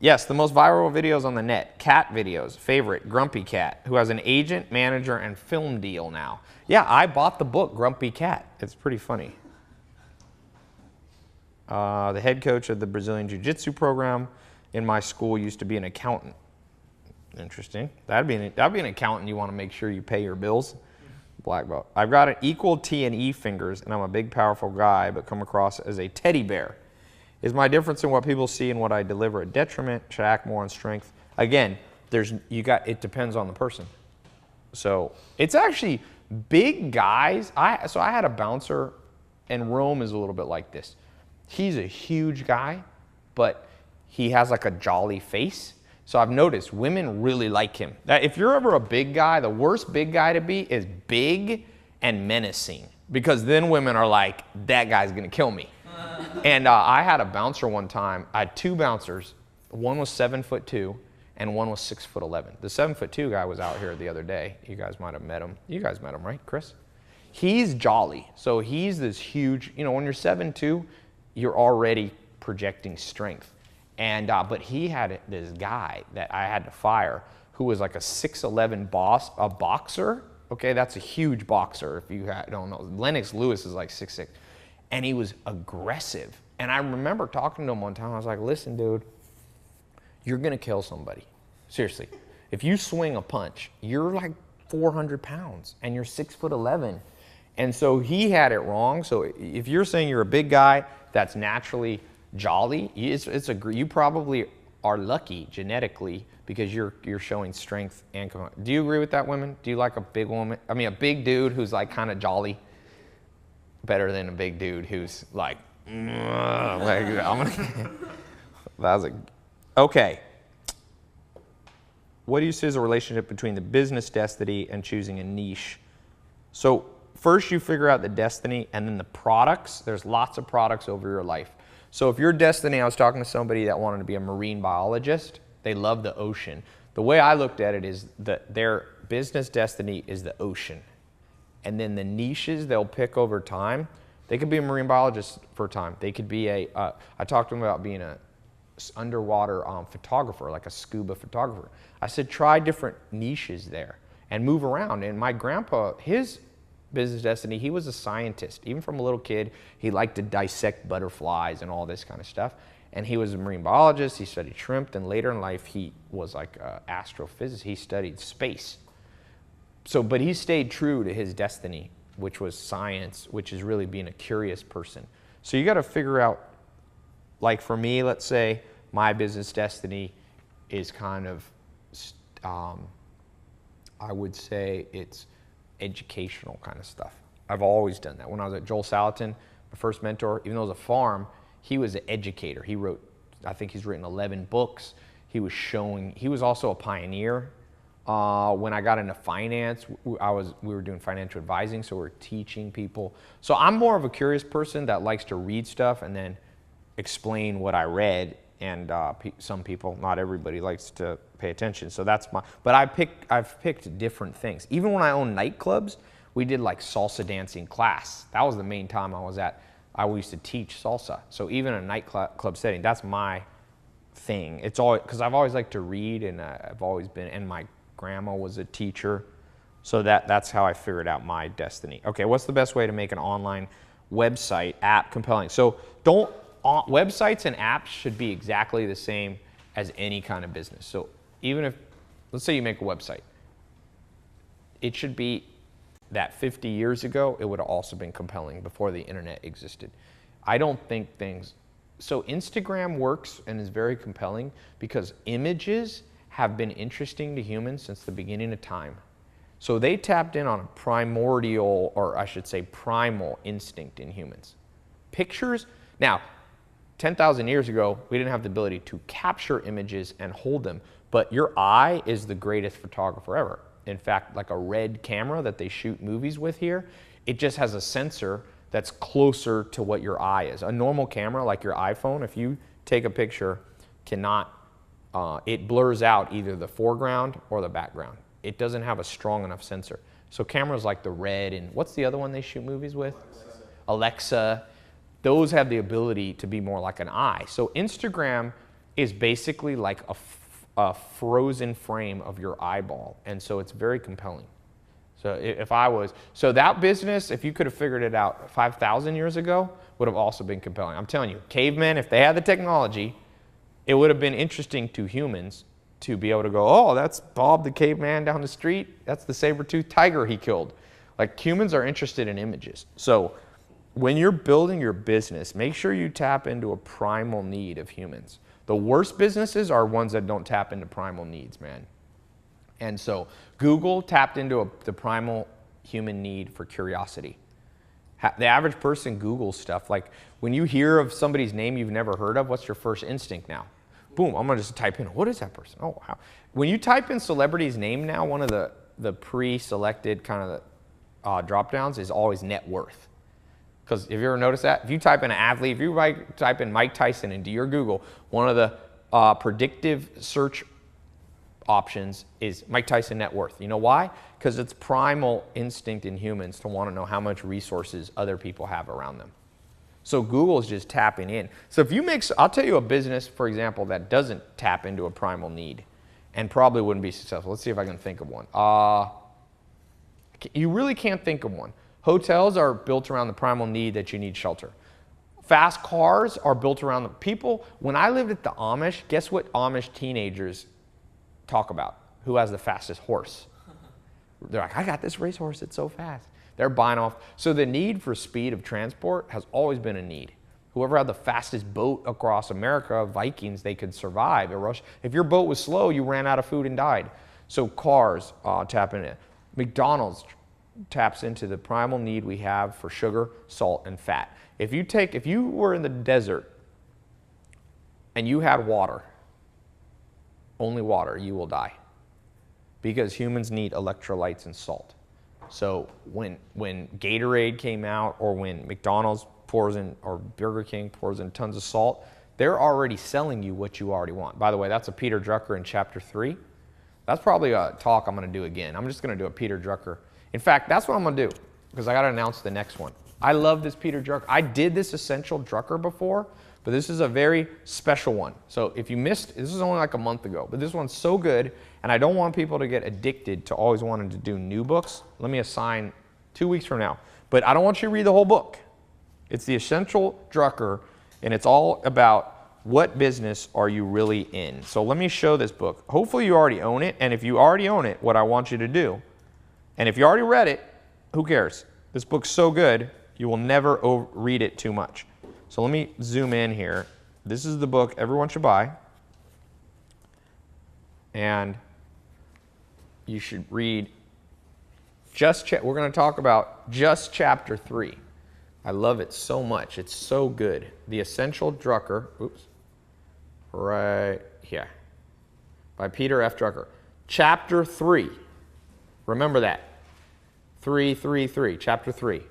Yes, the most viral videos on the net, cat videos. Favorite, Grumpy Cat, who has an agent, manager, and film deal now. Yeah, I bought the book, Grumpy Cat. It's pretty funny. The head coach of the Brazilian Jiu-Jitsu program in my school used to be an accountant. Interesting. That'd be an accountant you want to make sure you pay your bills. Black belt. I've got an equal T and E fingers, and I'm a big, powerful guy, but come across as a teddy bear. Is my difference in what people see and what I deliver a detriment? Should I act more on strength? Again, it depends on the person. So it's actually big guys. So I had a bouncer, and Rome is a little bit like this. He's a huge guy, but he has like a jolly face. So I've noticed women really like him. If you're ever a big guy, the worst big guy to be is big and menacing, because then women are like, that guy's gonna kill me. And I had a bouncer one time. I had 2 bouncers. One was 7'2", and one was 6'11". The 7'2" guy was out here the other day. You guys might have met him. You guys met him, right, Chris? He's jolly. So he's this huge, when you're 7'2", you're already projecting strength. And but he had this guy that I had to fire who was like a 6'11" boxer. Okay, that's a huge boxer if you don't know. Lennox Lewis is like 6'6". And he was aggressive. And I remember talking to him one time. I was like, listen, dude, you're going to kill somebody. Seriously. If you swing a punch, you're like 400 pounds and you're 6'11". And so he had it wrong. So if you're saying you're a big guy that's naturally jolly, you probably are lucky genetically because you're showing strength and command. Do you agree with that, women? Do you like a big woman? I mean, a big dude who's like kind of jolly? Better than a big dude who's like, okay. What do you see as a relationship between the business destiny and choosing a niche? So first you figure out the destiny, and then the products. There's lots of products over your life. So if your destiny, I was talking to somebody that wanted to be a marine biologist. They love the ocean. The way I looked at it is that their business destiny is the ocean. And then the niches they'll pick over time, they could be a marine biologist for a time. They could be I talked to them about being underwater photographer, like a scuba photographer. I said, try different niches there and move around. And my grandpa, his business destiny, he was a scientist. Even from a little kid, he liked to dissect butterflies and all this kind of stuff. And he was a marine biologist, he studied shrimp, and later in life he was like an astrophysicist, he studied space. So, but he stayed true to his destiny, which was science, which is really being a curious person. So you got to figure out, like for me, let's say my business destiny is kind of, I would say it's educational kind of stuff. I've always done that. When I was at Joel Salatin, my first mentor, even though it was a farm, he was an educator. He wrote, I think he's written 11 books. He was also a pioneer. When I got into finance, we were doing financial advising, so we were teaching people. So I'm more of a curious person that likes to read stuff and then explain what I read. And some people, not everybody, likes to pay attention. So that's but I've picked different things. Even when I owned nightclubs, we did like salsa dancing class. That was the main time I used to teach salsa. So even in a nightclub setting, that's my thing. It's all because I've always liked to read, and I've always been, and my grandma was a teacher. So that's how I figured out my destiny. Okay, what's the best way to make an online website app compelling? So websites and apps should be exactly the same as any kind of business. So even if, let's say you make a website, it should be that 50 years ago, it would have also been compelling before the internet existed. I don't think so Instagram works and is very compelling because images have been interesting to humans since the beginning of time. So they tapped in on a primordial, or I should say primal instinct in humans. Pictures, now, 10,000 years ago, we didn't have the ability to capture images and hold them, but your eye is the greatest photographer ever. In fact, like a RED camera that they shoot movies with here, it just has a sensor that's closer to what your eye is. A normal camera, like your iPhone, if you take a picture, it blurs out either the foreground or the background. It doesn't have a strong enough sensor. So cameras like the RED, and what's the other one they shoot movies with? Alexa. Those have the ability to be more like an eye. So Instagram is basically like a frozen frame of your eyeball. And so it's very compelling. So that business, if you could have figured it out 5,000 years ago, would have also been compelling. I'm telling you, cavemen, if they had the technology, it would have been interesting to humans to be able to go, oh, that's Bob the caveman down the street. That's the saber-toothed tiger he killed. Like humans are interested in images. So when you're building your business, make sure you tap into a primal need of humans. The worst businesses are ones that don't tap into primal needs, man. And so Google tapped into the primal human need for curiosity. The average person Googles stuff. Like when you hear of somebody's name you've never heard of, what's your first instinct now? Boom, I'm gonna just type in, what is that person? Oh, wow. When you type in celebrity's name now, one of the pre-selected kind of drop downs is always net worth. Because if you ever notice that, if you type in an athlete, if you type in Mike Tyson into your Google, one of the predictive search options is Mike Tyson net worth. You know why? Because it's primal instinct in humans to want to know how much resources other people have around them. So Google is just tapping in. So if you I'll tell you a business, for example, that doesn't tap into a primal need and probably wouldn't be successful. Let's see if I can think of one. You really can't think of one. Hotels are built around the primal need that you need shelter. Fast cars are built around the people. When I lived at the Amish, guess what Amish teenagers talk about? Who has the fastest horse? They're like, I got this racehorse, it's so fast. They're buying off. So the need for speed of transport has always been a need. Whoever had the fastest boat across America, Vikings, they could survive. If your boat was slow, you ran out of food and died. So cars tap into it. McDonald's taps into the primal need we have for sugar, salt, and fat. If you were in the desert and you had water, only water, you will die. Because humans need electrolytes and salt. So when Gatorade came out, or when McDonald's pours in, or Burger King pours in tons of salt, they're already selling you what you already want. By the way, that's a Peter Drucker in chapter 3. That's probably a talk I'm going to do again. I'm just going to do a Peter Drucker. In fact, that's what I'm going to do, because I got to announce the next one. I love this Peter Drucker. I did this Essential Drucker before, but this is a very special one. So if you missed, this was only like a month ago, but this one's so good, and I don't want people to get addicted to always wanting to do new books. Let me assign 2 weeks from now. But I don't want you to read the whole book. It's the Essential Drucker, and it's all about what business are you really in. So let me show this book. Hopefully you already own it, and if you already own it, what I want you to do, and if you already read it, who cares? This book's so good, you will never read it too much. So let me zoom in here. This is the book everyone should buy. And you should read we're going to talk about just chapter 3. I love it so much. It's so good. The Essential Drucker, right here, by Peter F. Drucker. Chapter 3. Remember that. 333, chapter 3.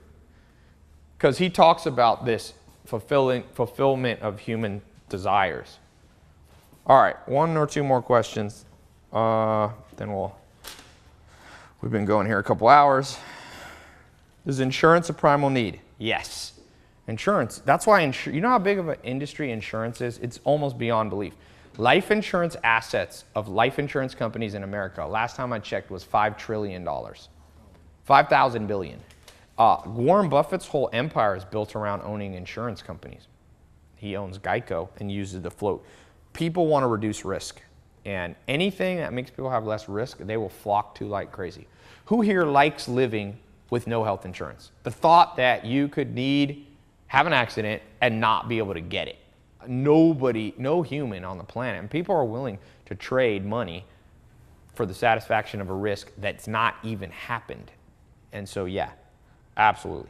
Because he talks about this fulfillment of human desires. All right, 1 or 2 more questions. We've been going here a couple hours. Is insurance a primal need? Yes. Insurance, that's why, you know how big of an industry insurance is? It's almost beyond belief. Life insurance assets of life insurance companies in America, last time I checked, was $5 trillion. 5,000 billion. Warren Buffett's whole empire is built around owning insurance companies. He owns Geico and uses the float. People want to reduce risk, and anything that makes people have less risk, they will flock to like crazy. Who here likes living with no health insurance? The thought that you could have an accident and not be able to get it. Nobody, no human on the planet, and people are willing to trade money for the satisfaction of a risk that's not even happened. And so, yeah, absolutely.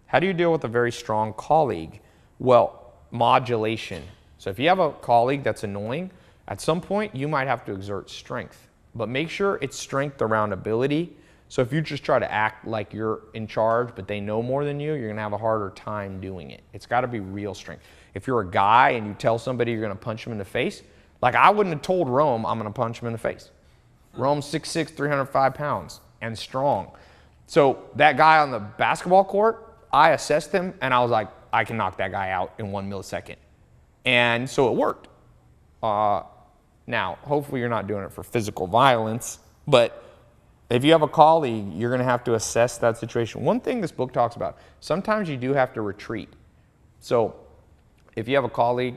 How do you deal with a very strong colleague? Well, modulation. So if you have a colleague that's annoying, at some point you might have to exert strength, but make sure it's strength around ability. So if you just try to act like you're in charge, but they know more than you're going to have a harder time doing it. It's got to be real strength. If you're a guy and you tell somebody you're going to punch him in the face, like I wouldn't have told Rome I'm going to punch him in the face. Rome's 6'6", 305 pounds and strong. So that guy on the basketball court, I assessed him and I was like, I can knock that guy out in 1 millisecond. And so it worked. Now, hopefully you're not doing it for physical violence, but if you have a colleague, you're going to have to assess that situation. One thing this book talks about, sometimes you do have to retreat. So if you have a colleague,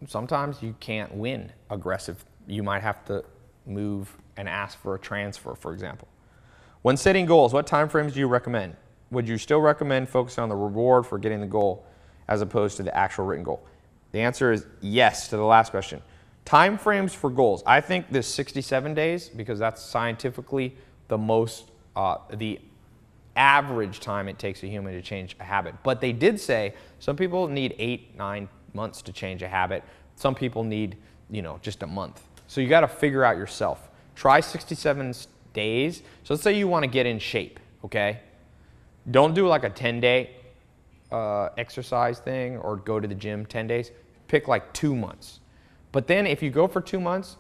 sometimes you can't win aggressive. You might have to move and ask for a transfer, for example. When setting goals, what time frames do you recommend? Would you still recommend focusing on the reward for getting the goal as opposed to the actual written goal? The answer is yes to the last question. Time frames for goals. I think this 67 days, because that's scientifically the average time it takes a human to change a habit. But they did say some people need 8-9 months to change a habit. Some people need, just a month. So you got to figure out yourself. Try 67 days. So let's say you want to get in shape, okay? Don't do like a 10-day exercise thing or go to the gym 10 days. Pick like 2 months. But then if you go for 2 months,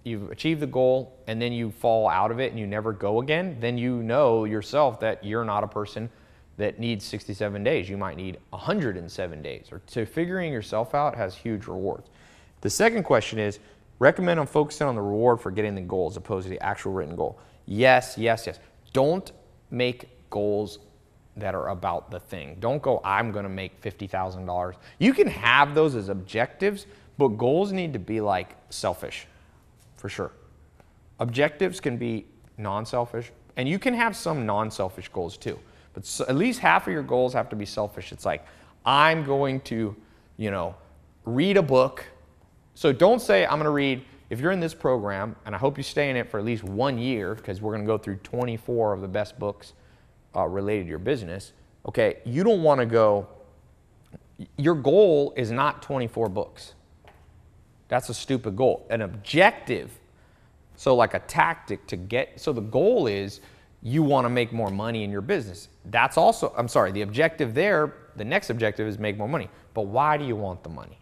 you've achieved the goal, and then you fall out of it and you never go again, then you know yourself that you're not a person that needs 67 days. You might need 107 days. So figuring yourself out has huge rewards. The second question is, recommend on focusing on the reward for getting the goal as opposed to the actual written goal. Yes, yes, yes. Don't make goals that are about the thing. Don't go, I'm going to make $50,000. You can have those as objectives, but goals need to be like selfish. For sure. Objectives can be non-selfish, and you can have some non-selfish goals too. But at least half of your goals have to be selfish. It's like, I'm going to, read a book. So don't say, I'm going to read, if you're in this program, and I hope you stay in it for at least 1 year, because we're going to go through 24 of the best books related to your business. Okay, you don't want to go, your goal is not 24 books. That's a stupid goal. An objective, so like a tactic to get, so the goal is you want to make more money in your business. That's also, the objective there, the next objective is make more money. But why do you want the money?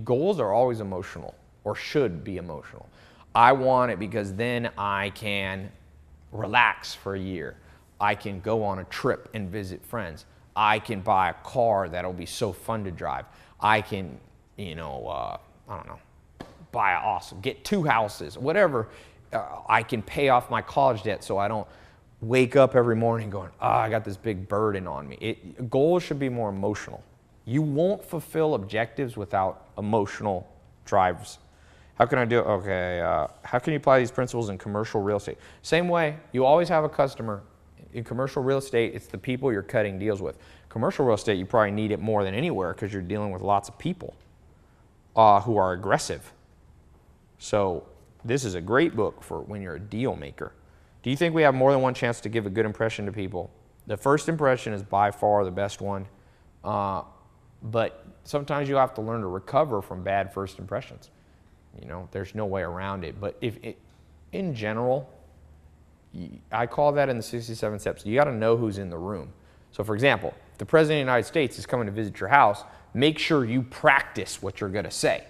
Goals are always emotional, or should be emotional. I want it because then I can relax for a year. I can go on a trip and visit friends. I can buy a car that'll be so fun to drive. I can, I don't know, get 2 houses, whatever. I can pay off my college debt so I don't wake up every morning going, I got this big burden on me. Goals should be more emotional. You won't fulfill objectives without emotional drives. How can I do it? Okay, how can you apply these principles in commercial real estate? Same way, you always have a customer. In commercial real estate, it's the people you're cutting deals with. Commercial real estate, you probably need it more than anywhere because you're dealing with lots of people who are aggressive. So this is a great book for when you're a deal maker. Do you think we have more than one chance to give a good impression to people? The first impression is by far the best one, but sometimes you have to learn to recover from bad first impressions. There's no way around it. But in general, I call that in the 67 steps. You got to know who's in the room. So for example, if the President of the United States is coming to visit your house, make sure you practice what you're going to say,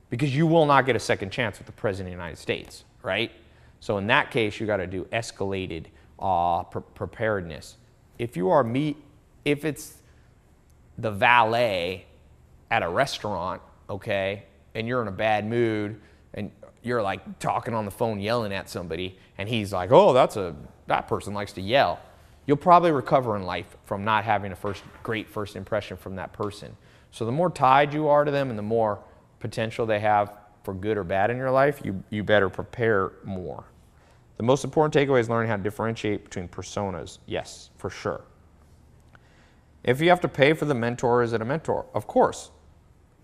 because you will not get a second chance with the President of the United States, right? So in that case, you got to do escalated preparedness. If it's the valet at a restaurant, okay, and you're in a bad mood and you're like talking on the phone yelling at somebody and he's like, that person likes to yell, you'll probably recover in life from not having a great first impression from that person. So the more tied you are to them and the more potential they have for good or bad in your life, you better prepare more. The most important takeaway is learning how to differentiate between personas. Yes, for sure. If you have to pay for the mentor, is it a mentor? Of course.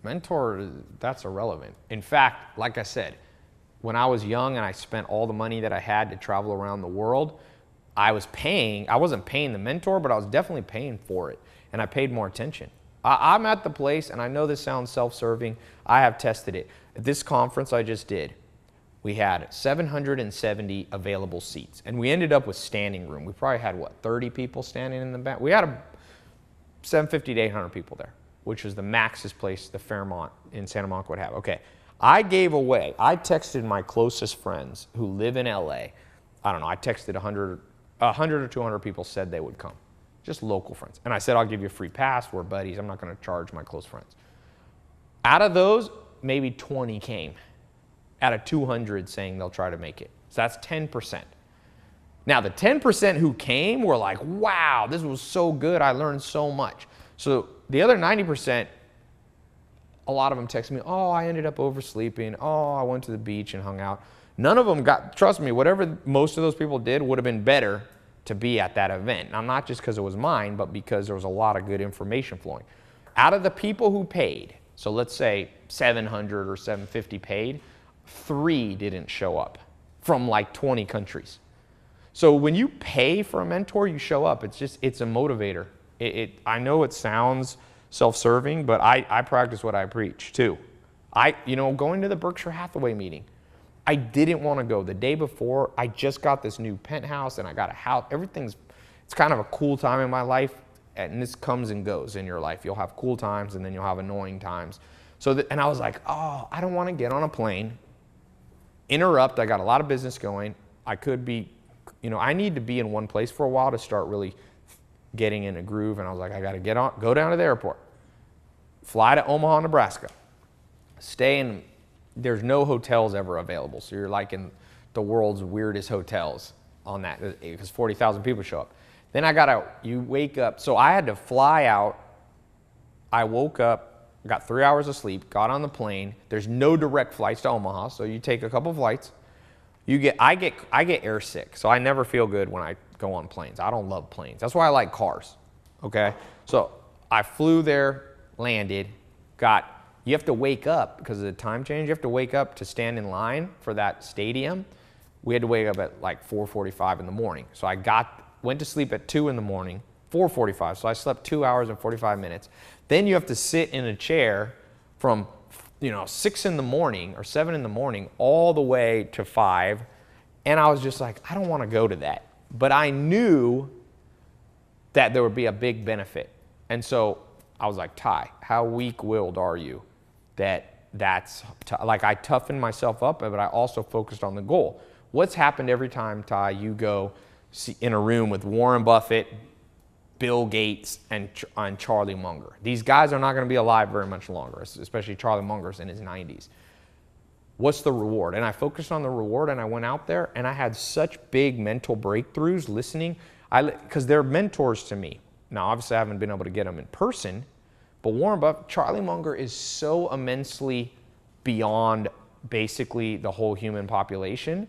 Mentor, that's irrelevant. In fact, like I said, when I was young and I spent all the money that I had to travel around the world, I wasn't paying the mentor, but I was definitely paying for it. And I paid more attention. I'm at the place, and I know this sounds self-serving, I have tested it. At this conference I just did, we had 770 available seats. And we ended up with standing room. We probably had, 30 people standing in the back? We had 750 to 800 people there, which was the maxest place the Fairmont in Santa Monica would have. Okay, I texted my closest friends who live in LA. I don't know, I texted 100 or 200 people said they would come. Just local friends. And I said, I'll give you a free pass. We're buddies. I'm not going to charge my close friends. Out of those, maybe 20 came. Out of 200 saying they'll try to make it. So that's 10%. Now, the 10% who came were like, wow, this was so good. I learned so much. So the other 90%, a lot of them texted me, I ended up oversleeping. I went to the beach and hung out. None of them trust me, whatever most of those people did would have been better to be at that event. Now, not just because it was mine, but because there was a lot of good information flowing. Out of the people who paid, so let's say 700 or 750 paid, 3 didn't show up from like 20 countries. So when you pay for a mentor, you show up. It's a motivator. I know it sounds self-serving, but I practice what I preach too. Going to the Berkshire Hathaway meeting, I didn't want to go. The day before, I just got this new penthouse and I got a house. It's kind of a cool time in my life, and this comes and goes in your life. You'll have cool times and then you'll have annoying times. And I was like, I don't want to get on a plane, interrupt. I got a lot of business going. I could be, I need to be in one place for a while to start really getting in a groove. And I was like, I got to go down to the airport, fly to Omaha, Nebraska, there's no hotels ever available. So you're like in the world's weirdest hotels on that, because 40,000 people show up. Then you wake up. So I had to fly out. I woke up, got 3 hours of sleep, got on the plane. There's no direct flights to Omaha, so you take a couple flights. I get airsick, so I never feel good when I go on planes. I don't love planes. That's why I like cars, okay? So I flew there, landed, you have to wake up because of the time change. You have to wake up to stand in line for that stadium. We had to wake up at like 4:45 in the morning. So I went to sleep at 2 in the morning, 4:45. So I slept 2 hours and 45 minutes. Then you have to sit in a chair from 6 in the morning or 7 in the morning all the way to 5. And I was just like, I don't want to go to that. But I knew that there would be a big benefit. And so I was like, Tai, how weak-willed are you? I toughened myself up, but I also focused on the goal. What's happened every time, Tai, you go in a room with Warren Buffett, Bill Gates and Charlie Munger. These guys are not going to be alive very much longer, especially Charlie Munger's in his 90s. What's the reward? And I focused on the reward, and I went out there, and I had such big mental breakthroughs listening, because they're mentors to me. Now, obviously, I haven't been able to get them in person, but Warren Buffett, Charlie Munger is so immensely beyond basically the whole human population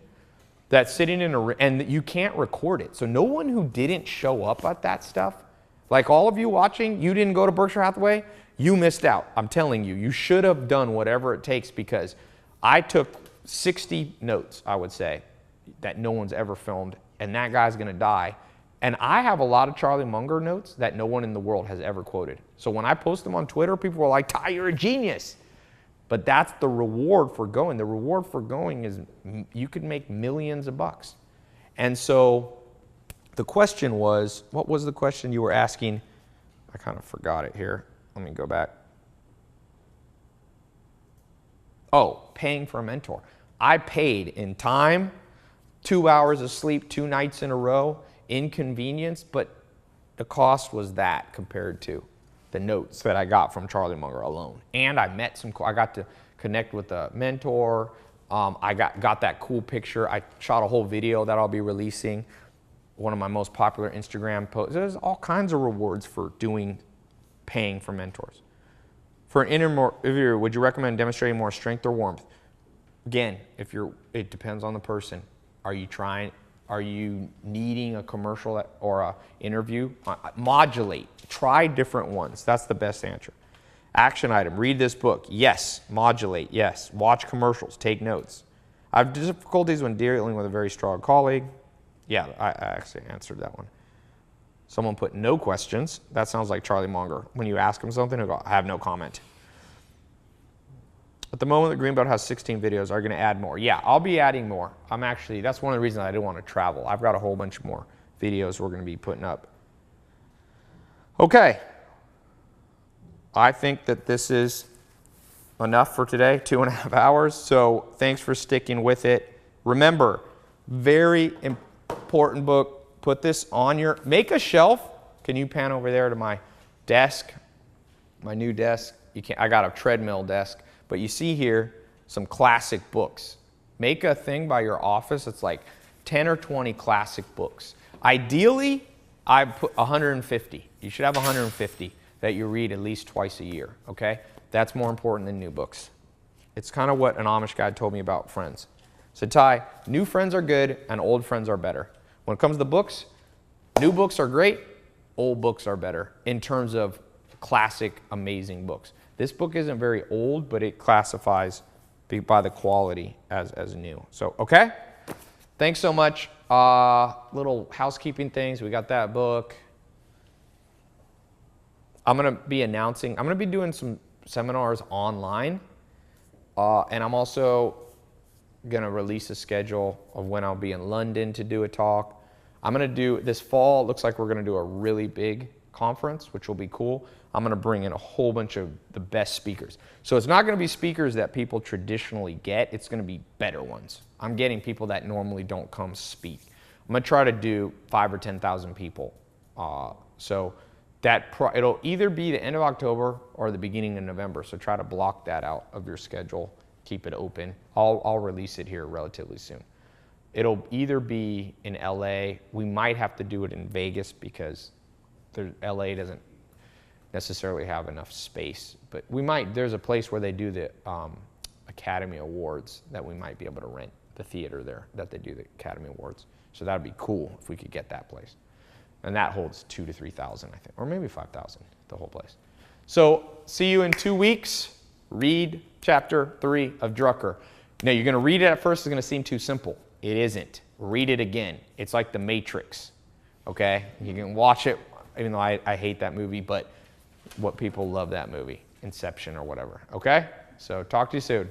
that sitting in and you can't record it. So no one who didn't show up at that stuff, like all of you watching, you didn't go to Berkshire Hathaway, you missed out. I'm telling you, you should have done whatever it takes, because I took 60 notes, I would say, that no one's ever filmed, and that guy's gonna die. And I have a lot of Charlie Munger notes that no one in the world has ever quoted. So when I post them on Twitter, people are like, Tai, you're a genius. But that's the reward for going. The reward for going is you could make millions of bucks. And so the question was, what was the question you were asking? I kind of forgot it here. Let me go back. Oh, paying for a mentor. I paid in time, 2 hours of sleep, 2 nights in a row, inconvenience, but the cost was that compared to the notes that I got from Charlie Munger alone. And I met I got to connect with a mentor. I got that cool picture. I shot a whole video that I'll be releasing. One of my most popular Instagram posts. There's all kinds of rewards for paying for mentors. For an interviewer, would you recommend demonstrating more strength or warmth? Again, it depends on the person. Are you needing a commercial or an interview? Modulate. Try different ones. That's the best answer. Action item. Read this book. Yes. Modulate. Yes. Watch commercials. Take notes. I have difficulties when dealing with a very strong colleague. Yeah, I actually answered that one. Someone put no questions. That sounds like Charlie Munger. When you ask him something, he'll go, I have no comment. At the moment, the Greenbelt has 16 videos. Are you going to add more? Yeah, I'll be adding more. That's one of the reasons I didn't want to travel. I've got a whole bunch more videos we're going to be putting up. Okay. I think that this is enough for today, 2.5 hours. So thanks for sticking with it. Remember, very important book. Put this on make a shelf. Can you pan over there to my desk? My new desk. I got a treadmill desk. But you see here some classic books. Make a thing by your office. It's like 10 or 20 classic books. Ideally, I put 150. You should have 150 that you read at least twice a year, okay? That's more important than new books. It's kind of what an Amish guy told me about friends. So Tai, new friends are good and old friends are better. When it comes to books, new books are great, old books are better in terms of classic, amazing books. This book isn't very old, but it classifies by the quality as new. So, okay? Thanks so much. Little housekeeping things. We got that book. I'm going to be doing some seminars online. And I'm also going to release a schedule of when I'll be in London to do a talk. I'm going to do, this fall, looks like we're going to do a really big conference, which will be cool. I'm going to bring in a whole bunch of the best speakers. So it's not going to be speakers that people traditionally get. It's going to be better ones. I'm getting people that normally don't come speak. I'm going to try to do 5,000 or 10,000 people. So it'll either be the end of October or the beginning of November. So try to block that out of your schedule. Keep it open. I'll release it here relatively soon. It'll either be in LA. We might have to do it in Vegas because LA doesn't necessarily have enough space, but there's a place where they do the Academy Awards that we might be able to rent the theater there that they do the Academy Awards. So that'd be cool if we could get that place. And that holds 2,000 to 3,000, I think, or maybe 5,000, the whole place. So see you in 2 weeks. Read chapter 3 of Drucker. Now you're going to read it at first. It's going to seem too simple. It isn't. Read it again. It's like The Matrix. Okay? You can watch it, even though I hate that movie, but what people love that movie, Inception or whatever. Okay? So talk to you soon.